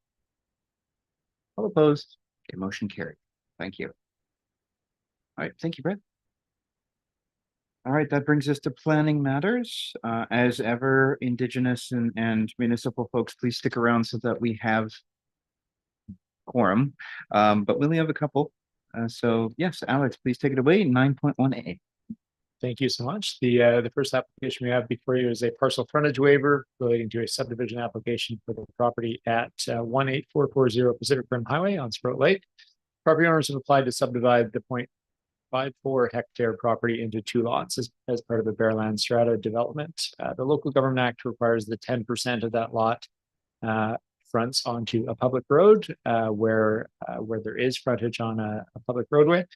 All opposed? Okay, motion carried. Thank you. All right, thank you, Brett. All right, that brings us to planning matters. As ever, Indigenous and municipal folks, please stick around so that we have quorum. But we only have a couple. So yes, Alex, please take it away. 9.1A. Thank you so much. The first application we have before you is a parcel frontage waiver relating to a subdivision application for the property at 18440 Pacific Rim Highway on Sprout Lake. Property owners have applied to subdivide the 0.54 hectare property into 2 lots as part of the Bearland Strata development. The Local Government Act requires that 10% of that lot fronts onto a public road where there is frontage on a public roadway.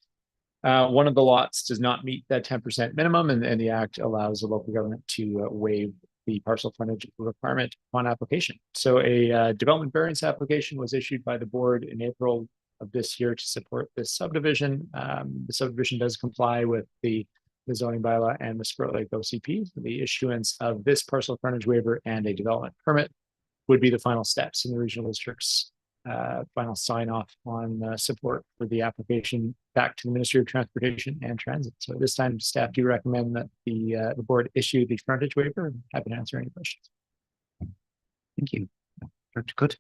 One of the lots does not meet that 10% minimum, and the Act allows the local government to waive the parcel frontage requirement upon application. So a development variance application was issued by the board in April of this year to support this subdivision. The subdivision does comply with the zoning bylaw and the Sprout Lake OCP. The issuance of this parcel frontage waiver and a development permit would be the final steps in the regional district's final sign off on support for the application back to the Ministry of Transportation and Transit. So at this time, staff do recommend that the board issue the frontage waiver. I'm happy to answer any questions. Thank you. Dr. Cote.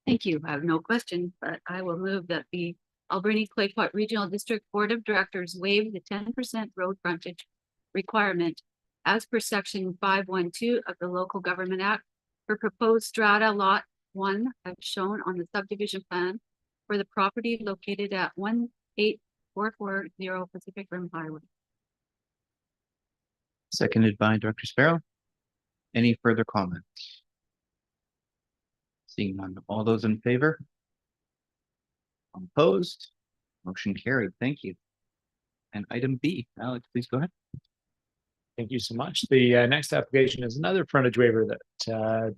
Thank you. I have no question, but I will move that the Alberni Clayoquot Regional District Board of Directors waive the 10% road frontage requirement as per section 512 of the Local Government Act for proposed strata lot 1 as shown on the subdivision plan for the property located at 18440 Pacific Rim Highway. Seconded by Director Sparrow. Any further comments? Seeing none. All those in favor? Opposed? Motion carried. Thank you. And item B, Alex, please go ahead. Thank you so much. The next application is another frontage waiver that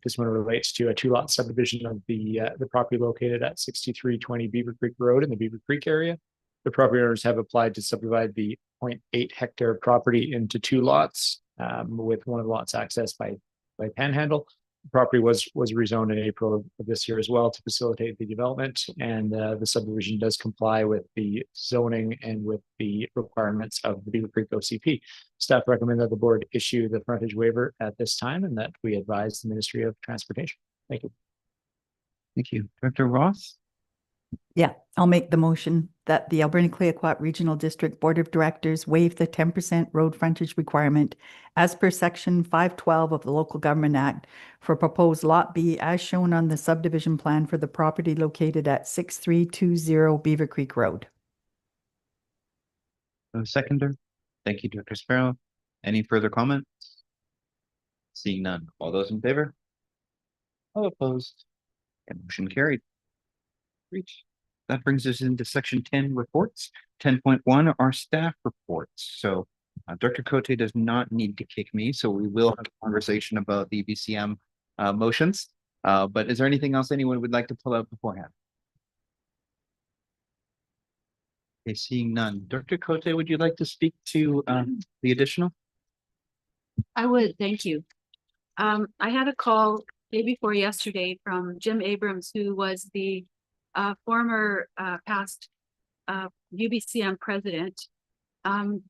this one relates to a 2-lot subdivision of the property located at 6320 Beaver Creek Road in the Beaver Creek area. The property owners have applied to subdivide the 0.8 hectare property into 2 lots, with one of the lots accessed by Panhandle. The property was rezoned in April of this year as well to facilitate the development, and the subdivision does comply with the zoning and with the requirements of the Beaver Creek OCP. Staff recommend that the board issue the frontage waiver at this time and that we advise the Ministry of Transportation. Thank you. Thank you. Director Ross? Yeah, I'll make the motion that the Alberni Clayoquot Regional District Board of Directors waive the 10% road frontage requirement as per section 512 of the Local Government Act for proposed Lot B as shown on the subdivision plan for the property located at 6320 Beaver Creek Road. Seconder. Thank you, Director Sparrow. Any further comments? Seeing none. All those in favor? All opposed? And motion carried. That brings us into section 10 reports. 10.1 are staff reports. So Director Cote does not need to kick me, so we will have a conversation about the BCM motions. But is there anything else anyone would like to pull out beforehand? Okay, seeing none. Director Cote, would you like to speak to the additional? I would, thank you. I had a call day before yesterday from Jim Abrams, who was the former past UBCM president. And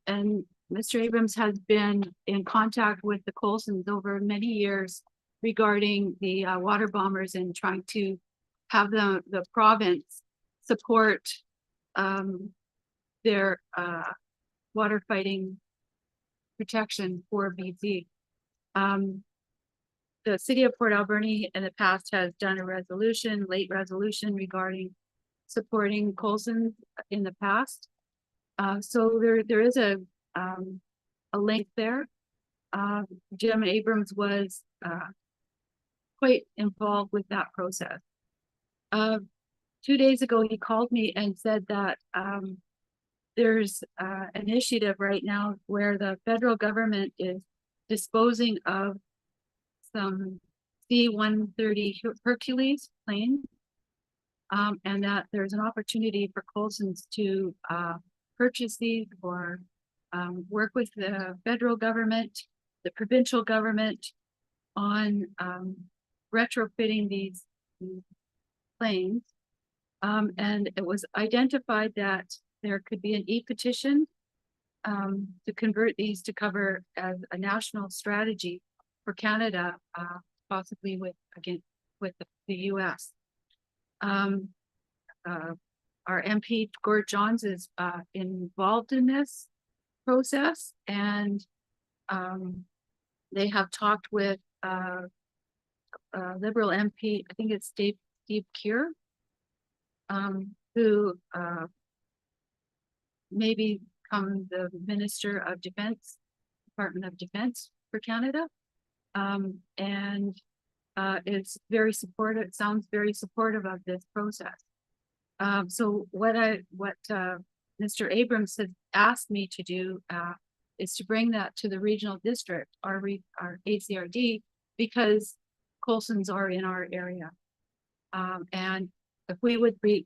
Mr. Abrams has been in contact with the Colsons over many years regarding the water bombers and trying to have the province support their water fighting protection for BC. The city of Port Alberni in the past has done a resolution, late resolution regarding supporting Colson in the past. So there is a link there. Jim Abrams was quite involved with that process. 2 days ago, he called me and said that there's an initiative right now where the federal government is disposing of some C-130 Hercules planes, and that there's an opportunity for Colson's to purchase these or work with the federal government, the provincial government on retrofitting these planes. And it was identified that there could be an e-petition to convert these to cover as a national strategy for Canada, possibly with the US. Our MP Gord Johns is involved in this process, and they have talked with Liberal MP, I think it's Steve Keir, who may become the Minister of Defense, Department of Defense for Canada, and is very supportive, sounds very supportive of this process. So what Mr. Abrams has asked me to do is to bring that to the regional district, our ACRD, because Colson's are in our area. And if we would be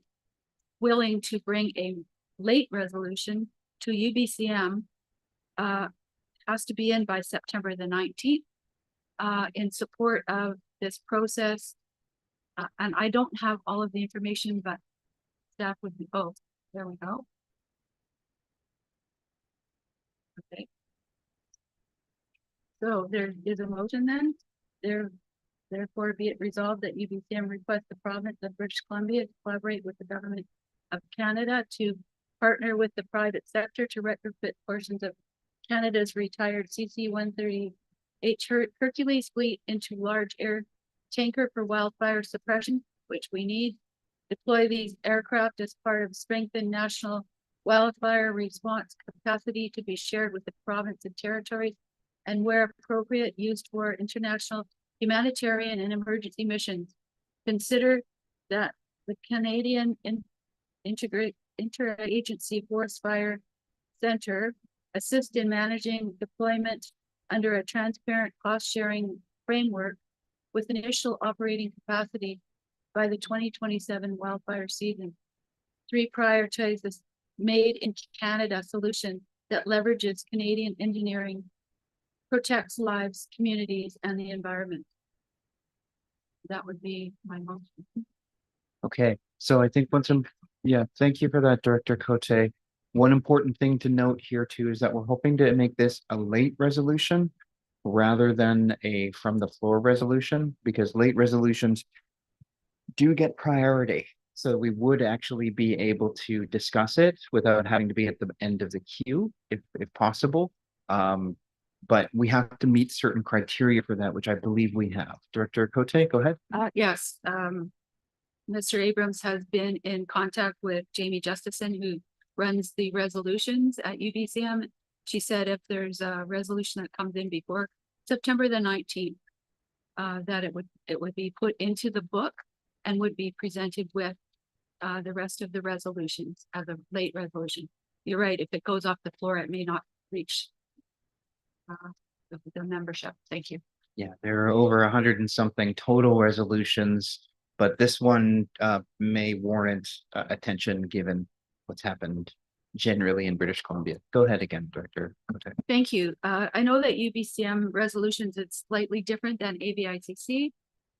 willing to bring a late resolution to UBCM, has to be in by September the 19th in support of this process. And I don't have all of the information, but staff would be, oh, there we go. Okay. So there is a motion then. Therefore, be it resolved that UBCM requests the province of British Columbia to collaborate with the government of Canada to partner with the private sector to retrofit portions of Canada's retired CC-130H Hercules fleet into large air tanker for wildfire suppression, which we need. Deploy these aircraft as part of strengthened national wildfire response capacity to be shared with the province and territories, and where appropriate, used for international humanitarian and emergency missions. Consider that the Canadian Interagency Forest Fire Center assist in managing deployment under a transparent cost-sharing framework with initial operating capacity by the 2027 wildfire season. 3, prioritize this made in Canada solution that leverages Canadian engineering, protects lives, communities, and the environment. That would be my motion. Okay, so I think yeah, thank you for that, Director Cote. One important thing to note here too is that we're hoping to make this a late resolution rather than a from the floor resolution, because late resolutions do get priority. So we would actually be able to discuss it without having to be at the end of the queue, if possible. But we have to meet certain criteria for that, which I believe we have. Director Cote, go ahead. Yes, Mr. Abrams has been in contact with Jamie Justison, who runs the resolutions at UBCM. She said if there's a resolution that comes in before September the 19th, that it would be put into the book and would be presented with the rest of the resolutions as a late resolution. You're right, if it goes off the floor, it may not reach the membership. Thank you. Yeah, there are over 100 and something total resolutions, but this one may warrant attention given what's happened generally in British Columbia. Go ahead again, Director. Thank you. I know that UBCM resolutions, it's slightly different than AVICC.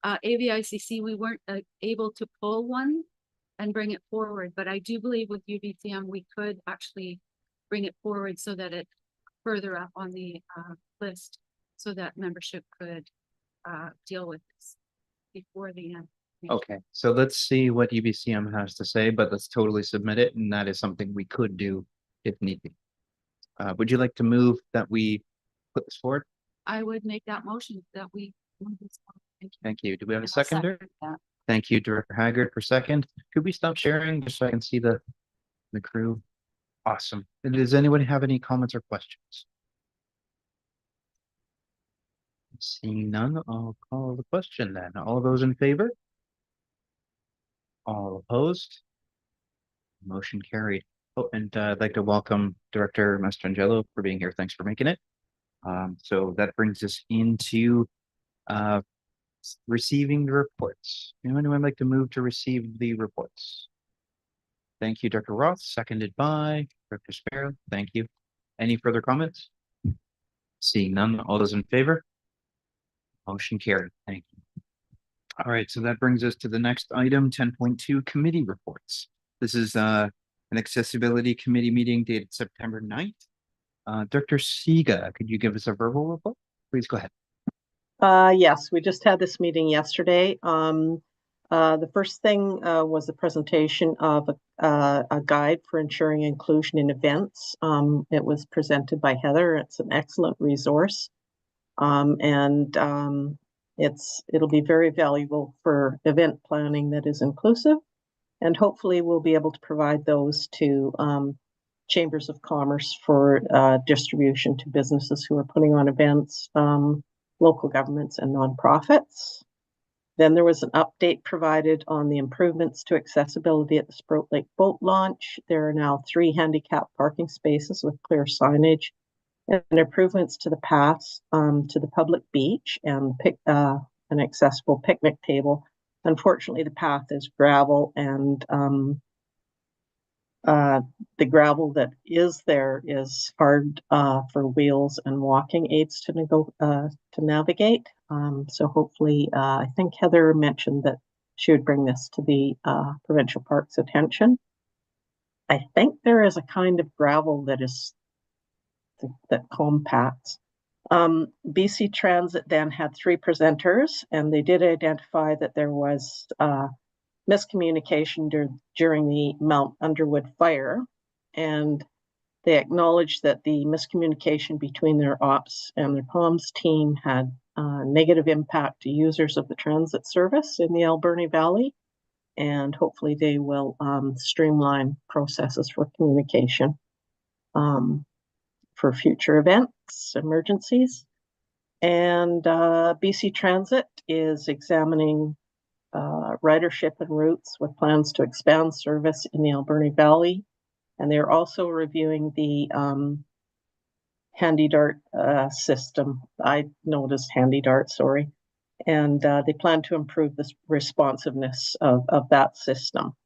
AVICC, we weren't able to pull one and bring it forward, but I do believe with UBCM, we could actually bring it forward so that it further up on the list so that membership could deal with this before the end. Okay, so let's see what UBCM has to say, but let's totally submit it, and that is something we could do if need be. Would you like to move that we put this forward? I would make that motion that we move this forward. Thank you. Thank you. Do we have a And I'll seconder? second that. Thank you, Director Haggard, for second. Could we stop sharing just so I can see the crew? Awesome. And does anyone have any comments or questions? Seeing none, I'll call the question then. All those in favor? All opposed? Motion carried. Oh, and I'd like to welcome Director Mastrangelo for being here. Thanks for making it. So that brings us into receiving the reports. Anyone would like to move to receive the reports? Thank you, Dr. Roth, seconded by Director Sparrow. Thank you. Any further comments? Seeing none, all those in favor? Motion carried. Thank you. All right, so that brings us to the next item, 10.2 committee reports. This is an accessibility committee meeting dated September 9th. Dr. Siga, could you give us a verbal report? Please go ahead. Yes, we just had this meeting yesterday. The first thing was the presentation of a guide for ensuring inclusion in events. It was presented by Heather. It's an excellent resource. It'll be very valuable for event planning that is inclusive. And hopefully we'll be able to provide those to chambers of commerce for distribution to businesses who are putting on events, local governments and nonprofits. Then there was an update provided on the improvements to accessibility at the Sprout Lake boat launch. There are now 3 handicap parking spaces with clear signage and improvements to the paths to the public beach and an accessible picnic table. Unfortunately, the path is gravel, and the gravel that is there is hard for wheels and walking aids to navigate. So hopefully, I think Heather mentioned that she would bring this to the provincial parks attention. I think there is a kind of gravel that compacts. BC Transit then had 3 presenters, and they did identify that there was miscommunication during the Mount Underwood fire, and they acknowledged that the miscommunication between their ops and their comms team had negative impact to users of the transit service in the Alberni Valley, and hopefully they will streamline processes for communication for future events, emergencies. And BC Transit is examining ridership and routes with plans to expand service in the Alberni Valley. And they're also reviewing the HandyDart system. I noticed HandyDart, sorry. And they plan to improve the responsiveness of that system.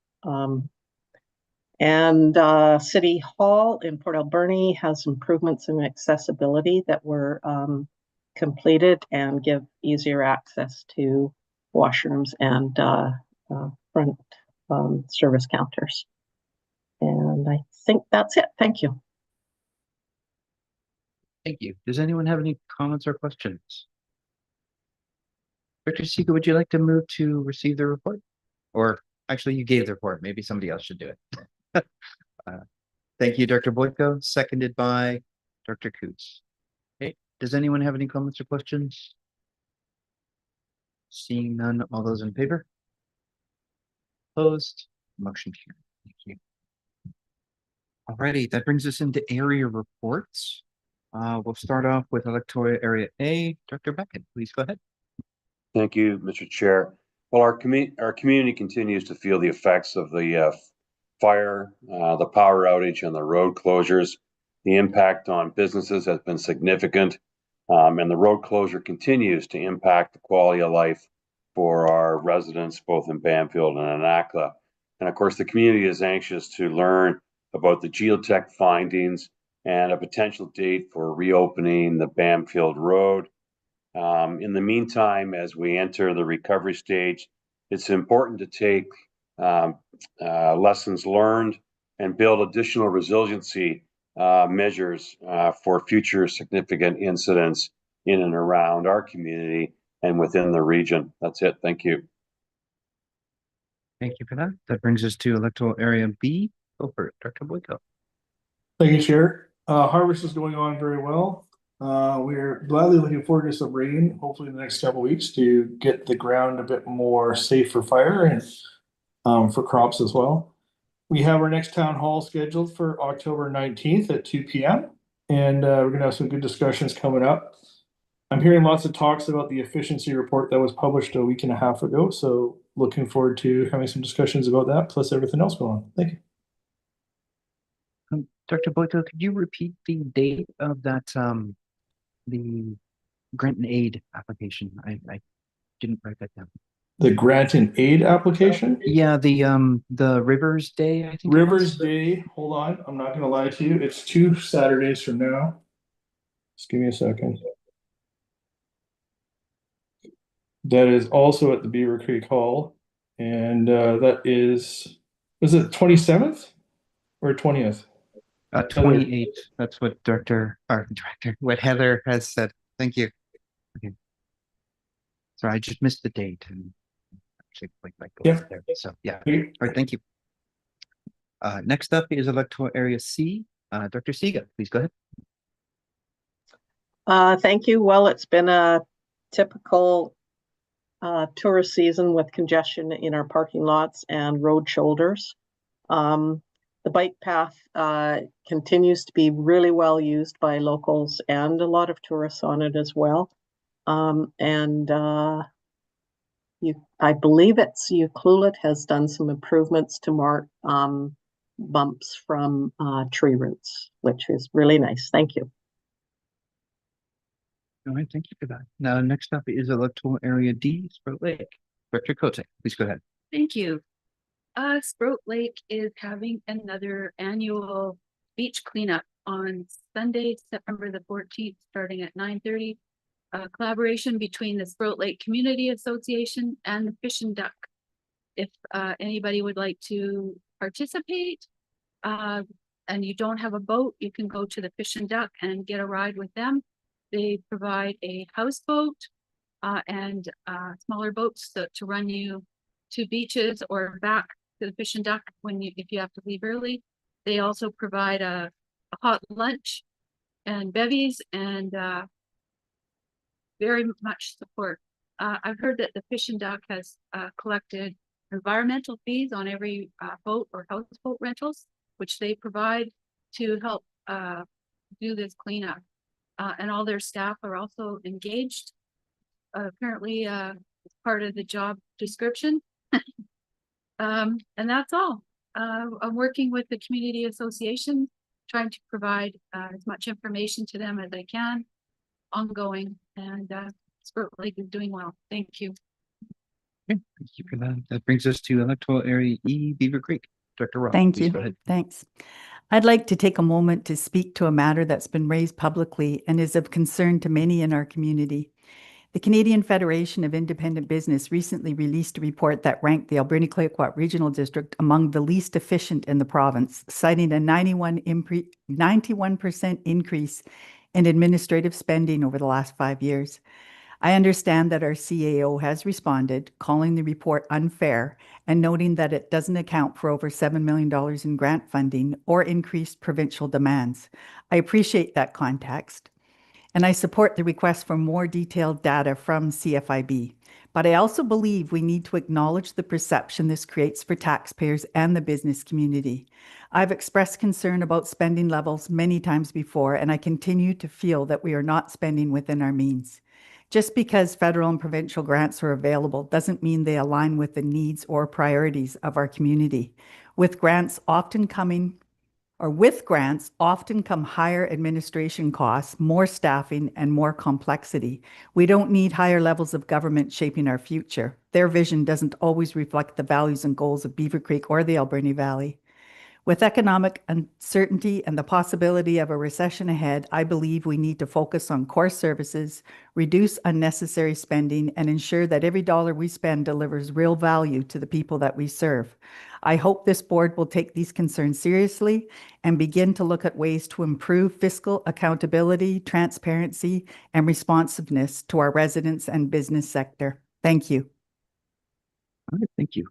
City Hall in Port Alberni has improvements in accessibility that were completed and give easier access to washrooms and front service counters. And I think that's it. Thank you. Thank you. Does anyone have any comments or questions? Dr. Siga, would you like to move to receive the report? Or actually, you gave the report. Maybe somebody else should do it. Thank you, Dr. Boyko, seconded by Dr. Coots. Okay, does anyone have any comments or questions? Seeing none, all those in favor? Opposed? Motion carried. Thank you. Alrighty, that brings us into area reports. We'll start off with electoral area A. Dr. Beckett, please go ahead. Thank you, Mr. Chair. Well, our community continues to feel the effects of the fire, the power outage, and the road closures. The impact on businesses has been significant, and the road closure continues to impact the quality of life for our residents, both in Bamfield and Anakla. And of course, the community is anxious to learn about the geotech findings and a potential date for reopening the Bamfield Road. In the meantime, as we enter the recovery stage, it's important to take lessons learned and build additional resiliency measures for future significant incidents in and around our community and within the region. That's it. Thank you. Thank you for that. That brings us to electoral area B. Go for it, Dr. Boyko. Thank you, Chair. Harvest is going on very well. We're gladly looking forward to some rain, hopefully in the next couple of weeks, to get the ground a bit more safe for fire and for crops as well. We have our next town hall scheduled for October 19th at 2 p.m. And we're going to have some good discussions coming up. I'm hearing lots of talks about the efficiency report that was published a week and a half ago. So looking forward to having some discussions about that, plus everything else going on. Thank you. Dr. Boyko, could you repeat the date of that, the grant and aid application? I didn't write that down. The grant and aid application? Yeah, the Rivers Day, I think. Rivers Day, hold on, I'm not gonna lie to you, it's 2 Saturdays from now. Just give me a second. That is also at the Beaver Creek Hall, and that is it 27th or 20th? 28th. That's what what Heather has said. Thank you. Okay. Sorry, I just missed the date and actually there. So yeah. All right, thank you. Next up is electoral area C. Dr. Siga, please go ahead. Thank you. Well, it's been a typical tourist season with congestion in our parking lots and road shoulders. The bike path continues to be really well used by locals and a lot of tourists on it as well. I believe it's Ucluelet has done some improvements to mark bumps from tree roots, which is really nice. Thank you. All right, thank you for that. Now, next up is electoral area D, Sprout Lake. Dr. Cote, please go ahead. Thank you. Sprout Lake is having another annual beach cleanup on Sunday, September the 14th, starting at 9:30. Collaboration between the Sprout Lake Community Association and the Fish and Duck. If anybody would like to participate and you don't have a boat, you can go to the Fish and Duck and get a ride with them. They provide a houseboat and smaller boats to run you to beaches or back to the Fish and Duck if you have to leave early. They also provide a hot lunch and bevies and very much support. I've heard that the Fish and Duck has collected environmental fees on every boat or houseboat rentals, which they provide to help do this cleanup. And all their staff are also engaged. Apparently, it's part of the job description. And that's all. I'm working with the community association, trying to provide as much information to them as I can, ongoing, and Sprout Lake is doing well. Thank you. Okay, thank you for that. That brings us to electoral area E, Beaver Creek. Dr. Roth, Thank please you. go ahead. Thanks. I'd like to take a moment to speak to a matter that's been raised publicly and is of concern to many in our community. The Canadian Federation of Independent Business recently released a report that ranked the Alberni-Clayoquot Regional District among the least efficient in the province, citing a 91% increase in administrative spending over the last 5 years. I understand that our CAO has responded, calling the report unfair and noting that it doesn't account for over $7 million in grant funding or increased provincial demands. I appreciate that context, and I support the request for more detailed data from CFIB. But I also believe we need to acknowledge the perception this creates for taxpayers and the business community. I've expressed concern about spending levels many times before, and I continue to feel that we are not spending within our means. Just because federal and provincial grants are available doesn't mean they align with the needs or priorities of our community. With grants often come higher administration costs, more staffing, and more complexity. We don't need higher levels of government shaping our future. Their vision doesn't always reflect the values and goals of Beaver Creek or the Alberni Valley. With economic uncertainty and the possibility of a recession ahead, I believe we need to focus on core services, reduce unnecessary spending, and ensure that every dollar we spend delivers real value to the people that we serve. I hope this board will take these concerns seriously and begin to look at ways to improve fiscal accountability, transparency, and responsiveness to our residents and business sector. Thank you. All right, thank you.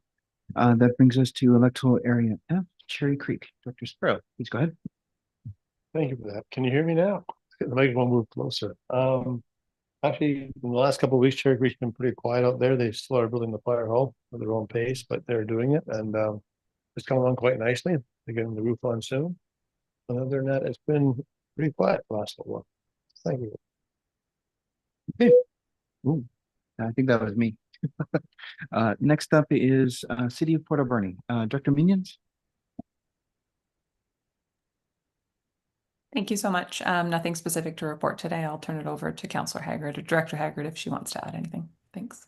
That brings us to electoral area F, Cherry Creek. Director Sparrow, please go ahead. Thank you for that. Can you hear me now? The microphone move closer. Actually, in the last couple of weeks, Cherry Creek's been pretty quiet out there. They still are building the fire hall at their own pace, but they're doing it, and it's coming along quite nicely. They're getting the roof on soon. And other than that, it's been pretty quiet the last little while. Thank you. Okay. Ooh, I think that was me. Next up is City of Port Alberni. Director Minions. Thank you so much. Nothing specific to report today. I'll turn it over to Councillor Haggard or Director Haggard if she wants to add anything. Thanks.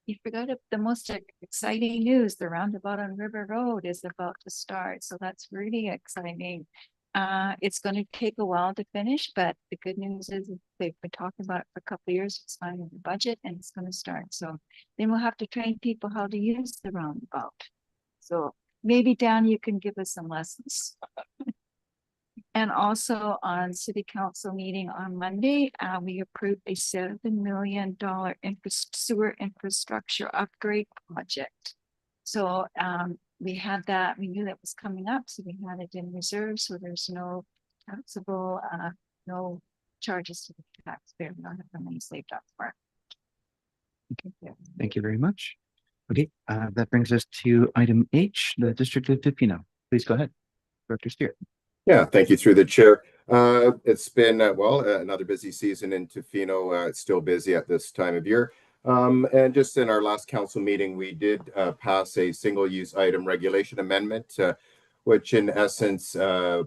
You forgot the most exciting news. The roundabout on River Road is about to start. So that's really exciting. It's going to take a while to finish, but the good news is they've been talking about it for a couple of years. It's finally in the budget and it's going to start. So then we'll have to train people how to use the roundabout. So maybe Dan, you can give us some lessons. And also on city council meeting on Monday, we approved a $7 million sewer infrastructure upgrade project. So we had that, we knew that was coming up, so we had it in reserve. So there's no taxable, no charges to the taxpayer. We don't have the money saved up for it. Okay. Thank you very much. Okay, that brings us to item H, the District of Tofino. Please go ahead, Director Steer. Yeah, thank you through the chair. It's been, another busy season in Tofino. It's still busy at this time of year. And just in our last council meeting, we did pass a single-use item regulation amendment, which in essence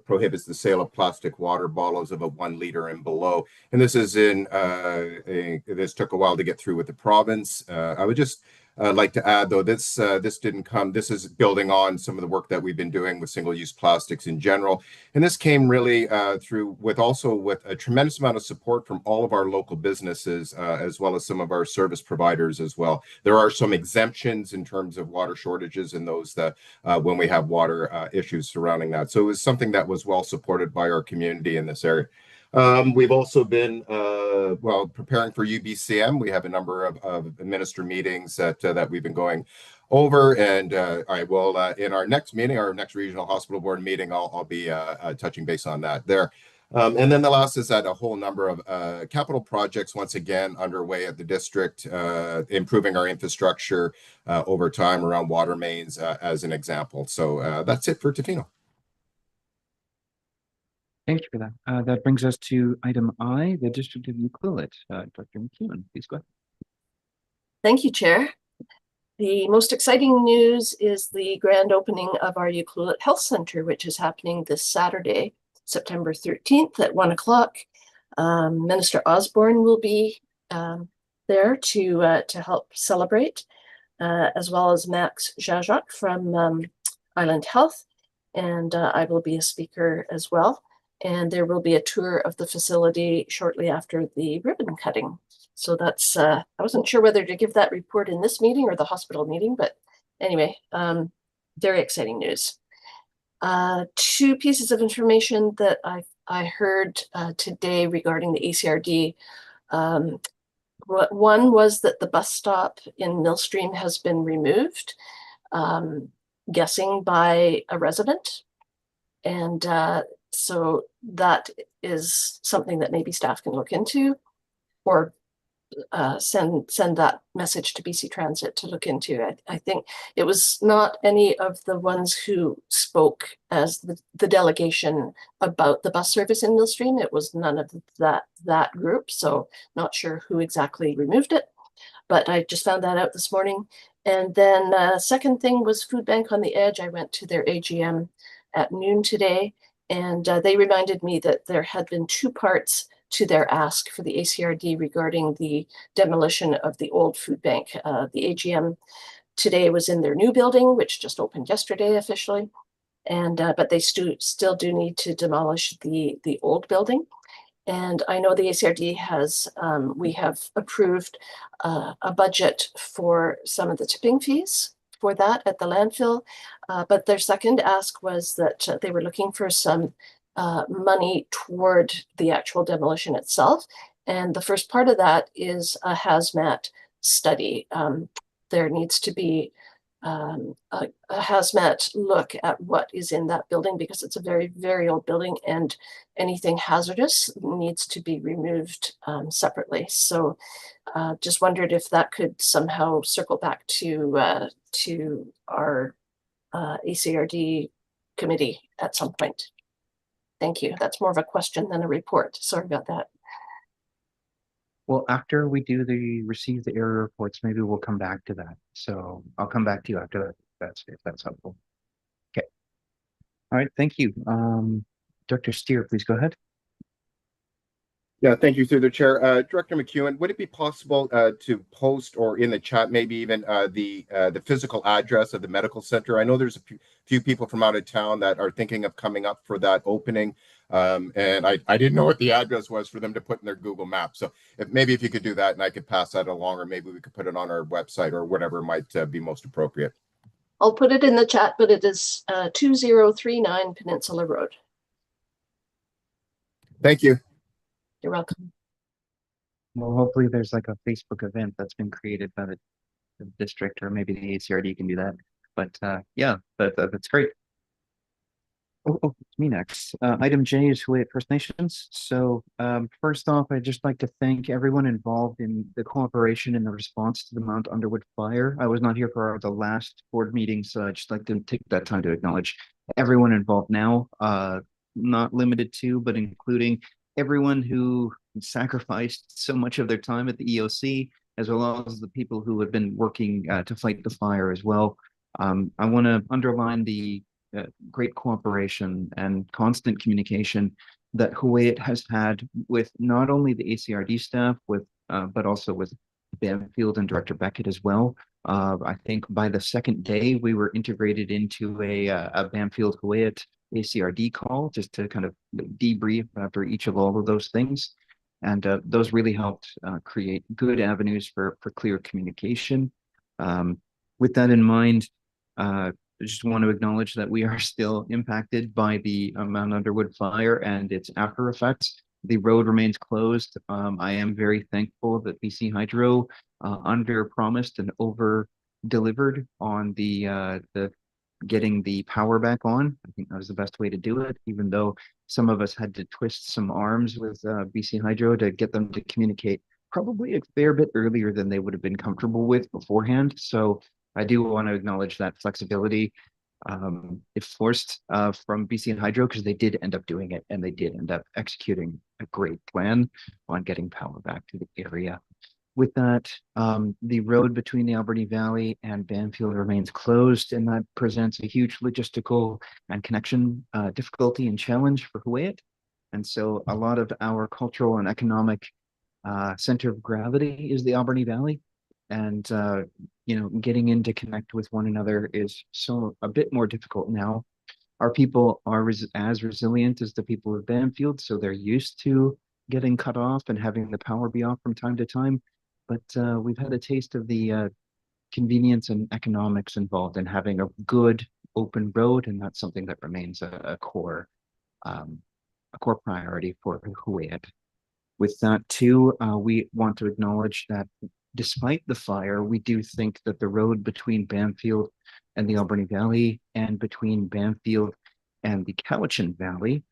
prohibits the sale of plastic water bottles of a 1 liter and below. And this is this took a while to get through with the province. I would just like to add, though, this didn't come. This is building on some of the work that we've been doing with single-use plastics in general, and this came really through with a tremendous amount of support from all of our local businesses, as well as some of our service providers as well. There are some exemptions in terms of water shortages and those that when we have water issues surrounding that. So it was something that was well supported by our community in this area. We've also been preparing for UBCM. We have a number of minister meetings that we've been going over, and I will in our next meeting, our next regional hospital board meeting, I'll be touching base on that there. And then the last is that a whole number of capital projects once again underway at the district, improving our infrastructure over time around water mains as an example. So that's it for Tofino. Thank you for that. That brings us to item I, the District of Ucluelet. Dr. McEwen, please go ahead. Thank you, Chair. The most exciting news is the grand opening of our Ucluelet Health Center, which is happening this Saturday, September 13th at 1 o'clock. Minister Osborne will be there to help celebrate, as well as Max Jajac from Island Health, and I will be a speaker as well. And there will be a tour of the facility shortly after the ribbon cutting. So that's, I wasn't sure whether to give that report in this meeting or the hospital meeting, but anyway, very exciting news. 2 pieces of information that I heard today regarding the ACRD. One was that the bus stop in Millstream has been removed, guessing by a resident. And so that is something that maybe staff can look into, or send that message to BC Transit to look into. I think it was not any of the ones who spoke as the delegation about the bus service in Millstream. It was none of that group, so not sure who exactly removed it, but I just found that out this morning. And then second thing was Food Bank on the Edge. I went to their AGM at noon today, and they reminded me that there had been 2 parts to their ask for the ACRD regarding the demolition of the old food bank. The AGM today was in their new building, which just opened yesterday officially. And but they still do need to demolish the old building. And I know the ACRD has, we have approved a budget for some of the tipping fees for that at the landfill. But their second ask was that they were looking for some money toward the actual demolition itself. And the first part of that is a hazmat study. There needs to be a hazmat look at what is in that building, because it's a very, very old building, and anything hazardous needs to be removed separately. So just wondered if that could somehow circle back to our ACRD committee at some point. Thank you. That's more of a question than a report. Sorry about that. Well, after we do receive the area reports, maybe we'll come back to that. So I'll come back to you after that, if that's helpful. Okay. All right, thank you. Dr. Steer, please go ahead. Yeah, thank you through the chair. Director McEwen, would it be possible to post, or in the chat, maybe even the physical address of the medical center? I know there's a few people from out of town that are thinking of coming up for that opening. And I didn't know what the address was for them to put in their Google Maps. So maybe if you could do that and I could pass that along, or maybe we could put it on our website or whatever might be most appropriate. I'll put it in the chat, but it is 2039 Peninsula Road. Thank you. You're welcome. Well, hopefully there's like a Facebook event that's been created by the district, or maybe the ACRD can do that. But yeah, that's great. Oh, it's me next. Item J is Huu-ay-aht First Nations. So first off, I'd just like to thank everyone involved in the cooperation in the response to the Mount Underwood fire. I was not here for the last board meeting, so I'd just like to take that time to acknowledge everyone involved now, not limited to, but including everyone who sacrificed so much of their time at the EOC, as well as the people who have been working to fight the fire as well. I want to underline the great cooperation and constant communication that Huu-ay-aht has had with not only the ACRD staff, but also with Banfield and Director Beckett as well. I think by the second day, we were integrated into a Banfield Huu-ay-aht ACRD call, just to kind of debrief after each of all of those things. And those really helped create good avenues for clear communication. With that in mind, I just want to acknowledge that we are still impacted by the Mount Underwood fire and its after effects. The road remains closed. I am very thankful that BC Hydro under promised and over delivered on the getting the power back on. I think that was the best way to do it, even though some of us had to twist some arms with BC Hydro to get them to communicate probably a fair bit earlier than they would have been comfortable with beforehand. So I do want to acknowledge that flexibility. It forced from BC Hydro, because they did end up doing it, and they did end up executing a great plan on getting power back to the area. With that, the road between the Alberni Valley and Banfield remains closed, and that presents a huge logistical and connection difficulty and challenge for Huu-ay-aht. And so a lot of our cultural and economic center of gravity is the Alberni Valley. And, you know, getting in to connect with one another is a bit more difficult now. Our people are as resilient as the people of Banfield, so they're used to getting cut off and having the power be off from time to time. But we've had a taste of the convenience and economics involved in having a good open road, and that's something that remains a core priority for Huu-ay-aht. With that too, we want to acknowledge that despite the fire, we do think that the road between Banfield and the Alberni Valley, and between Banfield and the Cowichan Valley,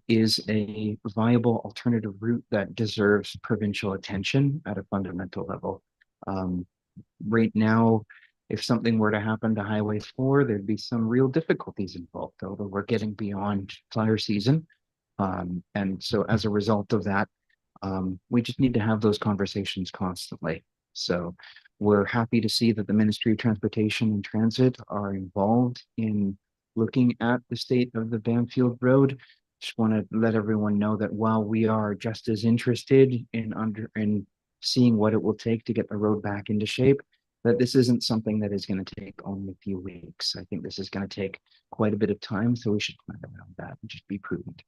is a viable alternative route that deserves provincial attention at a fundamental level. Right now, if something were to happen to Highway 4, there'd be some real difficulties involved, although we're getting beyond fire season. And so as a result of that, we just need to have those conversations constantly. So we're happy to see that the Ministry of Transportation and Transit are involved in looking at the state of the Banfield Road. Just want to let everyone know that while we are just as interested in seeing what it will take to get the road back into shape, that this isn't something that is going to take only a few weeks. I think this is going to take quite a bit of time, so we should plan around that and just be prudent.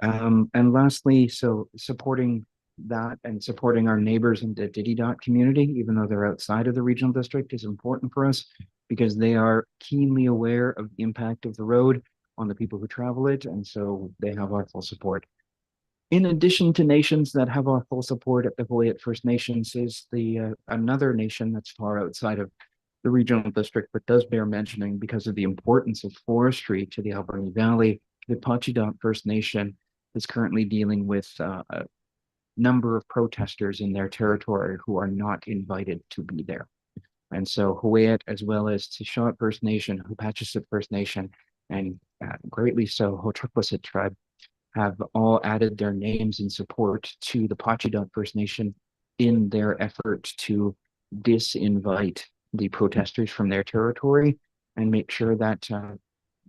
And lastly, so supporting that and supporting our neighbors in the Dididot community, even though they're outside of the regional district, is important for us because they are keenly aware of the impact of the road on the people who travel it, and so they have our full support. In addition to nations that have our full support at the Hooyat First Nations is the another nation that's far outside of the regional district, but does bear mentioning because of the importance of forestry to the Alberni Valley. The Pachidot First Nation is currently dealing with a number of protesters in their territory who are not invited to be there. And so Hooyat, as well as Tishot First Nation, Hupatchisitt First Nation, and greatly so Hotchukwasit tribe, have all added their names in support to the Pachidot First Nation in their effort to disinvite the protesters from their territory and make sure that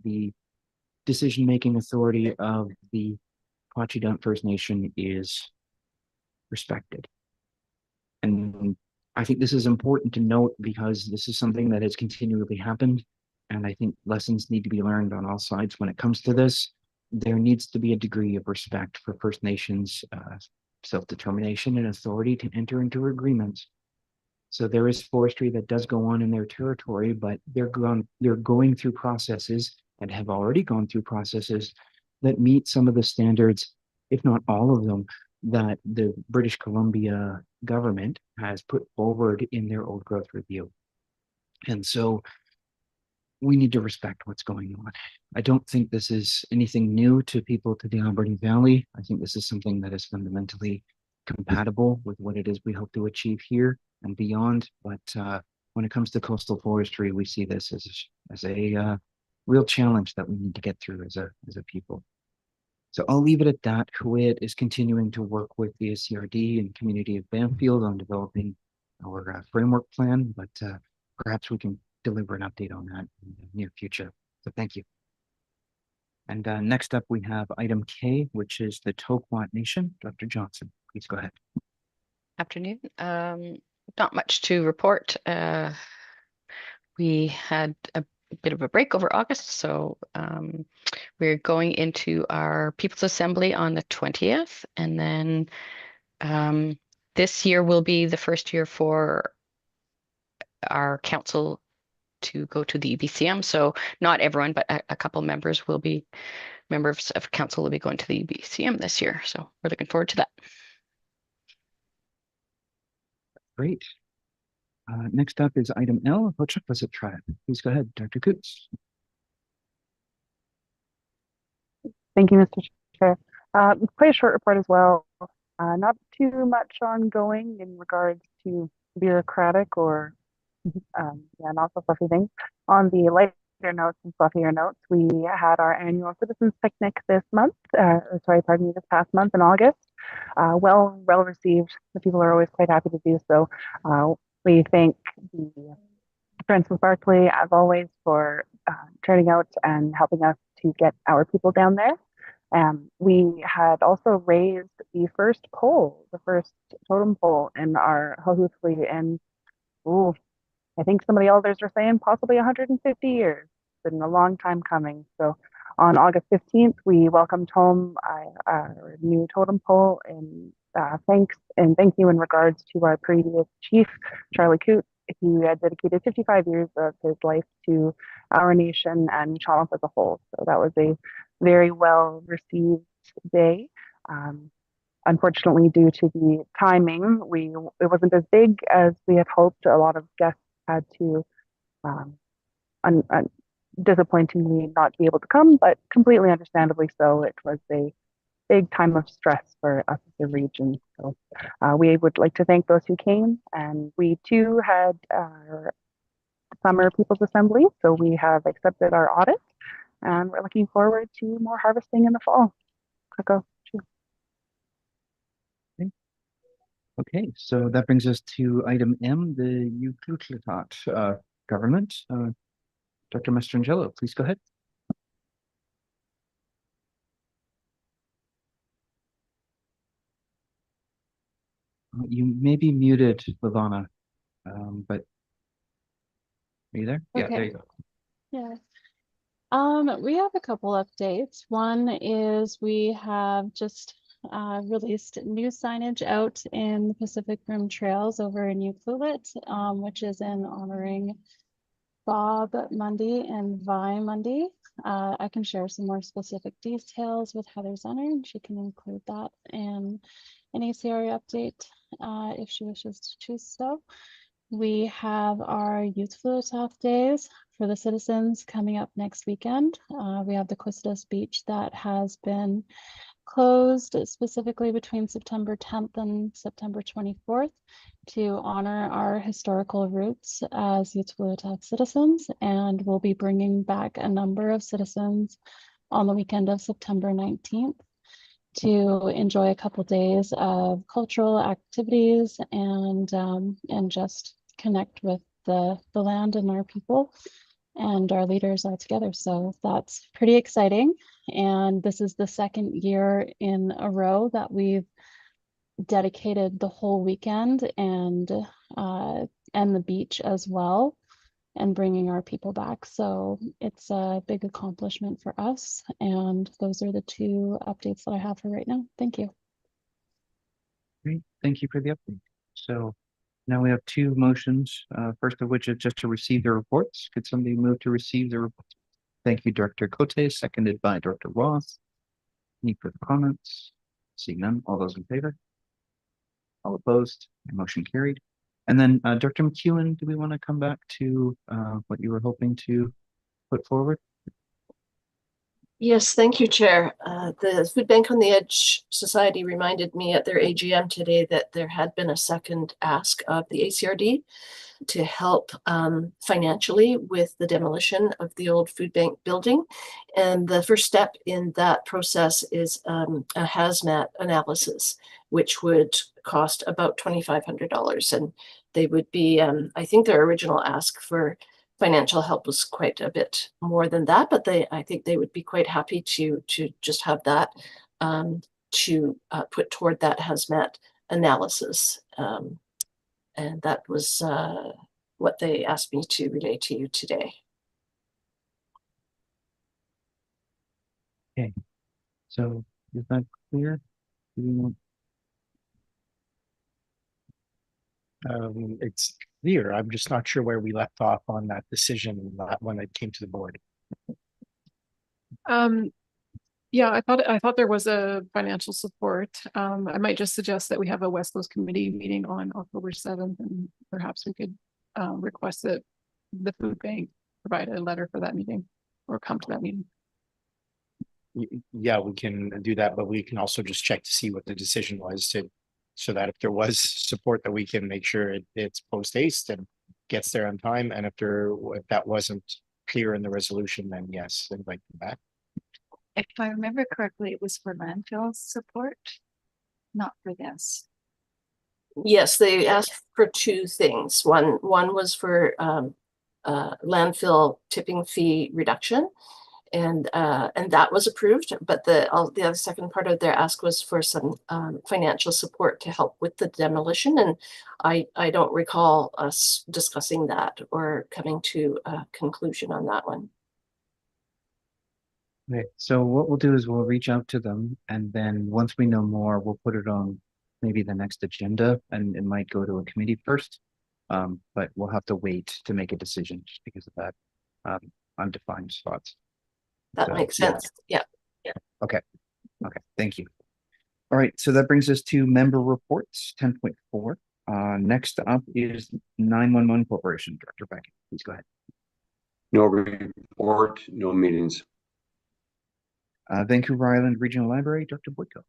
the decision-making authority of the Pachidot First Nation is respected. And I think this is important to note because this is something that has continually happened. And I think lessons need to be learned on all sides when it comes to this. There needs to be a degree of respect for First Nations self-determination and authority to enter into agreements. So there is forestry that does go on in their territory, but they're going through processes and have already gone through processes that meet some of the standards, if not all of them, that the British Columbia government has put forward in their old growth review. And so we need to respect what's going on. I don't think this is anything new to people to the Alberni Valley. I think this is something that is fundamentally compatible with what it is we hope to achieve here and beyond. But when it comes to coastal forestry, we see this as a real challenge that we need to get through as a people. So I'll leave it at that. Hooyat is continuing to work with the CRD and community of Banfield on developing our framework plan, but perhaps we can deliver an update on that in the near future. So thank you. And next up, we have item K, which is the Toquat Nation. Dr. Johnson, please go ahead. Afternoon. Not much to report. We had a bit of a break over August, so we're going into our People's Assembly on the 20th, and then this year will be the first year for our council to go to the EBCM. So not everyone, but a couple members of council will be going to the EBCM this year. So we're looking forward to that. Great. Next up is item L, Hotchukwasit Tribe. Please go ahead, Dr. Coots. Thank you, Mr. Chair. Quite a short report as well. Not too much ongoing in regards to bureaucratic or not so fluffy things. On the lighter notes and fluffier notes, we had our annual citizens picnic this past month in August. Well received. The people are always quite happy to do so. We thank the Friends with Barclay, as always, for turning out and helping us to get our people down there. We had also raised the first totem pole in our Hahooth fleet in, I think some of the elders are saying possibly 150 years. It's been a long time coming. So on August 15th, we welcomed home our new totem pole in thank you in regards to our previous chief, Charlie Coote, who had dedicated 55 years of his life to our nation and Shawanoff as a whole. So that was a very well received day. Unfortunately, due to the timing, it wasn't as big as we had hoped. A lot of guests had to disappointingly not be able to come, but completely understandably so. It was a big time of stress for us as a region. So we would like to thank those who came, and we too had our summer People's Assembly. So we have accepted our audit, and we're looking forward to more harvesting in the fall. Okay, so that brings us to item M, the Ucluelet government. Dr. Mastrangelo, please go ahead. You may be muted, Lavana, but Are you there? Yeah, there Okay. you go. Yeah. We have a couple updates. One is we have just released new signage out in the Pacific Rim Trails over in Ucluelet, which is in honoring Bob Mundy and Vi Mundy. I can share some more specific details with Heather Zenner, and she can include that in an ACRA update if she wishes to choose so. We have our Youth Fluid Off days for the citizens coming up next weekend. We have the Quistos Beach that has been closed specifically between September 10th and September 24th to honor our historical roots as Youth Fluid Off citizens. And we'll be bringing back a number of citizens on the weekend of September 19th to enjoy a couple days of cultural activities and just connect with the land and our people and our leaders all together. So that's pretty exciting. And this is the second year in a row that we've dedicated the whole weekend and the beach as well, and bringing our people back. So it's a big accomplishment for us. And those are the two updates that I have for right now. Thank you. Great, thank you for the update. So now we have two motions, first of which is just to receive the reports. Could somebody move to receive the reports? Thank you, Director Cote, seconded by Director Ross. Any further comments? Seeing none, all those in favor? All opposed? Motion carried. And then Director McEwen, do we want to come back to what you were hoping to put forward? Yes, thank you, Chair. The Food Bank on the Edge Society reminded me at their AGM today that there had been a second ask of the ACRD to help financially with the demolition of the old food bank building. And the first step in that process is a hazmat analysis, which would cost about $2,500. And they would be, I think their original ask for financial help was quite a bit more than that, but I think they would be quite happy to just have that to put toward that hazmat analysis. And that was what they asked me to relay to you today. Okay, so is that clear? Do we want... It's clear. I'm just not sure where we left off on that decision when it came to the board. Yeah, I thought there was a financial support. I might just suggest that we have a West Coast Committee meeting on October 7th, and perhaps we could request that the food bank provide a letter for that meeting or come to that meeting. Yeah, we can do that, but we can also just check to see what the decision was so that if there was support, that we can make sure it's post haste and gets there on time. And if that wasn't clear in the resolution, then yes, invite them back. If I remember correctly, it was for landfill support, not for this. Yes, they asked for two things. One was for landfill tipping fee reduction, and that was approved. But the other second part of their ask was for some financial support to help with the demolition. And I don't recall us discussing that or coming to a conclusion on that one. Okay, so what we'll do is we'll reach out to them, and then once we know more, we'll put it on maybe the next agenda, and it might go to a committee first. But we'll have to wait to make a decision just because of that undefined spots. That makes sense. Yeah. Okay. Thank you. All right. So that brings us to member reports 10.4. Next up is 911 Corporation. Director Beckett, please go ahead. No report, no meetings. Vancouver Island Regional Library, Dr. Boyko.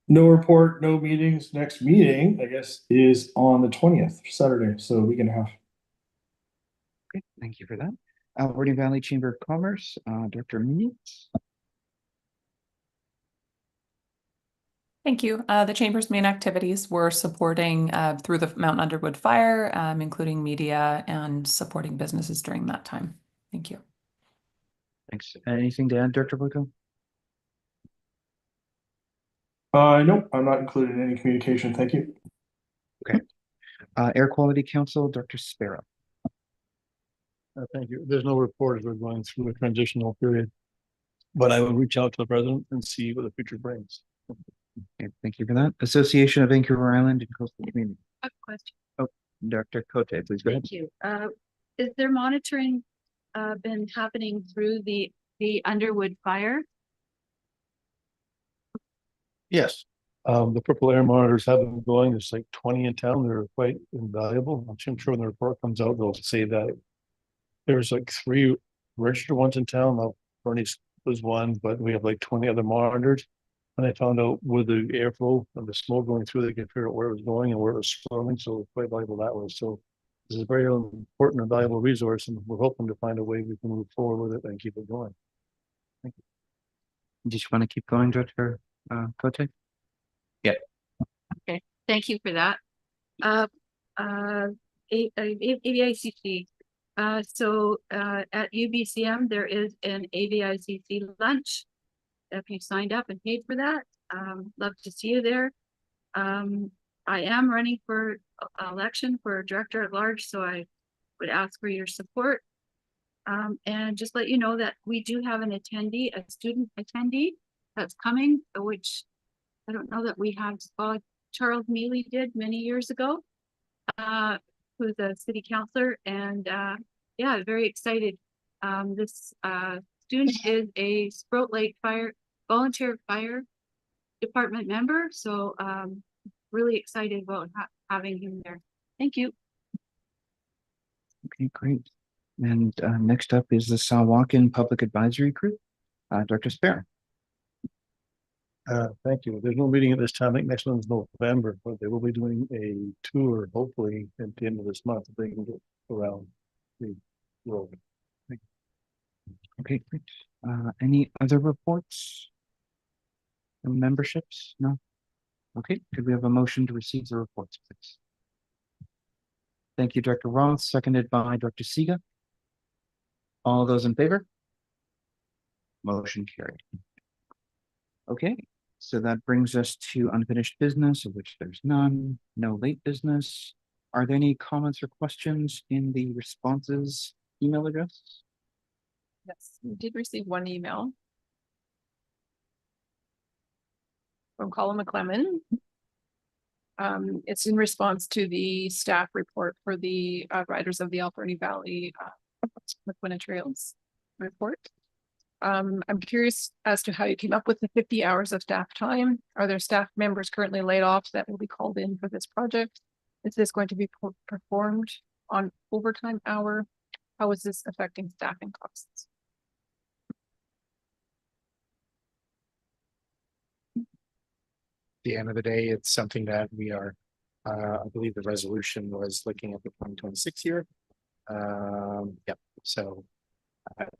No report, no meetings. Next meeting, I guess, is on the 20th, Saturday, so a week and a half. Okay, thank you for that. Alberta Valley Chamber of Commerce, Dr. Meets. Thank you. The Chamber's main activities were supporting through the Mount Underwood fire, including media and supporting businesses during that time. Thank you. Thanks. Anything to add, Director Boyko? Nope, I'm not included in any communication. Thank you. Okay. Air Quality Council, Dr. Sparrow. Thank you. There's no report as we're going through a transitional period. But I will reach out to the president and see what the future brings. Okay, thank you for that. Association of Vancouver Island and Coastal Community. A question. Oh, Dr. Cote, please go ahead. Thank you. Is there monitoring been happening through the Underwood fire? Yes. The purple air monitors have been going. There's like 20 in town. They're quite invaluable. I'm sure when the report comes out, they'll say that there's like 3 registered ones in town. Now, Bernie's was one, but we have like 20 other monitors. And I found out with the airflow and the smoke going through, they could figure out where it was going and where it was flowing. So it's quite valuable that way. So this is a very important and valuable resource, and we're hoping to find a way we can move forward with it and keep it going. Thank you. Do you want to keep going, Director Cote? Yeah. Okay, thank you for that. AVICC. So at UBCM, there is an AVICC lunch. If you signed up and paid for that, love to see you there. I am running for election for director at large, so I would ask for your support. And just let you know that we do have an attendee, a student attendee that's coming, which I don't know that we have. Charles Mealy did many years ago, who's a city councillor, and yeah, very excited. This student is a Sprout Lake volunteer fire department member, so really excited about having him there. Thank you. Okay, great. And next up is the Sawakin Public Advisory Group. Dr. Sparrow. Thank you. There's no meeting at this time. I think next one's November, but they will be doing a tour, hopefully at the end of this month, if they can get around the road. Okay, great. Any other reports? No memberships? No? Okay, could we have a motion to receive the reports, please? Thank you, Director Roth, seconded by Director Siga. All those in favor? Motion carried. Okay, so that brings us to unfinished business, of which there's none. No late business. Are there any comments or questions in the responses email address? Yes, we did receive one email from Colin McClellan. It's in response to the staff report for the Riders of the Alberni Valley McQuina Trails report. I'm curious as to how you came up with the 50 hours of staff time. Are there staff members currently laid off that will be called in for this project? Is this going to be performed on overtime hour? How is this affecting staffing costs? At the end of the day, it's something that we are, I believe the resolution was looking at the 2026 year. Yep, so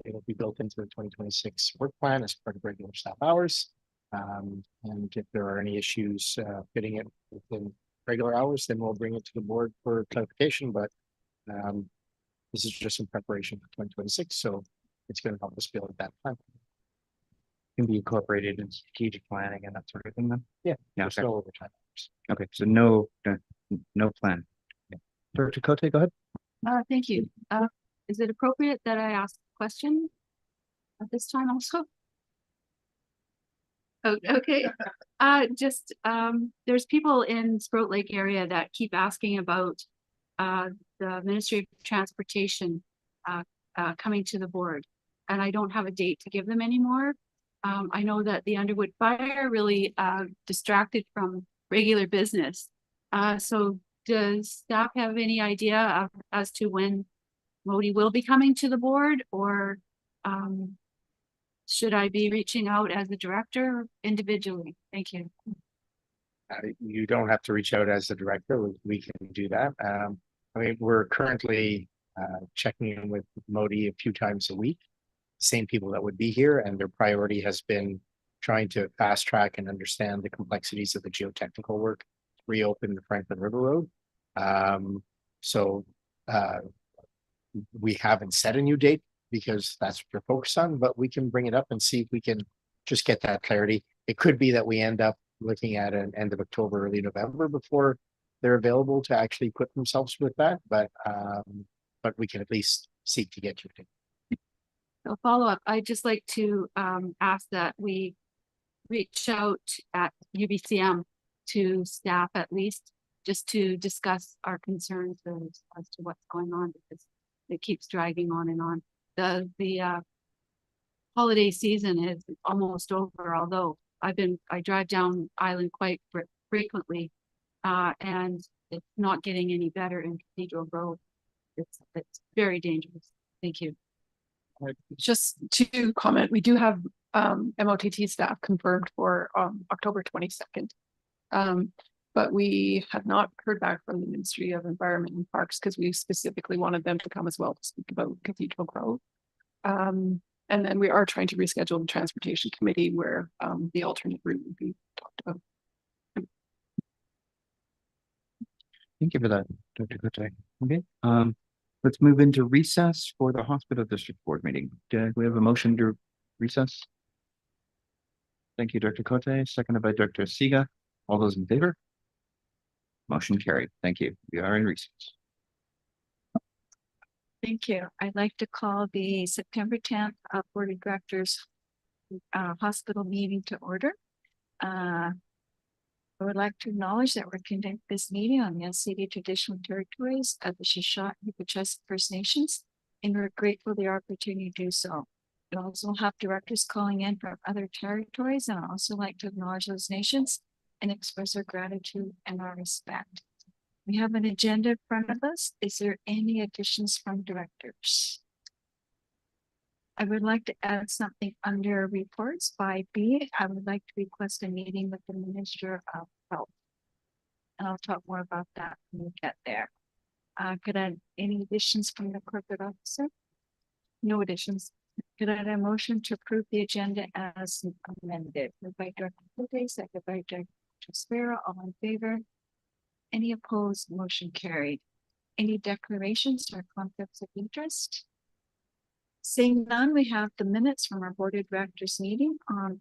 it'll be built into the 2026 work plan as part of regular staff hours. And if there are any issues fitting it within regular hours, then we'll bring it to the board for clarification. But this is just in preparation for 2026, so it's going to help us build that plan. Can be incorporated in strategic planning and that sort of thing then? Yeah, Yeah, there's okay. no overtime hours. Okay, so no plan. Director Cote, go ahead. Thank you. Is it appropriate that I ask a question at this time also? Oh, okay. There's people in Sprout Lake area that keep asking about the Ministry of Transportation coming to the board, and I don't have a date to give them anymore. I know that the Underwood fire really distracted from regular business. So does staff have any idea as to when Modi will be coming to the board, or should I be reaching out as the director individually? Thank you. You don't have to reach out as the director. We can do that. I mean, we're currently checking in with Modi a few times a week. Same people that would be here, and their priority has been trying to fast track and understand the complexities of the geotechnical work to reopen the Franklin River Road. So we haven't set a new date because that's what they're focused on, but we can bring it up and see if we can just get that clarity. It could be that we end up looking at an end of October, early November before they're available to actually put themselves with that, but we can at least seek to get you to. So follow up, I'd just like to ask that we reach out at UBCM to staff at least, just to discuss our concerns as to what's going on, because it keeps dragging on and on. The holiday season is almost over, although I drive down Island quite frequently, and it's not getting any better in Cathedral Road. It's very dangerous. Thank you. Just to comment, we do have MOTT staff confirmed for October 22nd. But we have not heard back from the Ministry of Environment and Parks because we specifically wanted them to come as well to speak about Cathedral Grove. And then we are trying to reschedule the Transportation Committee where the alternate route would be talked about. Thank you for that, Dr. Cote. Okay, let's move into recess for the Hospital District Board meeting. Do we have a motion to recess? Thank you, Dr. Cote, seconded by Dr. Siga. All those in favor? Motion carried. Thank you. We are in recess. Thank you. I'd like to call the September 10th Board of Directors hospital meeting to order. I would like to acknowledge that we're conducting this meeting on the unceded traditional territories of the Shuswap and Nipawchuk First Nations, and we're grateful for the opportunity to do so. We also have directors calling in from other territories, and I also like to acknowledge those nations and express our gratitude and our respect. We have an agenda in front of us. Is there any additions from directors? I would like to add something under reports 5B. I would like to request a meeting with the Minister of Health. And I'll talk more about that when we get there. Could I have any additions from the corporate officer? No additions. Could I have a motion to approve the agenda as amended? Moved by Director Cote, seconded by Director Sparrow. All in favor? Any opposed? Motion carried. Any declarations or conflicts of interest? Seeing none, we have the minutes from our Board of Directors meeting on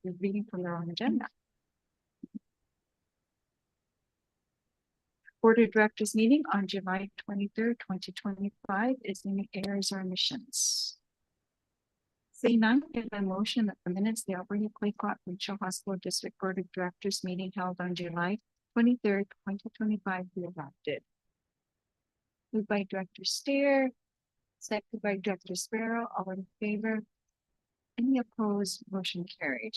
the reading from their own agenda. Board of Directors meeting on July 23rd, 2025. Is there any errors or omissions? Seeing none, give a motion that the minutes of the Alberta Quaycott Provincial Hospital District Board of Directors meeting held on July 23rd, 2025 be adopted. Moved by Director Steer, seconded by Director Sparrow. All in favor? Any opposed? Motion carried.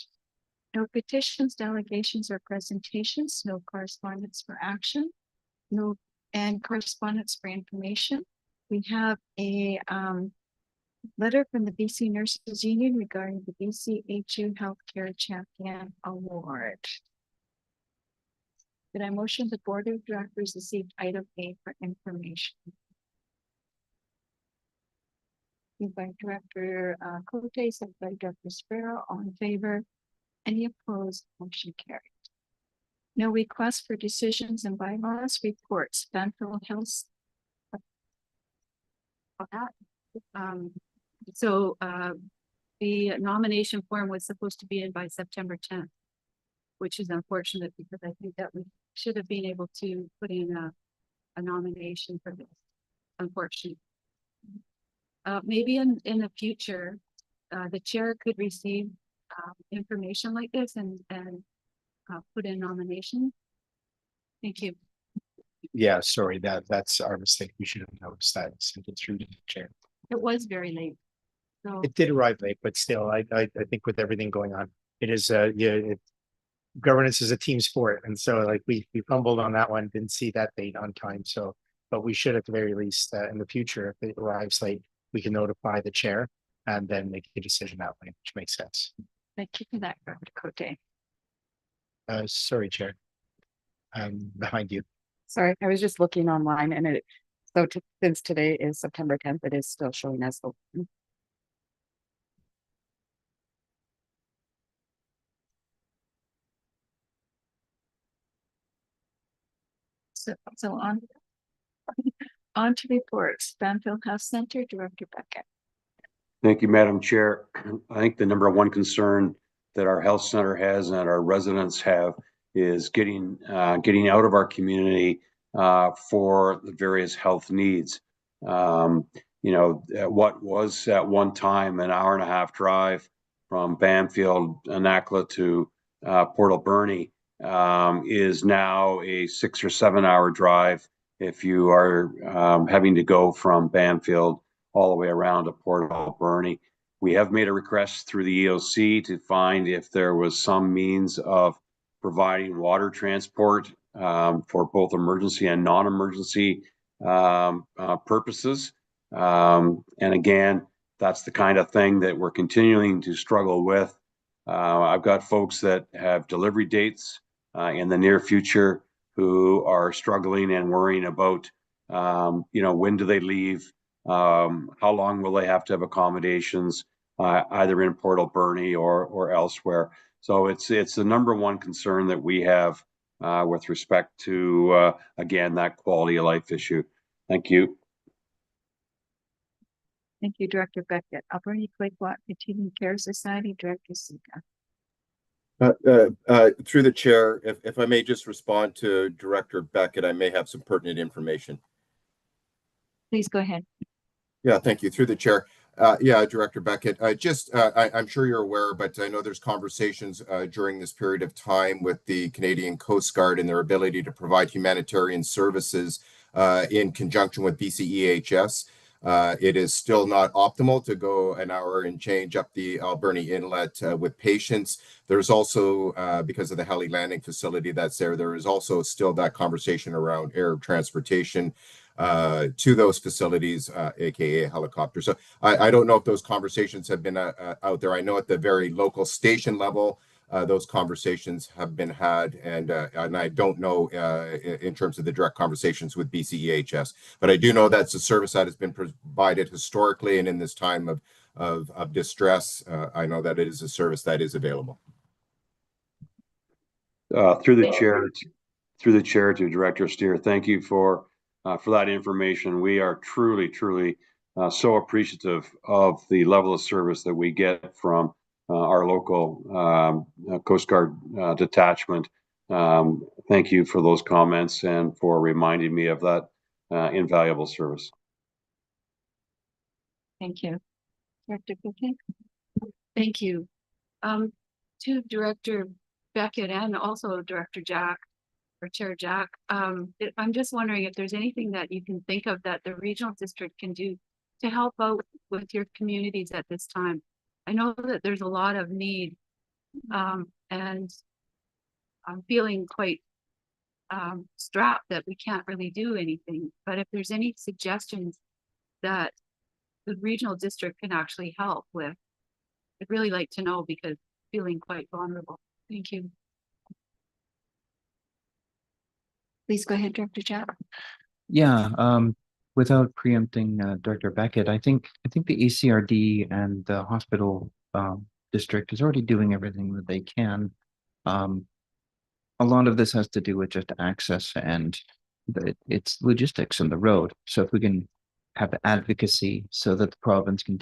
No petitions, delegations, or presentations. No correspondence for action. No and correspondence for information. We have a letter from the BC Nurses Union regarding the BCHU Healthcare Champion Award. Did I motion the Board of Directors received item A for information? Moved by Director Cote, seconded by Director Sparrow. All in favor? Any opposed? Motion carried. No requests for decisions and bylaws reports. Banfield Health. The nomination form was supposed to be in by September 10th, which is unfortunate because I think that we should have been able to put in a nomination for this. Unfortunately. Maybe in the future, the chair could receive information like this and put in nomination. Thank you. Yeah, sorry, that's our mistake. We should have noticed that and sent it through to the chair. It was very late. So It did arrive late, but still, I think with everything going on, it is governance is a team sport, and so like we fumbled on that one, didn't see that date on time. So, but we should at the very least in the future, if it arrives late, we can notify the chair and then make a decision that way, which makes sense. Thank you for that, Director Cote. Sorry, Chair. Behind you. Sorry, I was just looking online and since today is September 10th, it is still showing as open. So on to reports. Banfield Health Center, Director Beckett. Thank you, Madam Chair. I think the number one concern that our health center has and our residents have is getting out of our community for the various health needs. What was at one time an hour and a half drive from Bamfield, Anakla to Port Alberni is now a 6 or 7 hour drive if you are having to go from Bamfield all the way around to Port Alberni. We have made a request through the EOC to find if there was some means of providing water transport for both emergency and non-emergency purposes. And again, that's the kind of thing that we're continuing to struggle with. I've got folks that have delivery dates in the near future who are struggling and worrying about, when do they leave? How long will they have to have accommodations, either in Port Alberni or elsewhere? So it's the number one concern that we have with respect to, again, that quality of life issue. Thank you. Thank you, Director Beckett. Alberni Quaquot Continuing Care Society, Director Sika. Through the chair, if I may just respond to Director Beckett, I may have some pertinent information. Please go ahead. Yeah, thank you. Through the chair. Director Beckett, I'm sure you're aware, but I know there's conversations during this period of time with the Canadian Coast Guard and their ability to provide humanitarian services in conjunction with BCEHS. It is still not optimal to go an hour and change up the Alberni Inlet with patients. There's also, because of the heli landing facility that's there is also still that conversation around air transportation to those facilities, aka helicopter. So I don't know if those conversations have been out there. I know at the very local station level, those conversations have been had, and I don't know in terms of the direct conversations with BCEHS, but I do know that's a service that has been provided historically, and in this time of distress, I know that it is a service that is available. Through the chair to Director Steer, thank you for that information. We are truly so appreciative of the level of service that we get from our local Coast Guard detachment. Thank you for those comments and for reminding me of that invaluable service. Thank you. Director Bouquet? Thank you. To Director Beckett and also Director Jack, or Chair Jack, I'm just wondering if there's anything that you can think of that the regional district can do to help out with your communities at this time. I know that there's a lot of need, and I'm feeling quite strapped that we can't really do anything. But if there's any suggestions that the regional district can actually help with, I'd really like to know, because I'm feeling quite vulnerable. Thank you. Please go ahead, Director Jack. Yeah, without preempting Director Beckett, I think the ECRD and the hospital district is already doing everything that they can. A lot of this has to do with just access and it's logistics on the road. So if we can have advocacy so that the province can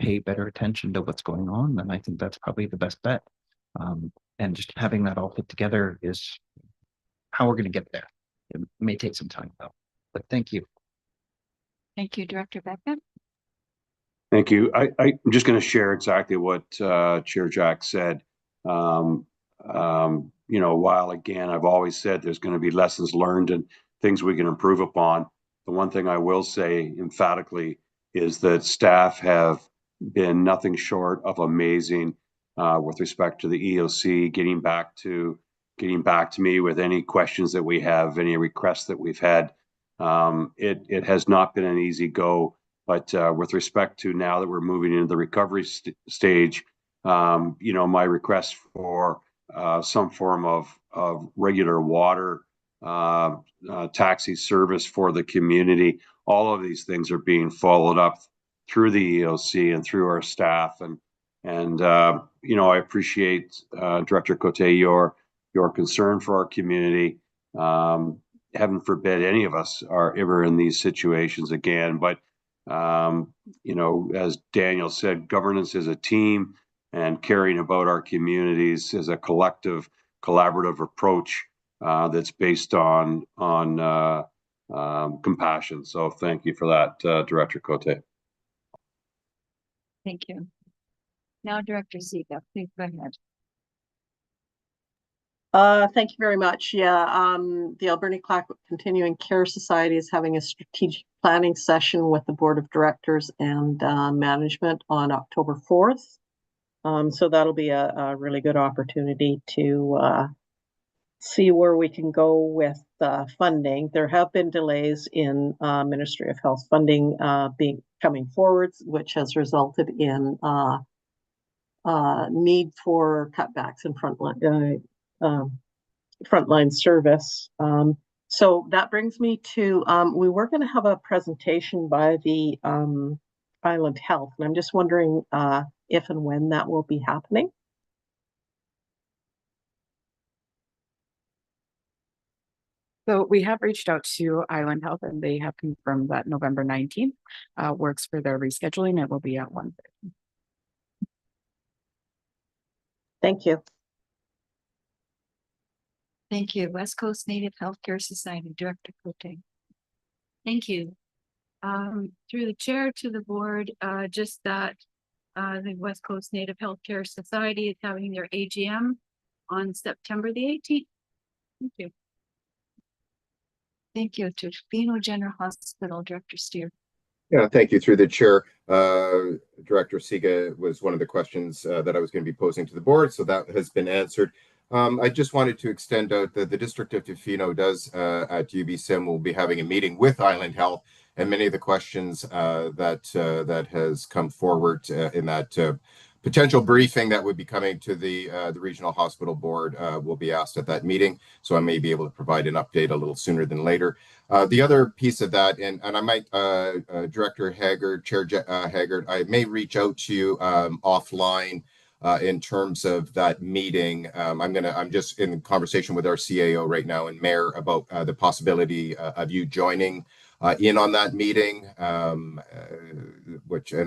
pay better attention to what's going on, then I think that's probably the best bet. And just having that all put together is how we're going to get there. It may take some time though, but thank you. Thank you, Director Beckett. Thank you. I'm just going to share exactly what Chair Jack said. While again, I've always said there's going to be lessons learned and things we can improve upon. The one thing I will say emphatically is that staff have been nothing short of amazing with respect to the EOC, getting back to me with any questions that we have, any requests that we've had. It has not been an easy go, but with respect to now that we're moving into the recovery stage, my request for some form of regular water taxi service for the community, all of these things are being followed up through the EOC and through our staff. And I appreciate Director Cote your concern for our community. Heaven forbid any of us are ever in these situations again. But, as Daniel said, governance is a team, and caring about our communities is a collective, collaborative approach that's based on compassion. So thank you for that, Director Cote. Thank you. Now, Director Siga, please go ahead. Thank you very much. Yeah, the Alberni Clackwood Continuing Care Society is having a strategic planning session with the Board of Directors and management on October 4th. So that'll be a really good opportunity to see where we can go with funding. There have been delays in Ministry of Health funding coming forward, which has resulted in need for cutbacks in frontline service. So that brings me to, we were going to have a presentation by the Island Health, and I'm just wondering if and when that will be happening. So we have reached out to Island Health and they have confirmed that November 19th works for their rescheduling. It will be at 1:30. Thank you. Thank you. West Coast Native Healthcare Society, Director Cote. Thank you. Through the chair to the board, just that the West Coast Native Healthcare Society is having their AGM on September the 18th. Thank you. Thank you. To Tofino General Hospital, Director Steer. Yeah, thank you. Through the chair, Director Siga was one of the questions that I was going to be posing to the board, so that has been answered. I just wanted to extend out that the District of Tofino does at UBSIM will be having a meeting with Island Health, and many of the questions that has come forward in that potential briefing that would be coming to the Regional Hospital Board will be asked at that meeting. So I may be able to provide an update a little sooner than later. The other piece of that, and I might, Director Haggard, Chair Haggard, I may reach out to you offline in terms of that meeting. I'm just in conversation with our CAO right now and Mayor about the possibility of you joining in on that meeting, and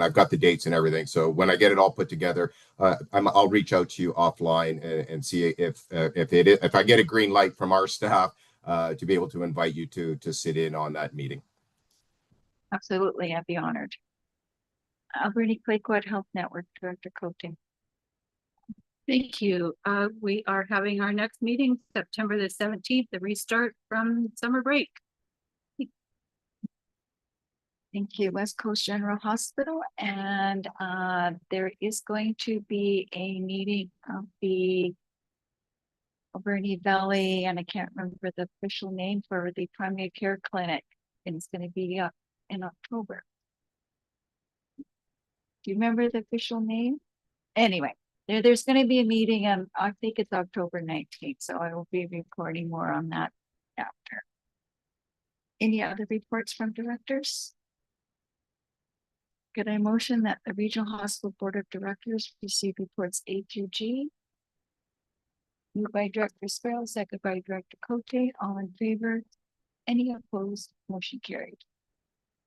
I've got the dates and everything. So when I get it all put together, I'll reach out to you offline and see if I get a green light from our staff to be able to invite you to sit in on that meeting. Absolutely, I'd be honored. Alberni Clackwood Health Network, Director Cote. Thank you. We are having our next meeting September the 17th, the restart from summer break. Thank you, West Coast General Hospital. And there is going to be a meeting of the Alberni Valley, and I can't remember the official name for the primary care clinic. And it's going to be up in October. Do you remember the official name? Anyway, there's going to be a meeting, and I think it's October 19th. So I will be reporting more on that after. Any other reports from directors? Could I motion that the Regional Hospital Board of Directors receive reports A through G? Moved by Director Sparrow, second by Director Cote. All in favor? Any opposed? Motion carried.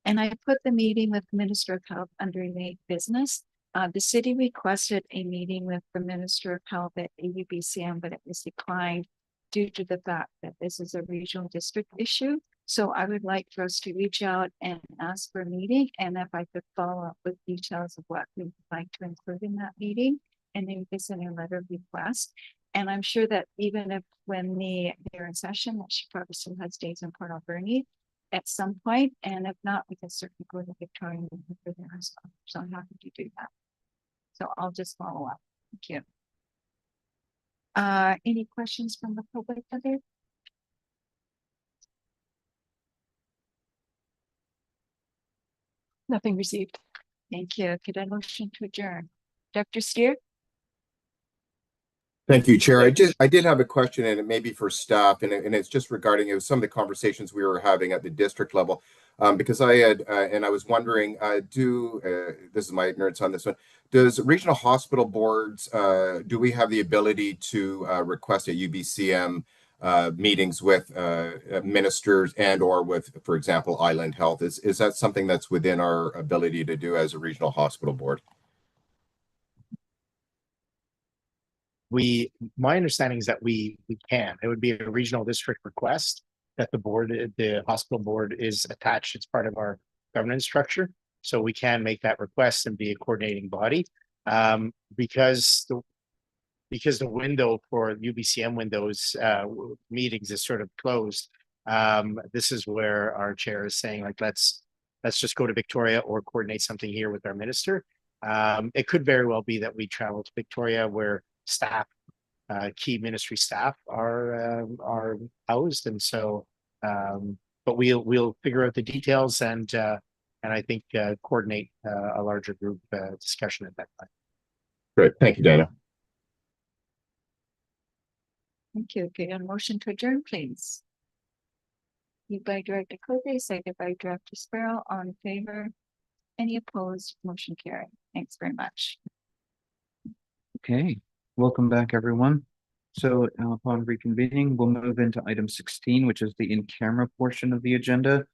And I put the meeting with the Minister of Health under late business. The city requested a meeting with the Minister of Health at UBCM, but it was declined due to the fact that this is a regional district issue. So I would like for us to reach out and ask for a meeting, and if I could follow up with details of what we would like to include in that meeting, and then this in a letter of request. And I'm sure that even if when they're in session, that she probably still has days in Port Alberni at some point, and if not, we can certainly go to Victoria for there as well. So I'm happy to do that. So I'll just follow up. Thank you. Any questions from the public other? Nothing received. Thank you. Could I motion to adjourn? Dr. Steer? Thank you, Chair. I did have a question, and it may be for staff, and it's just regarding some of the conversations we were having at the district level, because I had, and I was wondering, this is my ignorance on this one, does regional hospital boards, do we have the ability to request at UBCM meetings with ministers and or with, for example, Island Health? Is that something that's within our ability to do as a regional hospital board? My understanding is that we can. It would be a regional district request, that the hospital board is attached. It's part of our governance structure. So we can make that request and be a coordinating body. Because the window for UBCM windows meetings is sort of closed. This is where our chair is saying, like, let's just go to Victoria or coordinate something here with our minister. It could very well be that we travel to Victoria where staff, key ministry staff are housed, and so but we'll figure out the details and I think coordinate a larger group discussion at that time. Great, thank you, Dana. Thank you. Okay, a motion to adjourn, please. Moved by Director Cote, seconded by Director Sparrow. All in favor? Any opposed? Motion carried. Thanks very much. Okay, welcome back, everyone. So upon reconvening, we'll move into item 16, which is the in-camera portion of the agenda.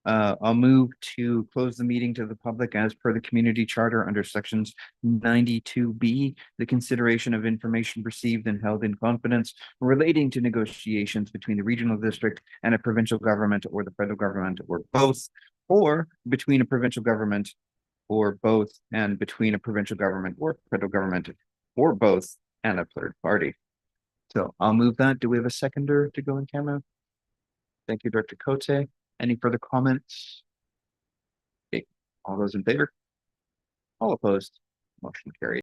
I'll move to close the meeting to the public as per the community charter under sections 92B, the consideration of information received and held in confidence relating to negotiations between the regional district and a provincial government or the federal government or both, or between a provincial government or both and between a provincial government or federal government or both and a third party. So I'll move that. Do we have a seconder to go in camera? Thank you, Director Cote. Any further comments? Okay. All those in favor? All opposed? Motion carried.